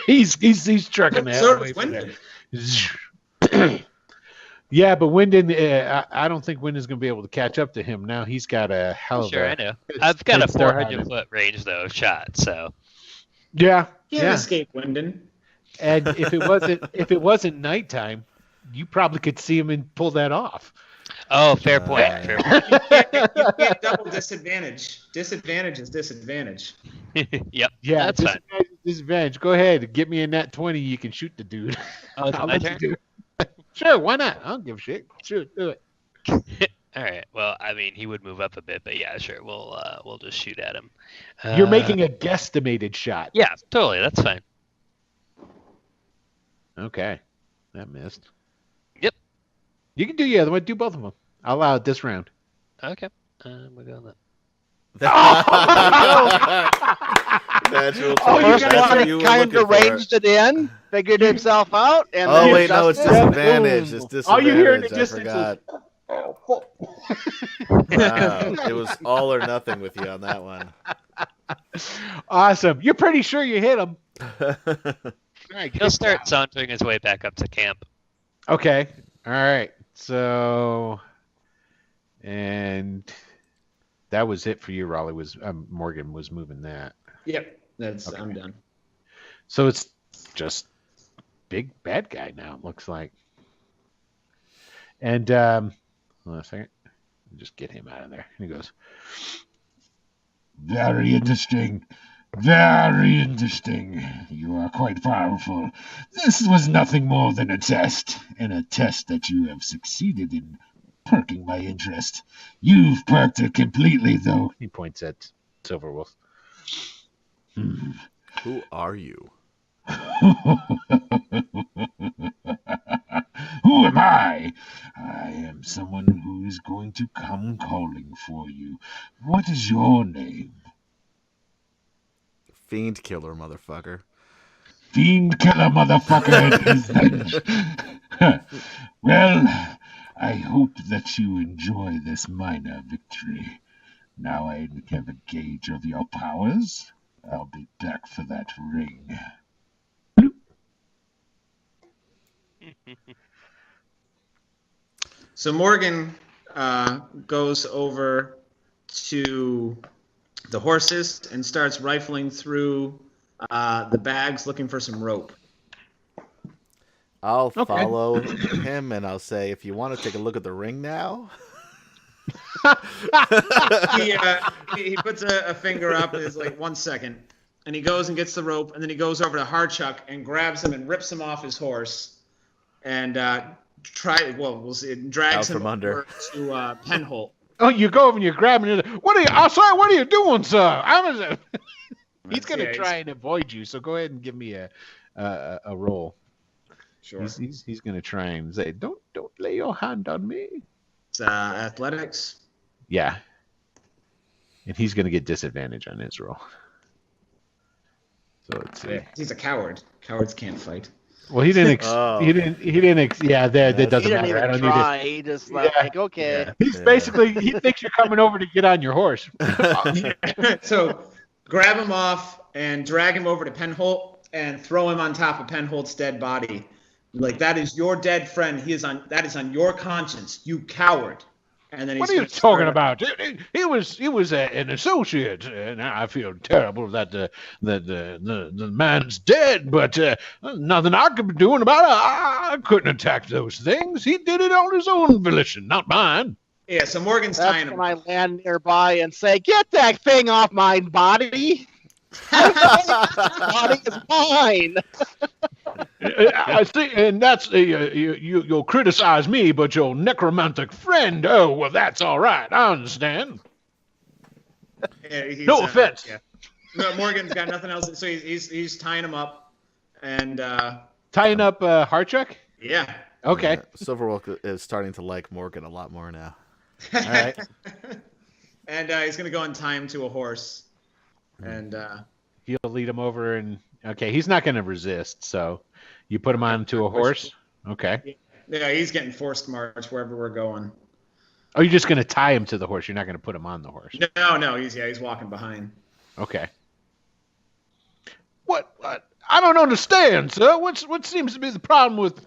he's trucking that. So way does from Wyndham. there. Yeah, but Wyndon, I don't think Wyndon's going to be able to catch up to him. Now he's got a hell of Sure, a I know. I've got a head start on 400-foot range though shot, so. Yeah, Can't escape Wyndon. And if it wasn't nighttime, you probably could see him and pull that off. Oh, fair point. Fair point. You can't double disadvantage. Disadvantage is disadvantage. Yep. Yeah, that's fine. disadvantage. Go ahead, get me a nat 20. You can shoot the dude. Oh, is it I'll my let you turn? do it. Sure, why not? I don't give a shit. Sure, do it. All right. Well, I mean, he would move up a bit, but yeah, sure. We'll just shoot at him. You're making a guesstimated shot. Yeah, totally. That's fine. Okay, that missed. Yep. You can do the other one. Do both of them. I'll allow it this round. Okay. We'll go on that. Natural Oh, 20. first That's one what you were kind looking of for. ranged it in, figured himself out, and Oh then wait, no, it's adjusted. disadvantage. Boom. It's disadvantage. All you hear in the I distance is, forgot. Wow, it was all or nothing with you on that one. awesome. You're pretty sure you hit him. All right, He'll start sauntering his way back up to camp. Okay. All right. So, and that was it for you, Rahly. Was Morgan was moving that. Yep, that's Okay. I'm done. So it's just big bad guy now. It looks like. And hold on a second. Just get him out of there. He goes. Very interesting. Very interesting. You are quite powerful. This was nothing more than a test, and a test that you have succeeded in perking my interest. You've perked it completely, though. He points at Silverwolf. Who are you? Who am I? I am someone who is going to come calling for you. What is your name? Fiend killer, motherfucker. Fiend killer, motherfucker. It is then. Well, I hope that you enjoy this minor victory. Now I have a gauge of your powers. I'll be back for that ring. So Morgan goes over to the horses and starts rifling through the bags looking for some rope. I'll follow him and I'll say, if you want to take a look at the ring now. He puts a finger up and is like, 1 second. And he goes and gets the rope, and then he goes over to Hardchuck and grabs him and rips him off his horse and drags him from under. over to Penholt. Oh, you go over and you're grabbing it. What are you doing, sir? He's going to try and avoid you, so go ahead and give me a roll. Sure. He's going to try and say, don't lay your hand on me. It's athletics. Yeah. And he's going to get disadvantage on his roll. So let's see. He's a coward. Cowards can't fight. Well, he didn't. Yeah, that doesn't He didn't matter. I even don't try. He just okay. He's basically, he thinks you're coming over to get on your horse. So grab him off and drag him over to Penholt and throw him on top of Penholt's dead body. Like, that is your dead friend. That is on your conscience, you coward. And then What are you talking about? He was an associate, and I feel terrible that the man's dead. But nothing I could be doing about it. I couldn't attack those things. He did it on his own volition, not mine. Yeah. So Morgan's That's tying him. when I land nearby and say, "Get that thing off my body! Body is mine." I see, and that's you'll criticize me, but your necromantic friend. Oh, well, that's all right. I understand. Yeah, No offense. Yeah. No, Morgan's got nothing else. So he's tying him up, and Tying up Harchuck? yeah. Okay. Silverwolf is starting to like Morgan a lot more now. All right. And he's gonna go and tie him to a horse, and He'll lead him over, and okay, he's not going to resist. So you put him onto a horse. Okay. yeah, he's getting forced march wherever we're going. Oh, you're just going to tie him to the horse. You're not going to put him on the horse. No, he's walking behind. Okay. What? I don't understand, sir. What seems to be the problem with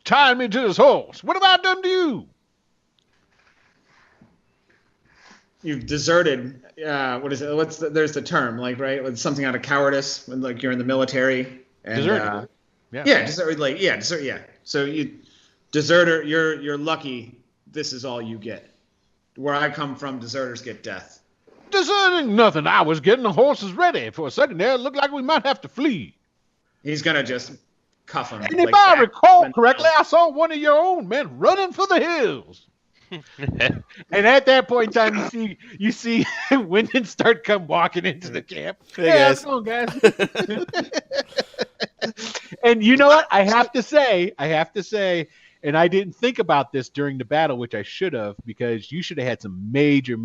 tying me to this horse. What have I done to you? You've deserted. What is it? There's the term, like, right? It's something out of cowardice when, like, you're in the military. And, Deserted. Desert. Yeah. So you deserter. You're lucky. This is all you get. Where I come from, deserters get death. Deserting nothing. I was getting the horses ready. For a second there, it looked like we might have to flee. He's gonna just cuff him. And if I recall correctly, I saw one of your own men running for the hills. And at that point in time, you see Wyndon start come walking into the camp. Hey, guys. How's it going, guys? And you know what? I have to say, and I didn't think about this during the battle, which I should have, because you should have had some major.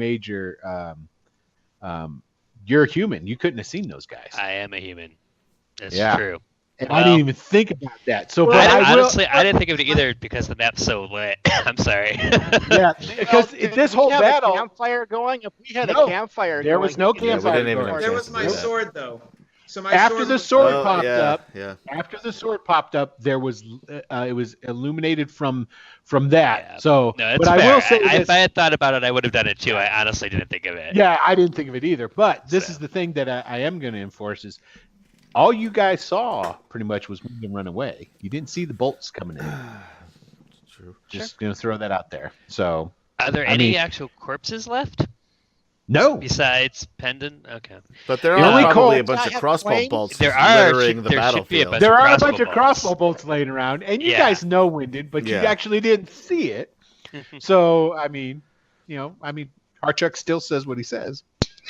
You're human. You couldn't have seen those guys. I am a human. That's Yeah. true. And Well, I didn't even think about that. So, but honestly, I didn't think of it either because the map's so lit. I'm sorry. yeah, because this whole we have battle, a campfire going. If we had No, a campfire, there was no going, campfire didn't even going. have There a was chance my to do that. sword, though. So my After the sword Oh, popped up, Yeah. after the sword popped up, there was it was illuminated from that. Yeah. So, No, it's but fair. I will say if this. I had thought about it, I would have done it too. I honestly didn't think of it. Yeah, I didn't think of it either. But this So. is the thing that I am going to enforce is all you guys saw pretty much was Wyndon run away. You didn't see the bolts coming in. True. Just going to throw that out there. So, Are there I any mean- actual corpses left no. besides Pendant? Okay. But there The are only probably a Colts bunch I of have crossbow flames. bolts There are- littering the there should be a battlefield. bunch There are a crossbow bunch of bolts. crossbow bolts laying around, and you Yeah. guys know Wyndon, but you Yeah. actually didn't see it. So, I mean, Harchuk still says what he says.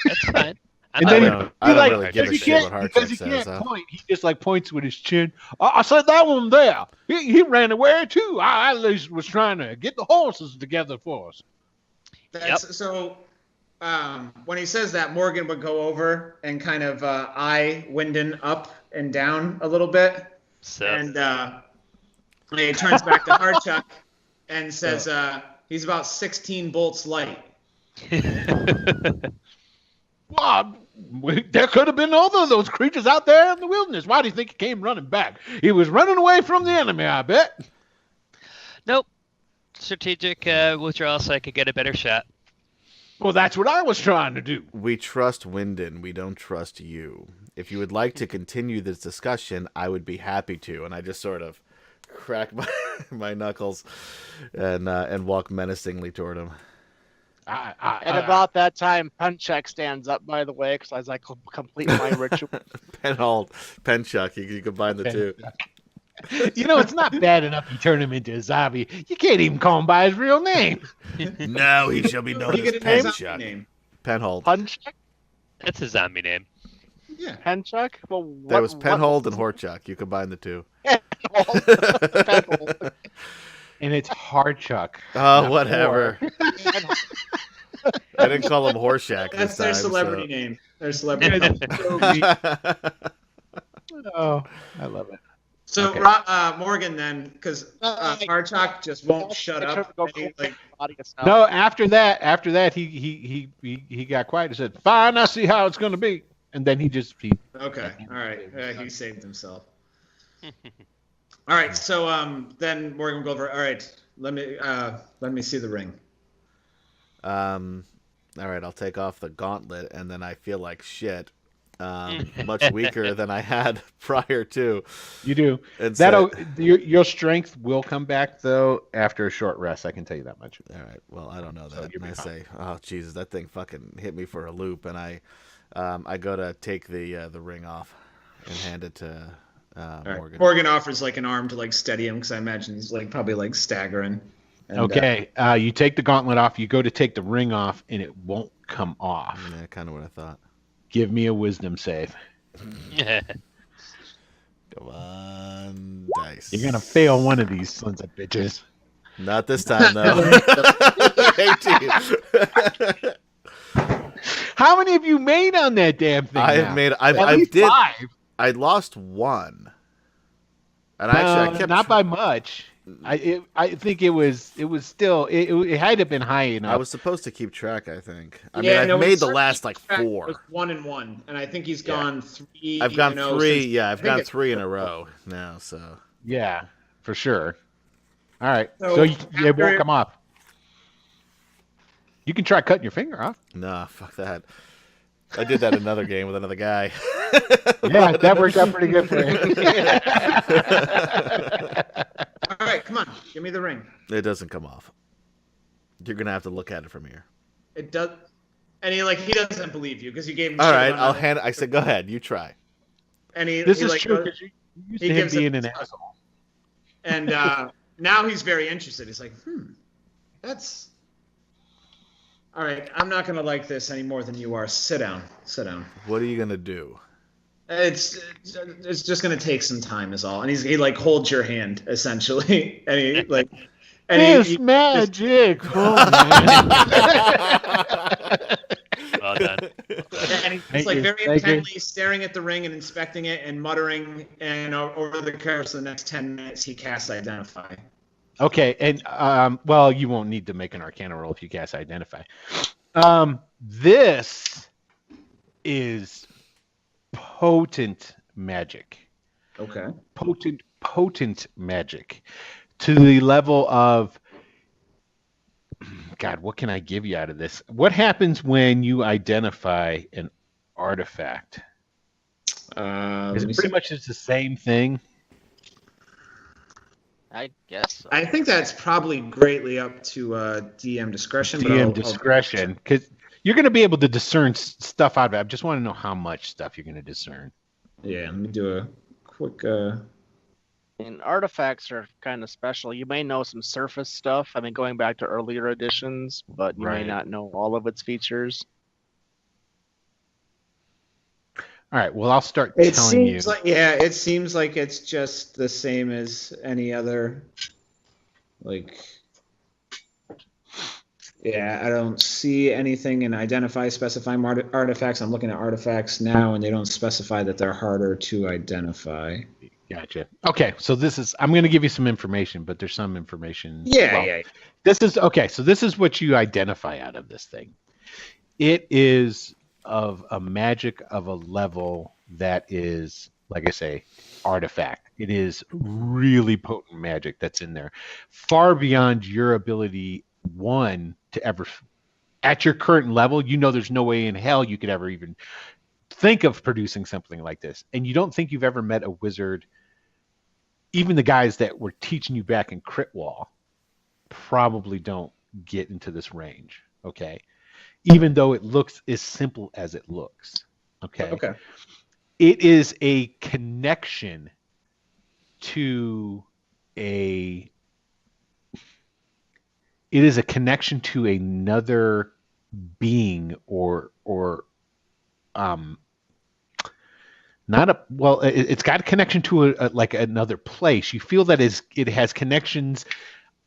That's fine. And I then don't- I don't really give a he shit what can't, Harchuk because he says, can't huh? point. He just like points with his chin. I said that one there. He ran away too. I at least was trying to get the horses together for us. So when he says that, Morgan would go over and kind of eye Wyndon up and down a little bit, So and he turns back to Harchuk and says he's about 16 bolts light. Well, there could have been other of those creatures out there in the wilderness. Why do you think he came running back? He was running away from the enemy, I bet. nope. Strategic withdrawal so I could get a better shot. Well, that's what I was trying to do. We trust Wyndon. We don't trust you. If you would like to continue this discussion, I would be happy to. And I just sort of crack my knuckles and walk menacingly toward him. And about that time, Punchak stands up, by the way, because as I complete my ritual. Penchuck. You combine the two. It's not bad enough you turn him into a zombie. You can't even call him by his real name. Now he shall be known He as get a name? Penchuck. Penhold. Punchak? That's a zombie name. Yeah. Penchuk? Well, There was Penhold and Horchuk. You combine the two. Penhold. And it's Harchuk. Oh, whatever. I didn't call him Horshack That's this their time. celebrity name. Their celebrity name. Oh, I love it. So Okay. Morgan then, because Harchuk just won't shut up. And he, like, No, after that, he got quiet and said, "Fine, I see how it's going to be." And then he okay, all right, he saved himself. All right, so then Morgan will go over. All right, let me see the ring. All right, I'll take off the gauntlet, and then I feel like shit. Much weaker than I had prior to. You do. And That'll so- your strength will come back though after a short rest. I can tell you that much. All right. Well, I don't know So that. you'll And be I fine. say, oh Jesus, that thing fucking hit me for a loop, and I go to take the ring off and hand it to All right. Morgan. Morgan offers like an arm to like steady him because I imagine he's like probably like staggering. And, Okay. You take the gauntlet off. You go to take the ring off, and it won't come off. Yeah, kind of what I thought. Give me a wisdom save. Come on, dice. You're gonna fail one of these sons of bitches. Not this time though. 18. How many have you made on that damn thing? I now? have made. At I least did. 5. I lost one. And I kept. Not by much. I think it was still it had to have been high enough. I was supposed to keep track. I think. I Yeah, mean, no, I've made the certainly last like track 4. was 1 and 1, and I think he's gone 3. I've gone 3. since- Yeah, I I've think gone it's 3 in a row now. So Yeah, for sure. All right. So So, it won't after- come off. You can try cutting your finger off. Nah, fuck that. I did that in another game with another guy. Yeah, that worked out pretty good for you. All right, come on, give me the ring. It doesn't come off. You're gonna have to look at it from here. It does, and he doesn't believe you because you gave him. All shit right, on I'll it. hand. I said, go ahead, you try. And This he is like, true goes- because you used he to him gives it- being an asshole. And now he's very interested. He's like, that's all right. I'm not gonna like this any more than you are. Sit down. Sit down. What are you gonna do? It's just gonna take some time, is all. And he like holds your hand essentially, and he like, and It's magic. Oh, Well done. and he's Thank like you, very thank you. intently staring at the ring and inspecting it and muttering. And over the course of the next 10 minutes, he casts Identify. Okay, and well, you won't need to make an Arcana roll if you cast Identify. This is potent magic. Okay. Potent magic to the level of God. What can I give you out of this? What happens when you identify an artifact? Is it pretty much just the same thing? I guess. So. I think that's probably greatly up to DM discretion. but DM I'll- discretion, because you're going to be able to discern stuff out of it. I just want to know how much stuff you're going to discern. Yeah, let me do a quick. And artifacts are kind of special. You may know some surface stuff. I mean, going back to earlier editions, but you may Right. not know all of its features. All right. Well, I'll start It telling you. seems like it seems like it's just the same as any other. Like, yeah, I don't see anything in identify specifying artifacts. I'm looking at artifacts now, and they don't specify that they're harder to identify. Gotcha. Okay. So this is. I'm going to give you some information, but there's some information. Yeah, well, yeah. This is okay. So this is what you identify out of this thing. It is of a magic of a level that is, like I say, artifact. It is really potent magic that's in there, far beyond your ability, one, to ever, at your current level, you know there's no way in hell you could ever even think of producing something like this. And you don't think you've ever met a wizard, even the guys that were teaching you back in Crit Wall probably don't get into this range, okay? Even though it looks as simple as it looks, okay? Okay. It is a connection to another being or not a well it's got a connection to like another place. You feel that it has connections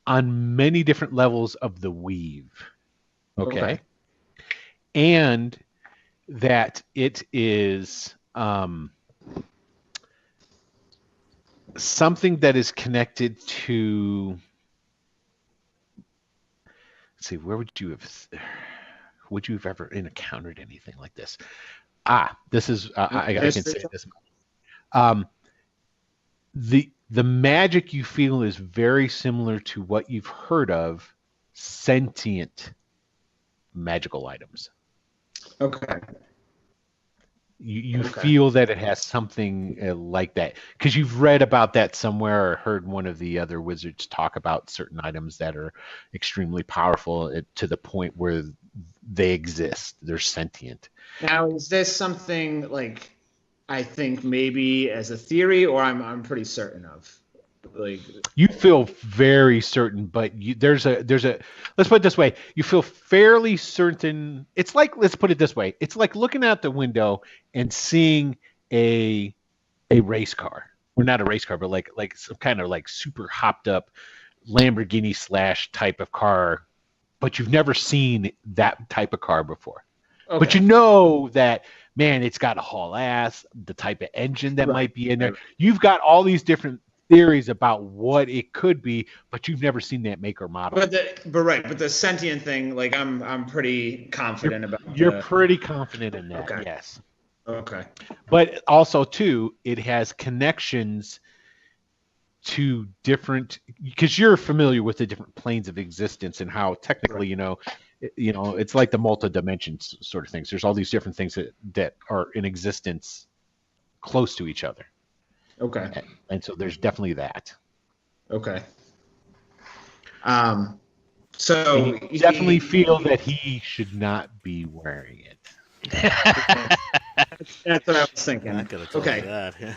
on many different levels of the weave, okay. And that it is something that is connected to. Let's see, where would you have ever encountered anything like this? This is I can say this. The magic you feel is very similar to what you've heard of sentient magical items. Okay. You feel that it has something like that because you've read about that somewhere or heard one of the other wizards talk about certain items that are extremely powerful to the point where they exist. They're sentient. Now, is this something like I think maybe as a theory, or I'm pretty certain of? Like, you feel very certain, but there's a let's put it this way, you feel fairly certain. It's like, let's put it this way, it's like looking out the window and seeing a race car, or not a race car, but like some kind of like super hopped up Lamborghini / type of car, but you've never seen that type of car before. okay. But you know that, man, it's got a haul ass, the type of engine that might be in there. You've got all these different theories about what it could be, but you've never seen that make or model. But the sentient thing, like I'm pretty confident about. You're pretty confident in that, Okay. yes. Okay. But also too, it has connections two different, because you're familiar with the different planes of existence and how technically, it's like the multi-dimensions sort of things. There's all these different things that are in existence close to each other. Okay. And so there's definitely that. Okay. So you definitely feel that he should not be wearing it. That's what I was thinking. Okay. That, yeah.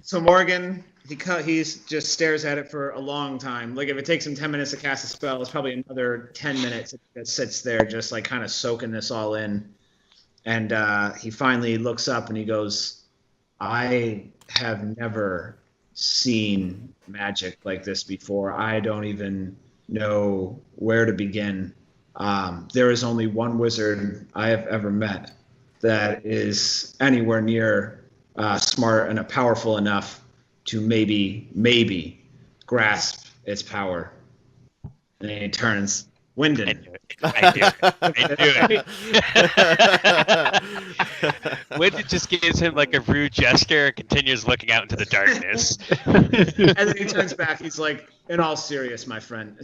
So Morgan, he just stares at it for a long time. Like if it takes him 10 minutes to cast a spell, it's probably another 10 minutes that sits there just like kind of soaking this all in. And he finally looks up and he goes, I have never seen magic like this before. I don't even know where to begin. There is only one wizard I have ever met that is anywhere near smart and powerful enough to maybe grasp its power. And he turns, Wyndon. I knew it. Wyndon just gives him like a rude gesture and continues looking out into the darkness. And then he turns back. He's like, in all seriousness, my friend,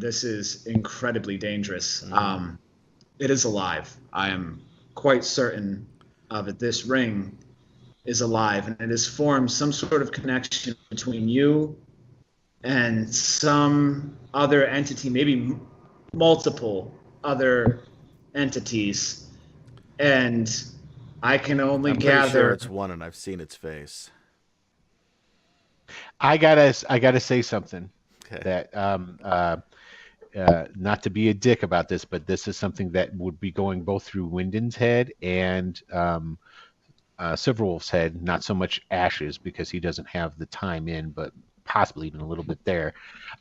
this is incredibly dangerous. It is alive. I am quite certain of it. This ring is alive, and it has formed some sort of connection between you and some other entity, maybe multiple other entities. And I can only I'm gather... pretty sure it's one, and I've seen its face. I gotta say something. Okay. That not to be a dick about this, but this is something that would be going both through Wyndon's head and Silverwolf's head. Not so much Ash's because he doesn't have the time in, but possibly even a little bit there.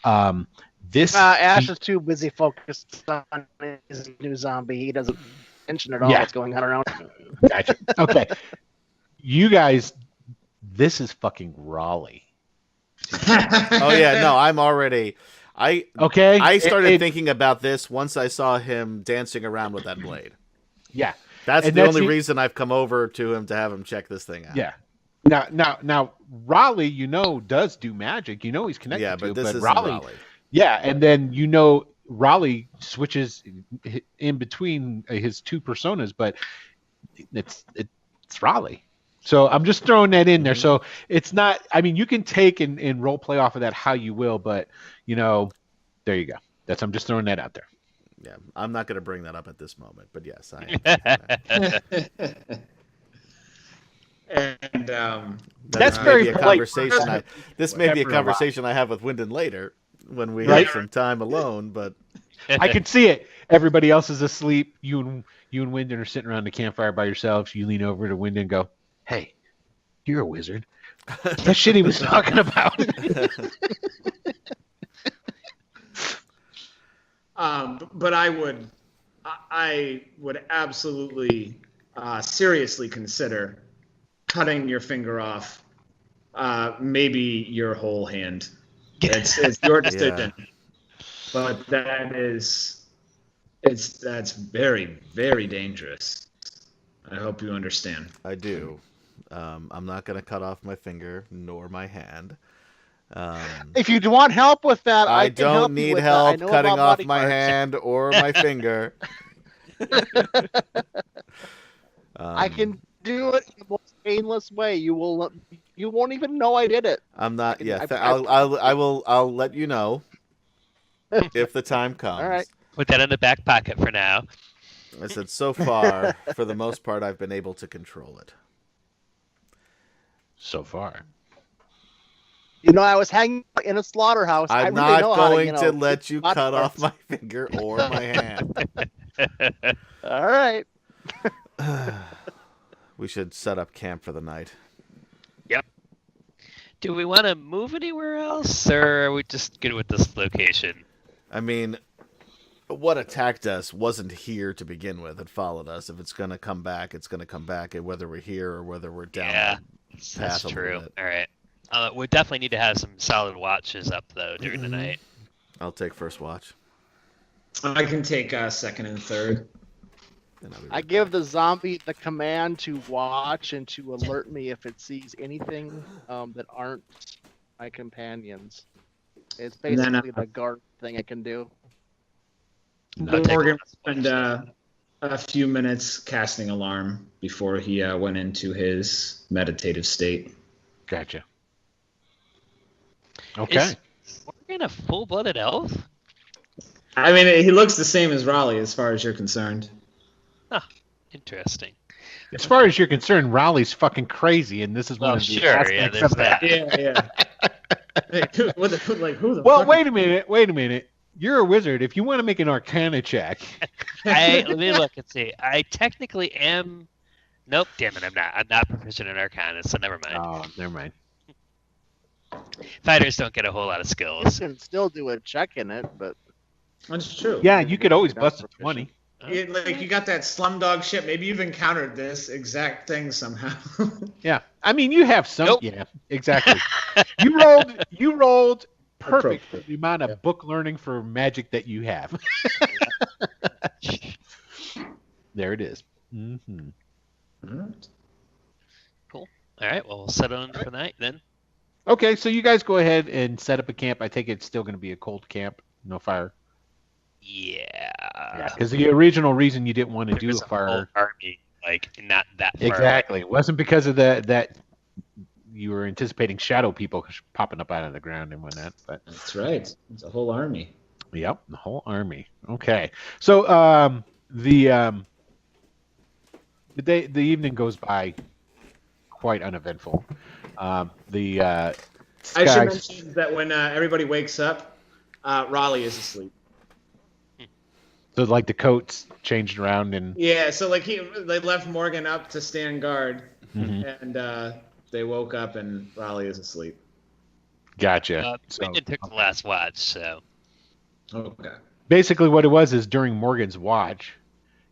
Ash is too busy focused on his new zombie. He doesn't mention at all what's going on around him. Gotcha. Okay. You guys, this is fucking Rahly. Oh yeah, no, I'm already. I started thinking about this once I saw him dancing around with that blade. Yeah, that's the only reason I've come over to him to have him check this thing out. Yeah. Now, Rahly, does do magic. He's connected. Yeah, but this is Rahly. Rahly. Yeah, and then Rahly switches in between his two personas, but it's Rahly. So I'm just throwing that in there. So it's not. I mean, you can take and role play off of that how you will, but there you go. I'm just throwing that out there. Yeah, I'm not going to bring that up at this moment, but yes, I am. And that's very a conversation. This may be a conversation I have with Wyndon later when we have some time alone. But I can see it. Everybody else is asleep. You and Wyndon are sitting around the campfire by yourselves. You lean over to Wyndon and go, "Hey, you're a wizard." That shit he was talking about. But I would absolutely seriously consider cutting your finger off, maybe your whole hand. It's your decision. Yeah. But that's very, very dangerous. I hope you understand. I do. I'm not going to cut off my finger nor my hand. If you want help with that, I don't need help cutting off my hand or my finger. I can do it in the most painless way. You won't even know I did it. I'm not. I'll let you know if the time comes. All right. Put that in the back pocket for now. I said so far, for the most part, I've been able to control it. So far. I was hanging in a slaughterhouse. I'm really not going to let you cut off my finger or my hand. All right. We should set up camp for the night. Yep. Do we want to move anywhere else, or are we just good with this location? I mean, what attacked us wasn't here to begin with. It followed us. If it's going to come back, it's going to come back, whether we're here or whether we're down. Yeah, that's true. All right. We definitely need to have some solid watches up, though, during the night. I'll take first watch. I can take second and third. I give the zombie the command to watch and to alert me if it sees anything that aren't my companions. It's And then, basically the guard thing I can do. Morgan spent a few minutes casting alarm before he went into his meditative state. Gotcha. Okay. Is Morgan a full-blooded elf? I mean, he looks the same as Rahly as far as you're concerned. Interesting. As far as you're concerned, Rahly's fucking crazy, and this is one Well, of the sure, yeah, aspects there's of that. Yeah. Who the Well, fuck- wait a minute. You're a wizard. If you want to make an Arcana check, Let me look and see. I technically am. Nope, damn it, I'm not. I'm not proficient in Arcana, so never mind. oh, never mind. Fighters don't get a whole lot of You skills. can still do a check in it, but That's true. Yeah, you could always Not bust a proficient. 20. Like you got that Slumdog shit. Maybe you've encountered this exact thing somehow. Yeah, I mean you have some. Nope. Yeah, exactly. you rolled perfect for the amount of book learning for magic that you have. There it is. Mm-hmm. All right, well, we'll settle in for the night then. Okay, so you guys go ahead and set up a camp. I take it it's still going to be a cold camp, no fire. Yeah. Because the original reason you didn't want to do There's a a whole fire. army, like, not that far. Exactly. It wasn't because of that you were anticipating shadow people popping up out of the ground and whatnot. But That's right. It's a whole army. yep, the whole army. Okay. So the evening goes by quite uneventful. The I should skies. mention that when everybody wakes up, Rahly is asleep. So like the coats changed around and Yeah, so like they left Morgan up to stand guard, Mhm. and they woke up and Rahly is asleep. Gotcha. So Brandon took the last watch, so. Okay. basically what it was is during Morgan's watch,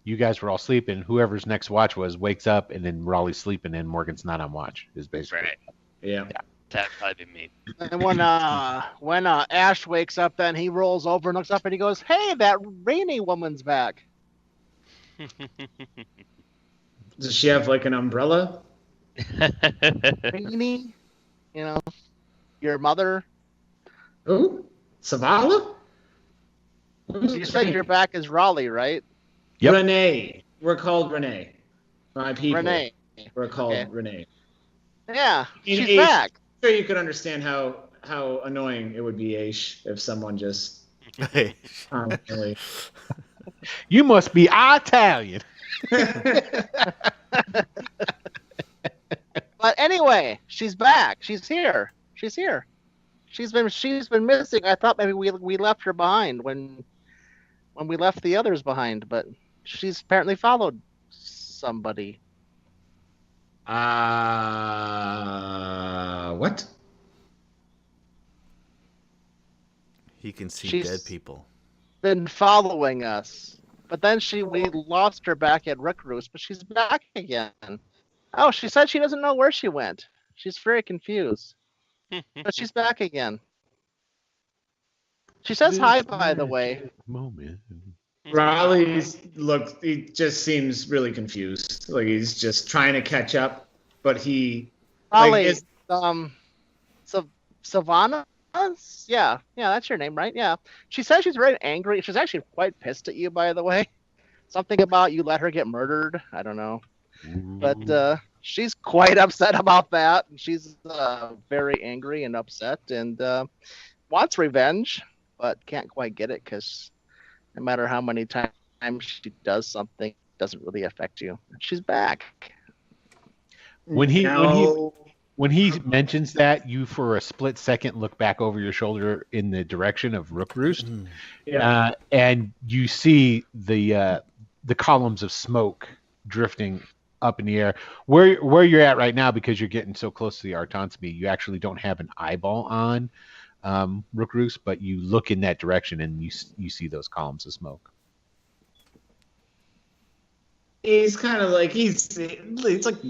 you guys were all sleeping. Whoever's next watch was wakes up and then Raleigh's sleeping and Morgan's not on watch. Is basically Right. Yeah. That'd probably be me. and when Ash wakes up, then he rolls over and looks up and he goes, "Hey, that rainy woman's back." Does she have like an umbrella? Rainy, your mother. Who? Savala? You said your back is Raleigh, right? Yep. Renee. We're called Renee. My people. Renee. We're called Okay. Renee. Yeah, In she's Ace. back. Sure, you could understand how annoying it would be, Aish, if someone just constantly. You must be Italian. But anyway, she's back. She's here. She's here. She's been missing. I thought maybe we left her behind when we left the others behind, but she's apparently followed somebody. What? He can see She's- dead people. Been following us. But then we lost her back at Rook Roost, but she's back again. Oh, she said she doesn't know where she went. She's very confused. But she's back again. She says hi, by the way. Moment. He just seems really confused. Like he's just trying to catch up, but he Raleigh, it's- Savannah? Yeah, that's your name, right? Yeah. She says she's very angry. She's actually quite pissed at you, by the way. Something about you let her get murdered. I don't know. But she's quite upset about that. She's very angry and upset and wants revenge, but can't quite get it because no matter how many times she does something, it doesn't really affect you. She's back. When he No. when he mentions that, you for a split second look back over your shoulder in the direction of Rook Roost, Yeah. and you see the columns of smoke drifting up in the air. Where you're at right now, because you're getting so close to the Artansby, you actually don't have an eyeball on Rook Roost, but you look in that direction and you see those columns of smoke. He's kind of like it's like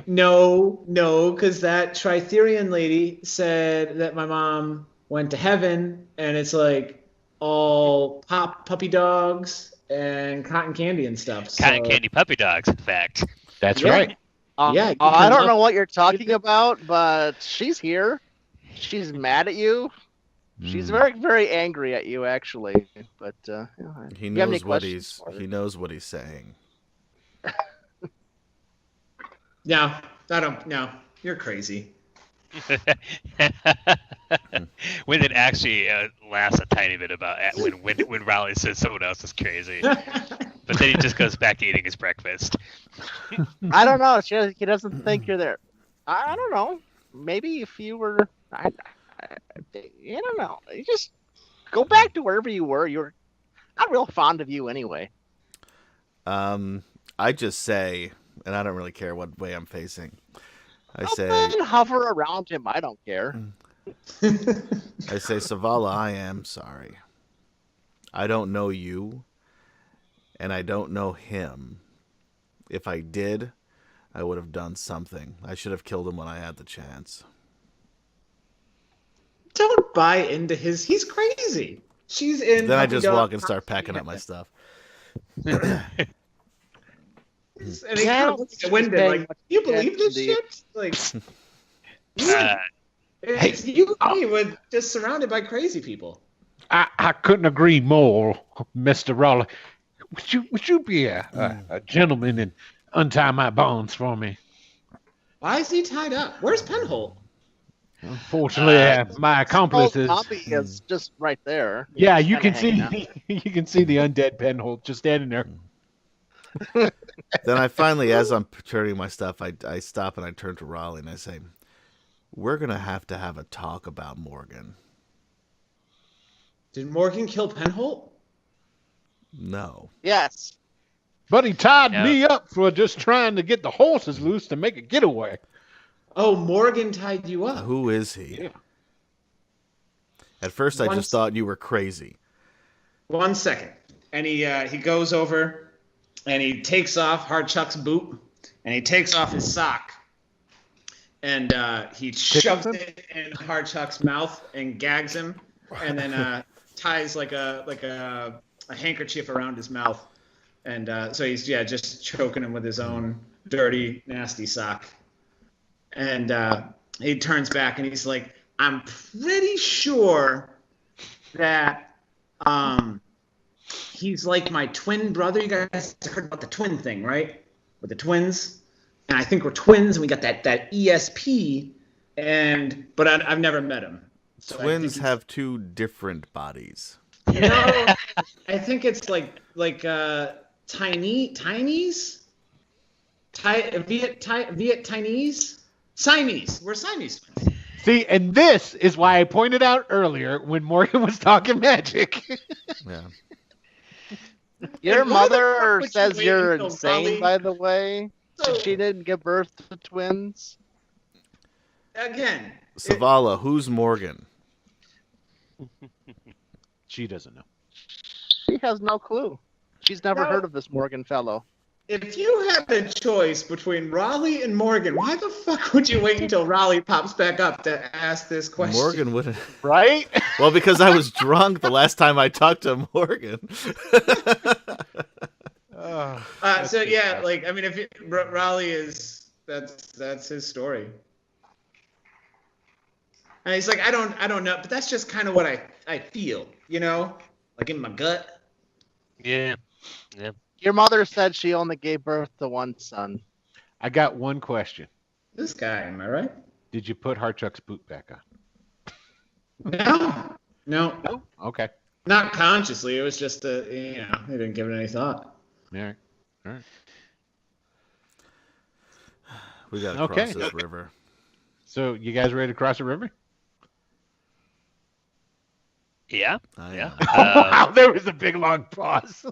no, because that Tritherian lady said that my mom went to heaven, and it's like all puppy dogs and cotton candy and stuff. Cotton candy puppy dogs, in fact. That's Yeah. right. Yeah, you I can don't look- know what you're talking about, but she's here. she's mad at you. She's very, very angry at you, actually. But He you have any knows what questions for her? he knows what he's saying. No, I don't. No, you're crazy. When it actually laughs a tiny bit about when Rahly says someone else is crazy, but then he just goes back to eating his breakfast. I don't know. He doesn't think you're there. I don't know. Maybe if you were, I don't know. You just go back to wherever you were. You're not real fond of you anyway. I just say, and I don't really care what way I'm facing. I say, Then hover around him. I don't care. I say, Savala, I am sorry. I don't know you, and I don't know him. If I did, I would have done something. I should have killed him when I had the chance. Don't buy into his. He's crazy. She's in. Then I just walk and start packing up my stuff. And he kind of looks at Wyndon like, "Do you believe this shit?" Like, it's you and me with just surrounded by crazy people. I couldn't agree more, Mr. Rahly. Would you be a gentleman and untie my bonds for me? Why is he tied up? Where's Penholt? Unfortunately, my accomplice is. Zombie is just right there. Yeah, He's you kinda can hanging see you can see the undead Penholt just standing there. Then I finally, as I'm turning my stuff, I stop and I turn to Rahly and I say, we're going to have a talk about Morgan. Did Morgan kill Penholt? No. Yes. But he tied me up for just trying to get the horses loose to make a getaway. Oh, Morgan tied you up. Who is he? Yeah. At first, I just thought you were crazy. 1 second. And he goes over and he takes off Hardchuck's boot and he takes off his sock and he shoves it in Hardchuck's mouth and gags him and then ties like a handkerchief around his mouth. And so he's just choking him with his own dirty, nasty sock. And he turns back and he's like, I'm pretty sure that he's like my twin brother. You guys heard about the twin thing, right? With the twins. And I think we're twins and we got that ESP. But I've never met him. So Twins have two different bodies. No, I think it's like Viet Chinese? Siamese. We're Siamese twins. See, and this is why I pointed out earlier when Morgan was talking magic. Yeah. Your And why the fuck mother would you says wait you're until insane, Rahly- by the way. So- She didn't give birth to twins. Again. Savala, who's Morgan? She doesn't know. She has no clue. She's never No. heard of this Morgan fellow. If you had a choice between Rahly and Morgan, why the fuck would you wait until Rahly pops back up to ask this question? Morgan wouldn't. Right? Well, because I was drunk the last time I talked to Morgan. So yeah, like I mean, if Rahly is that's his story, and he's like, I don't know, but that's just kind of what I feel, you know, like in my gut. Yeah. Your mother said she only gave birth to one son. I got one question. This guy, am I right? Did you put Hardchuck's boot back on? No, Okay. not consciously. It was just he didn't give it any thought. All right. We got to Okay. cross this river. So you guys ready to cross the river? Yeah. I Yeah. Wow, there was a big long pause.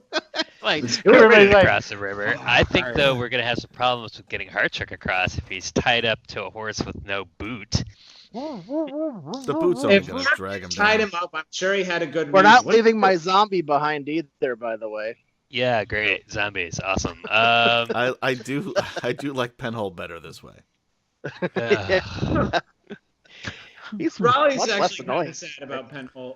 Like, Everybody's we're ready to like, cross the river. I think, though, we're going to have some problems with getting Hardchuck across if he's tied up to a horse with no boot. The boot's only If going we to drag him tied down. him up, I'm sure he had a good. We're not reason. leaving my zombie behind either, by the way. Yeah, great. Zombies. Awesome. I do like Penhole better this way. He's Raleigh's much less actually kind annoying. of sad about Penholt.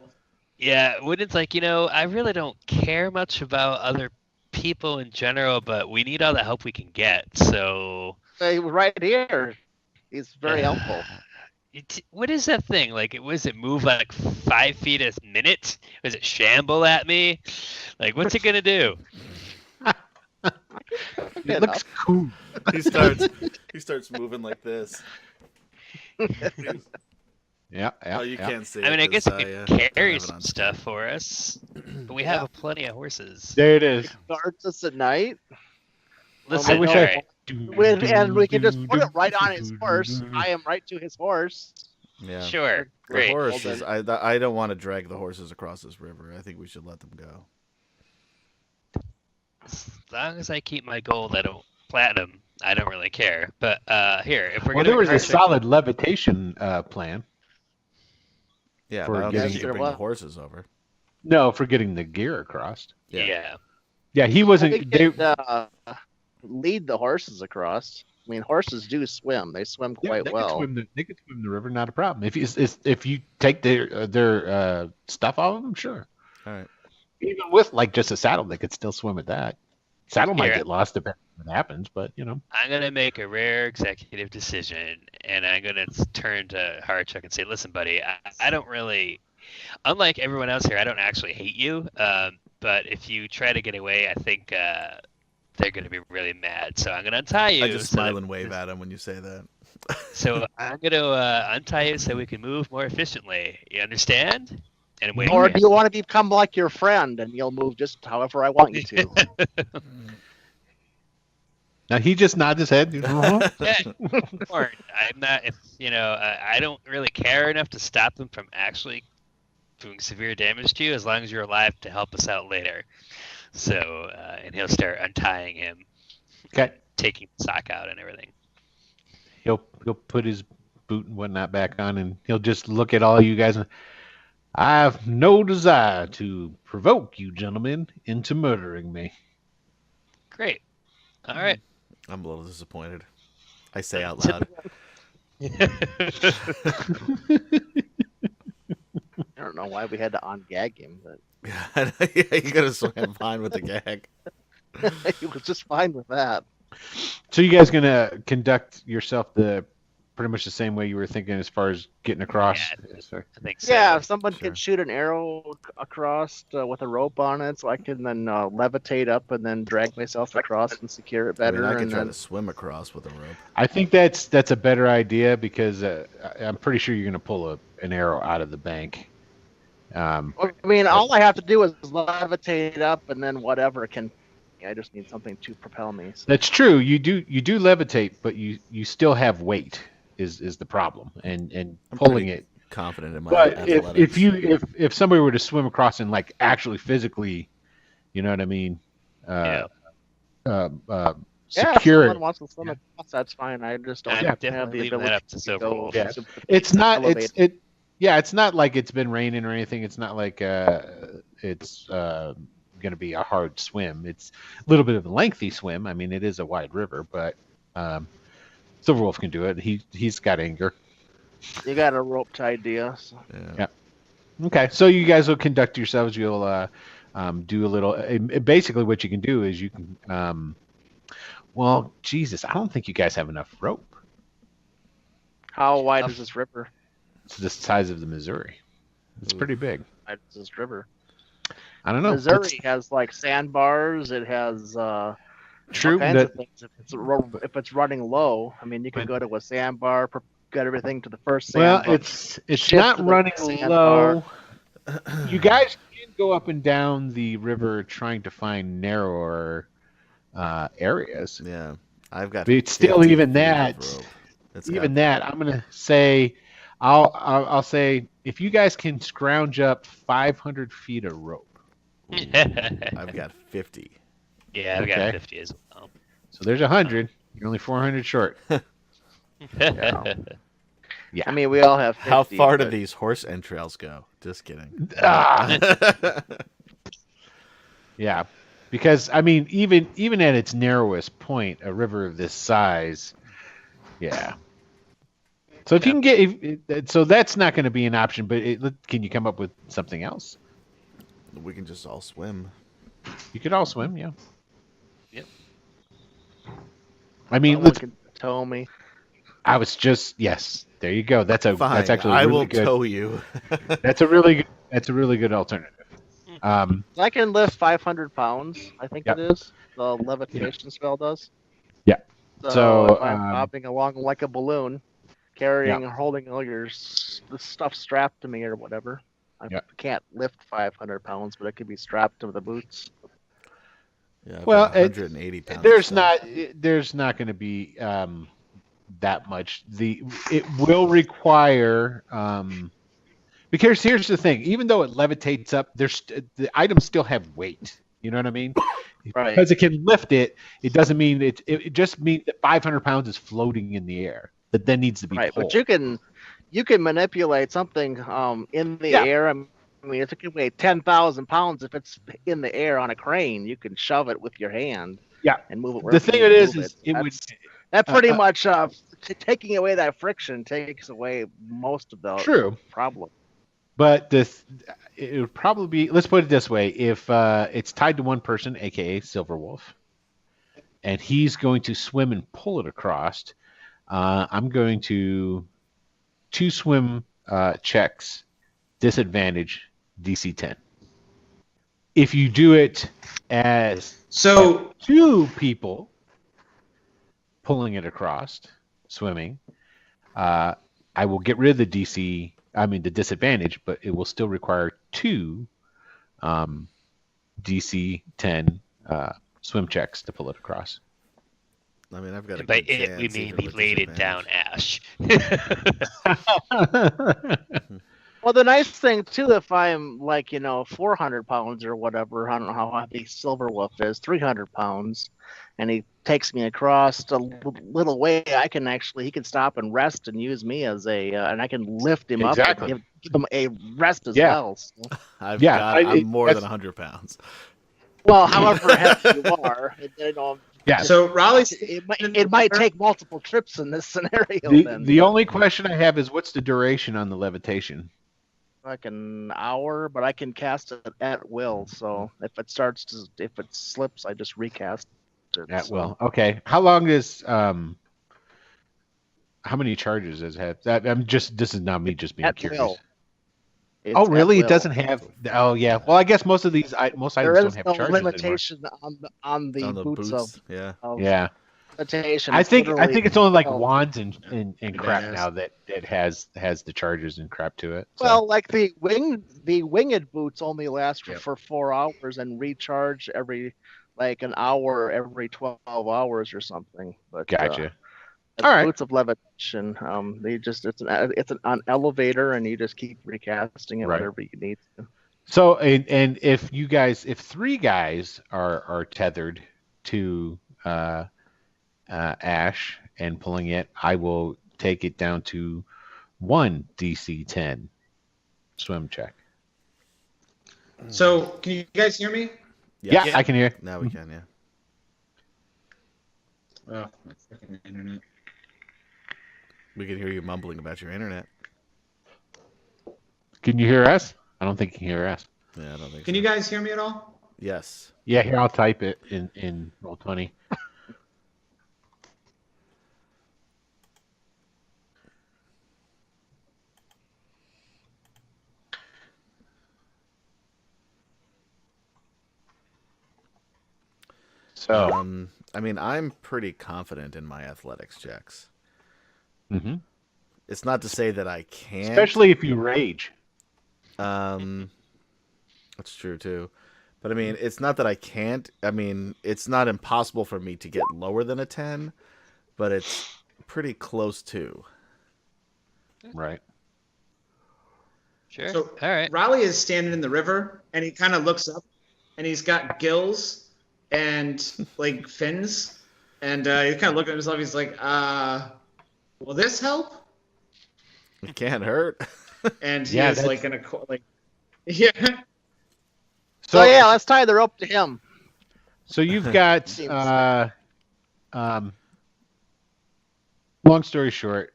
Yeah, when it's like, I really don't care much about other people in general, but we need all the help we can get. So Right here. He's very helpful. What is that thing? Like, was it move like 5 feet a minute? Was it shamble at me? Like, what's it gonna do? It looks cool. He starts moving like this. Yeah. Oh, you can't see. I mean, I guess it it could carry some stuff for us, but we have plenty of horses. There it is. Guards us at night. Listen, I wish all I- right. And we can just put it right on his horse. Tie him right to his horse. Yeah. Sure, The great. horses. I don't want to drag the horses across this river. I think we should let them go. As long as I keep my gold, platinum, I don't really care. But here, if we're Well, gonna there was a archer- solid levitation plan. Yeah, For but I don't getting- think you can bring the horses over. No, for getting the gear across. Yeah. Yeah, he We wasn't. could lead the horses across. I mean, horses do swim. They swim quite well. They could swim the river, not a problem. If you take their stuff off of them, sure. All right. Even with like just a saddle, they could still swim at that. Saddle might Here. get lost depending on what happens, but I'm gonna make a rare executive decision, and I'm gonna turn to Hardchuck and say, "Listen, buddy, I don't really, unlike everyone else here, I don't actually hate you. But if you try to get away, I think they're gonna be really mad. So I'm gonna untie you." I just so smile that- and wave at him when you say that. So I'm gonna untie you so we can move more efficiently. You understand? And wait. Or do you want to become like your friend and you'll move just however I want you to? now he just nods his head. Yeah, or I'm not. If I don't really care enough to stop them from actually doing severe damage to you, as long as you're alive to help us out later. So, and he'll start untying him, Okay. taking the sock out and everything. He'll put his boot and whatnot back on, and he'll just look at all you guys. And, I have no desire to provoke you gentlemen into murdering me. Great. All right. I'm a little disappointed. I say out loud. I don't know why we had to ungag him, but Yeah, you could have swam fine with the gag. he was just fine with that. So you guys gonna conduct yourself pretty much the same way you were thinking as far as getting across? Yeah. Sorry. I think so. Yeah, if someone Sure. could shoot an arrow across with a rope on it, so I can then levitate up and then drag myself across and secure it I better. mean, I can and try then to swim across with a rope. I think that's a better idea because I'm pretty sure you're gonna pull an arrow out of the bank. I mean, all I have to do is levitate up, and then whatever can. I just need something to propel me. So. That's true. You do levitate, but you still have weight is the problem, and I'm pulling pretty it. Confident in my But athletics. if somebody were to swim across and like actually physically, you know what I mean? Yeah. Yeah, if Secure someone it. wants to swim across, that's fine. I just don't I'm have definitely the leaving ability that up to to go. Silverwolf. Yeah. to It's not. elevate. It's not like it's been raining or anything. It's not like it's going to be a hard swim. It's a little bit of a lengthy swim. I mean, it is a wide river, but Silverwolf can do it. He's got anger. You got a rope tied to you. So. Yeah. Okay, so you guys will conduct yourselves. You'll do a little. Basically, what you can do is you can. Well, Jesus, I don't think you guys have enough rope. How wide is this river? It's the size of the Missouri. It's pretty big. How wide is this river? I don't know. Missouri has like sandbars. It has True. all kinds of things. If it's running low, I mean, you can go to a sandbar, get everything to the first Well, sandbar. it's shift not to the running sandbar. low. You guys can go up and down the river trying to find narrower areas. Yeah. I've got. But it's still 50 even feet of that. rope. It's Even got- that, I'm gonna say, I'll say if you guys can scrounge up 500 feet of rope. I've got 50. Yeah, I've got Okay. 50 as well. So there's 100. You're only 400 short. Yeah. Yeah. I mean, we all have 50, How far do but these horse entrails go? Just kidding. Ah! Yeah, because I mean, even at its narrowest point, a river of this size, yeah. So if you can get, so that's not going to be an option. But can you come up with something else? We can just all swim. You could all swim, yeah. Yep. I mean, someone can tow me. I was just yes. There you go. That's Fine, actually I really will good. tow you. That's a really good alternative. I can lift 500 pounds. I think Yep. it is. The levitation spell does. Yeah. So, So, if I'm hopping along like a balloon, carrying or holding all the stuff strapped to me or whatever, I can't lift 500 pounds, but it could be strapped to the boots. Yeah, I've well, got 180 pounds. There's not going to be that much. It will require. Because here's the thing: even though it levitates up, the items still have weight. You know what I mean? Right. Because it can lift it, it doesn't mean it just means that 500 pounds is floating in the air that then needs to be pulled. But you can manipulate something in the air. I mean, if it can weigh 10,000 pounds, if it's in the air on a crane, you can shove it with your hand. Yeah. And move it. The thing it is it would. That pretty much taking away that friction takes away most of the problem. But it would probably be. Let's put it this way: if it's tied to one person, aka Silverwolf, and he's going to swim and pull it across, I'm going to 2 swim checks, disadvantage DC 10. If you do it as 2 people pulling it across, swimming, I will get rid of the disadvantage, but it will still require 2 DC 10 swim checks to pull it across. I mean, I've got a By good it, we chance, mean even we with laid it down, disadvantage. Ash. Well, the nice thing too, if I'm 400 pounds or whatever, I don't know how heavy Silverwolf is, 300 pounds, and he takes me across a little way, he can stop and rest and use me as and I can lift him up and give him a rest as well. So. I'm more than 100 pounds. Well, however heavy you are, So Rahly, it might take multiple trips in this scenario. The only question I have is what's the duration on the levitation? Like an hour, but I can cast it at will. So if it slips, I just recast it. At will. Okay. How long is how many charges does it have? This is not me just being curious. Will. Oh, really? It doesn't have. Oh, yeah. Well, I guess most items don't have charges anymore. Limitation on the boots of limitation. I think it's only like wands and crap now that has the charges and crap to it. So. Well, like the winged boots only last for 4 hours and recharge every an hour every 12 hours or something. But gotcha. All right. Boots of levitation. It's an elevator, and you just keep recasting it whatever you need to. So and if 3 guys are tethered to Ash and pulling it, I will take it down to 1 DC 10 swim check. So can you guys hear me? Yeah, I can hear. Now we can, yeah. Oh, my freaking internet. We can hear you mumbling about your internet. Can you hear us? I don't think you can hear us. Yeah, I don't think Can you guys hear me at all? Yes. Yeah, here, I'll type it in Roll20. So, I mean, I'm pretty confident in my athletics checks. Mm-hmm. It's not to say that I can't. Especially if you rage. That's true, too. But, I mean, it's not that I can't. I mean, it's not impossible for me to get lower than a 10, but it's pretty close to. Right. Sure. So, all right. Rahly is standing in the river, and he kind of looks up, and he's got gills and, fins. And he's kind of looking at himself. He's like, will this help? It can't hurt. And he is, in a... yeah. So let's tie the rope to him. So you've got, long story short,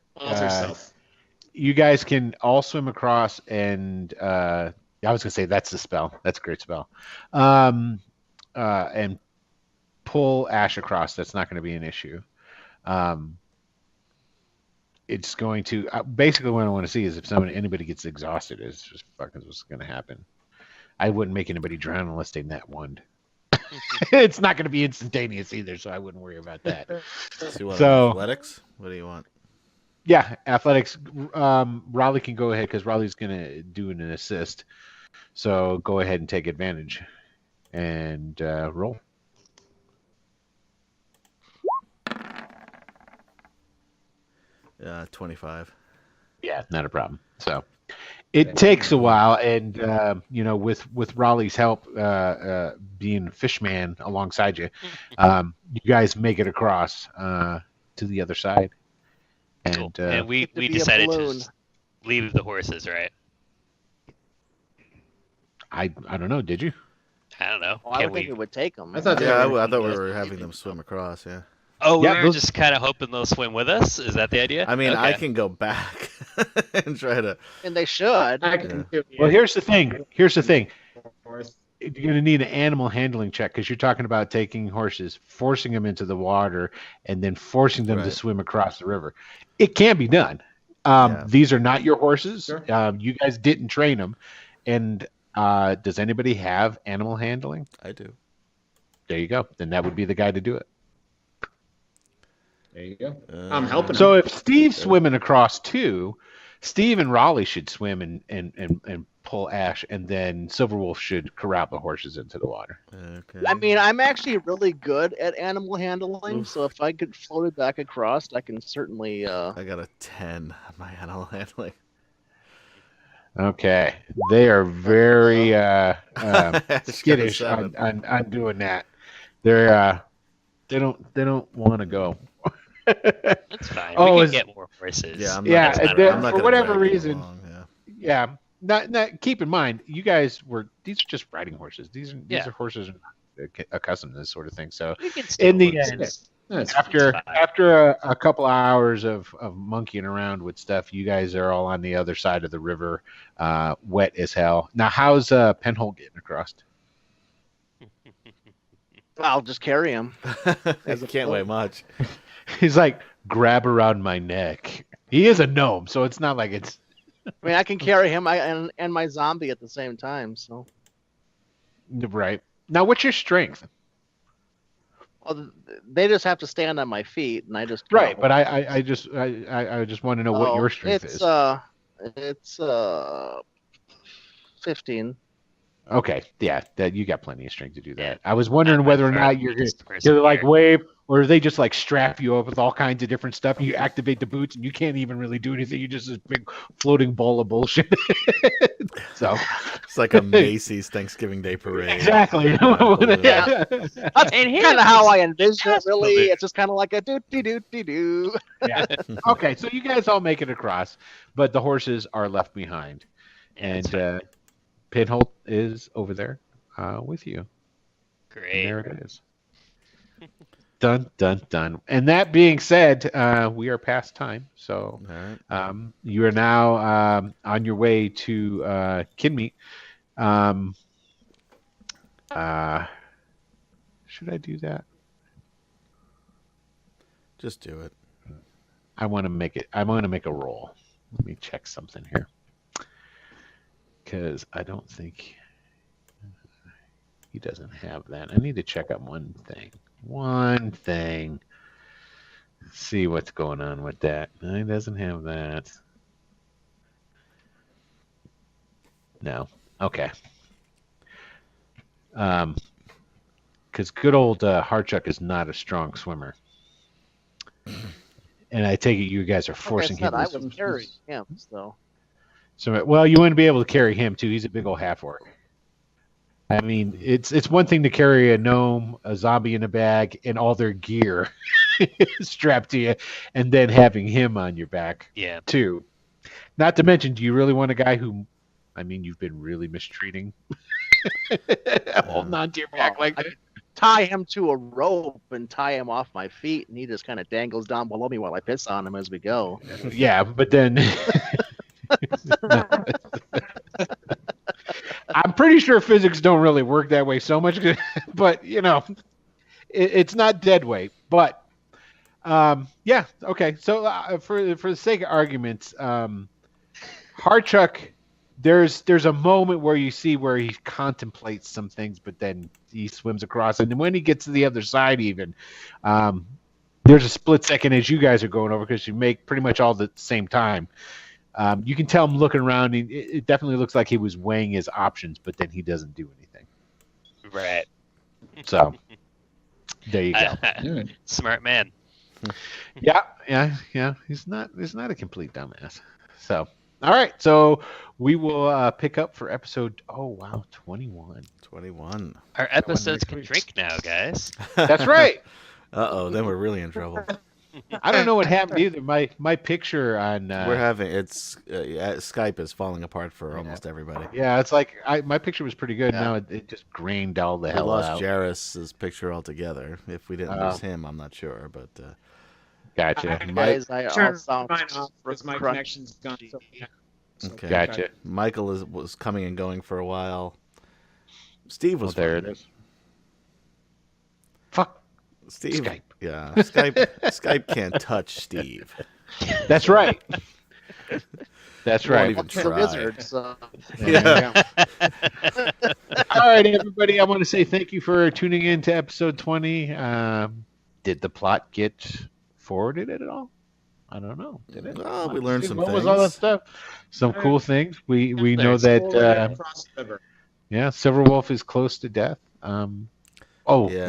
you guys can all swim across and, I was going to say that's the spell. That's a great spell. And pull Ash across. That's not going to be an issue. it's going to basically what I want to see is if anybody gets exhausted, is just fucking what's going to happen. I wouldn't make anybody drown unless they net one. It's not going to be instantaneous either, so I wouldn't worry about that. So athletics? What do you want? Yeah, athletics. Rahly can go ahead because Raleigh's going to do an assist. So go ahead and take advantage and roll. Yeah, 25. Yeah, not a problem. So it takes a while, and with Raleigh's help, being fishman alongside you, you guys make it across to the other side. And, cool. And we decided to just leave the horses, right? I don't know. Did you? I don't know. Well, I would think we would take them. I thought we were having them swim across. Yeah. Oh, we were just kind of hoping they'll swim with us. Is that the idea? I mean, okay. I can go back and try to. And they should. Well, here's the thing. You're going to need an animal handling check because you're talking about taking horses, forcing them into the water, and then forcing them to swim across the river. It can be done. These are not your horses. Sure. You guys didn't train them. And does anybody have animal handling? I do. There you go. Then that would be the guy to do it. There you go. I'm helping. So if Steve's swimming across too, Steve and Rahly should swim and pull Ash, and then Silverwolf should corral the horses into the water. Okay. I mean, I'm actually really good at animal handling, so if I could float it back across, I can certainly. I got a 10 on my animal handling. Okay, they are very skittish on doing that. They don't want to go. That's fine. We can get more horses. Yeah, for whatever reason. Yeah. Not. Keep in mind, you guys these are just riding horses. These are horses accustomed to this sort of thing. So in the end, after a couple hours of monkeying around with stuff, you guys are all on the other side of the river, wet as hell. Now, how's Penhold getting across? I'll just carry him. He can't weigh much. He's like, grab around my neck. He is a gnome, so it's not like it's. I mean, I can carry him and my zombie at the same time. So. Right. Now, what's your strength? Well, they just have to stand on my feet, and I just. Right, but I just want to know what your strength is. It's 15. Okay, yeah, that you got plenty of strength to do that. I was wondering whether or not you're like wave, or they just like strap you up with all kinds of different stuff. You activate the boots, and you can't even really do anything. You're just this big floating ball of bullshit. So it's like a Macy's Thanksgiving Day parade. Exactly. Yeah. That's kind of how I envision it. Really, it's just kind of like a do. Yeah. Okay, so you guys all make it across, but the horses are left behind, and. Pinholt is over there with you. Great. And there it is. Dun, dun, dun. And that being said, we are past time. So you are now on your way to Kinmeet. Should I do that? Just do it. I want to make a roll. Let me check something here. Because I don't think he doesn't have that. I need to check up one thing. See what's going on with that. No, he doesn't have that. No. Okay. Because good old Harchuck is not a strong swimmer. And I take it you guys are forcing him. I would carry him, so. So, well, you wouldn't be able to carry him too. He's a big old half orc. I mean, it's one thing to carry a gnome, a zombie in a bag, and all their gear strapped to you, and then having him on your back, too. Not to mention, do you really want a guy who, I mean, you've been really mistreating, holding on to your back like that? Tie him to a rope and tie him off my feet, and he just kind of dangles down below me while I piss on him as we go. Yeah, but then. I'm pretty sure physics don't really work that way so much, but it's not dead weight. But Yeah. Okay. So for the sake of arguments, Harchuck, there's a moment where you see where he contemplates some things, but then he swims across, and then when he gets to the other side, even there's a split second as you guys are going over because you make pretty much all at the same time. You can tell him looking around. It definitely looks like he was weighing his options, but then he doesn't do anything. Right. So there you go. Smart man. Yeah. He's not a complete dumbass. So all right. So we will pick up for episode. Oh wow, 21. 21. Our episodes can drink now, guys. That's right. Uh-oh, then we're really in trouble. I don't know what happened either. My picture on We're having Skype is falling apart for almost everybody. yeah, it's like my picture was pretty good. Now it just grained all the We hell lost out. Jarrus's picture altogether. If we didn't lose him, I'm not sure, but Gotcha. Guys, I Turn all sound mine off because my crunch. connection's gone. So okay. Gotcha. Michael was coming and going for a while. Steve was There fine. it is. Fuck. Steve, Skype. yeah, Skype can't touch Steve. That's right. That's Won't right. even The try. wizard, so. Yeah. All right, everybody. I want to say thank you for tuning in to episode 20. Did the plot get forwarded at all? I don't know. Did it? Oh, we learned some What was all that things. stuff? Some cool things. We know There's that across the river. Silverwolf is close to death. Yeah,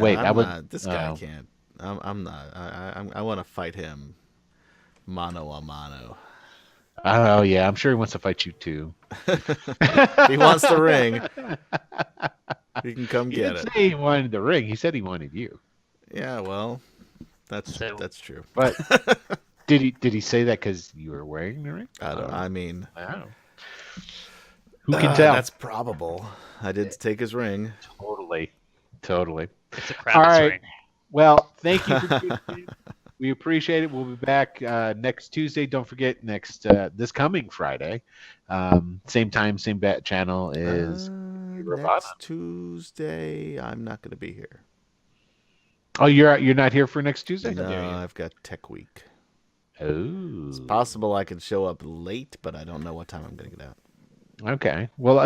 wait, I'm that not, this guy oh. can't. I'm not. I want to fight him, mano a mano. Oh yeah, I'm sure he wants to fight you too. He wants the ring. He can come He get didn't it. say he wanted the ring. He said he wanted you. Yeah, well, that's true. But did he say that because you were wearing the ring? I don't. I mean, Wow. Who can tell? That's probable. I did take his ring. Totally. It's a All Krampus right. ring. Well, thank you for tuning in. We appreciate it. We'll be back next Tuesday. Don't forget this coming Friday, same time, same bat channel is Ravana. Next Tuesday, I'm not going to be here. Oh, you're not here for next Tuesday? No, I've got Tech Week. Oh. It's possible I could show up late, but I don't know what time I'm going to get out. Okay. Well,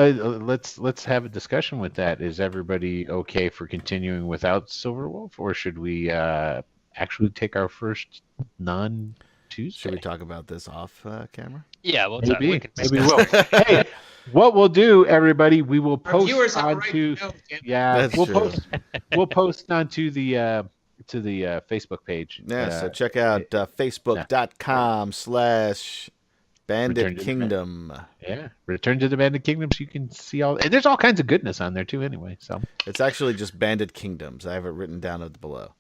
let's have a discussion with that. Is everybody okay for continuing without Silverwolf, or should we actually take our first non-Tuesday? Should we talk about this off camera? Yeah, we'll talk. Maybe. We can Maybe discuss we'll. it. Hey, what we'll do, everybody, we will Our post viewers have a right onto. to know, Jim. Yeah, That's we'll true. post. We'll post onto the Facebook page. Yeah, so check out facebook.com/Bandit Return to the Kingdom. Yeah, Return to the Bandit Kingdom, so you can see all. And there's all kinds of goodness on there too. Anyway, so It's actually just Bandit Kingdoms. I have it written down below.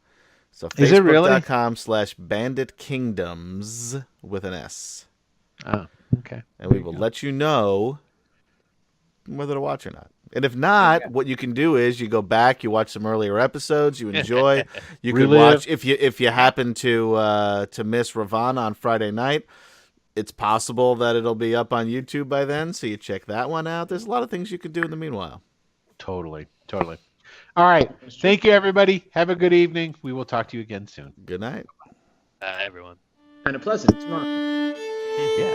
So Is it really? facebook.com/Bandit Kingdoms with an S. oh, okay. And we will let you know whether to watch or not. And if not, what you can do is you go back, you watch some earlier episodes, you enjoy. You can Relive. watch if you happen to miss Ravana on Friday night. It's possible that it'll be up on YouTube by then, so you check that one out. There's a lot of things you can do in the meanwhile. Totally. All right. Thank you, everybody. Have a good evening. We will talk to you again soon. Good night. Everyone. Kind of pleasant tomorrow. Yeah.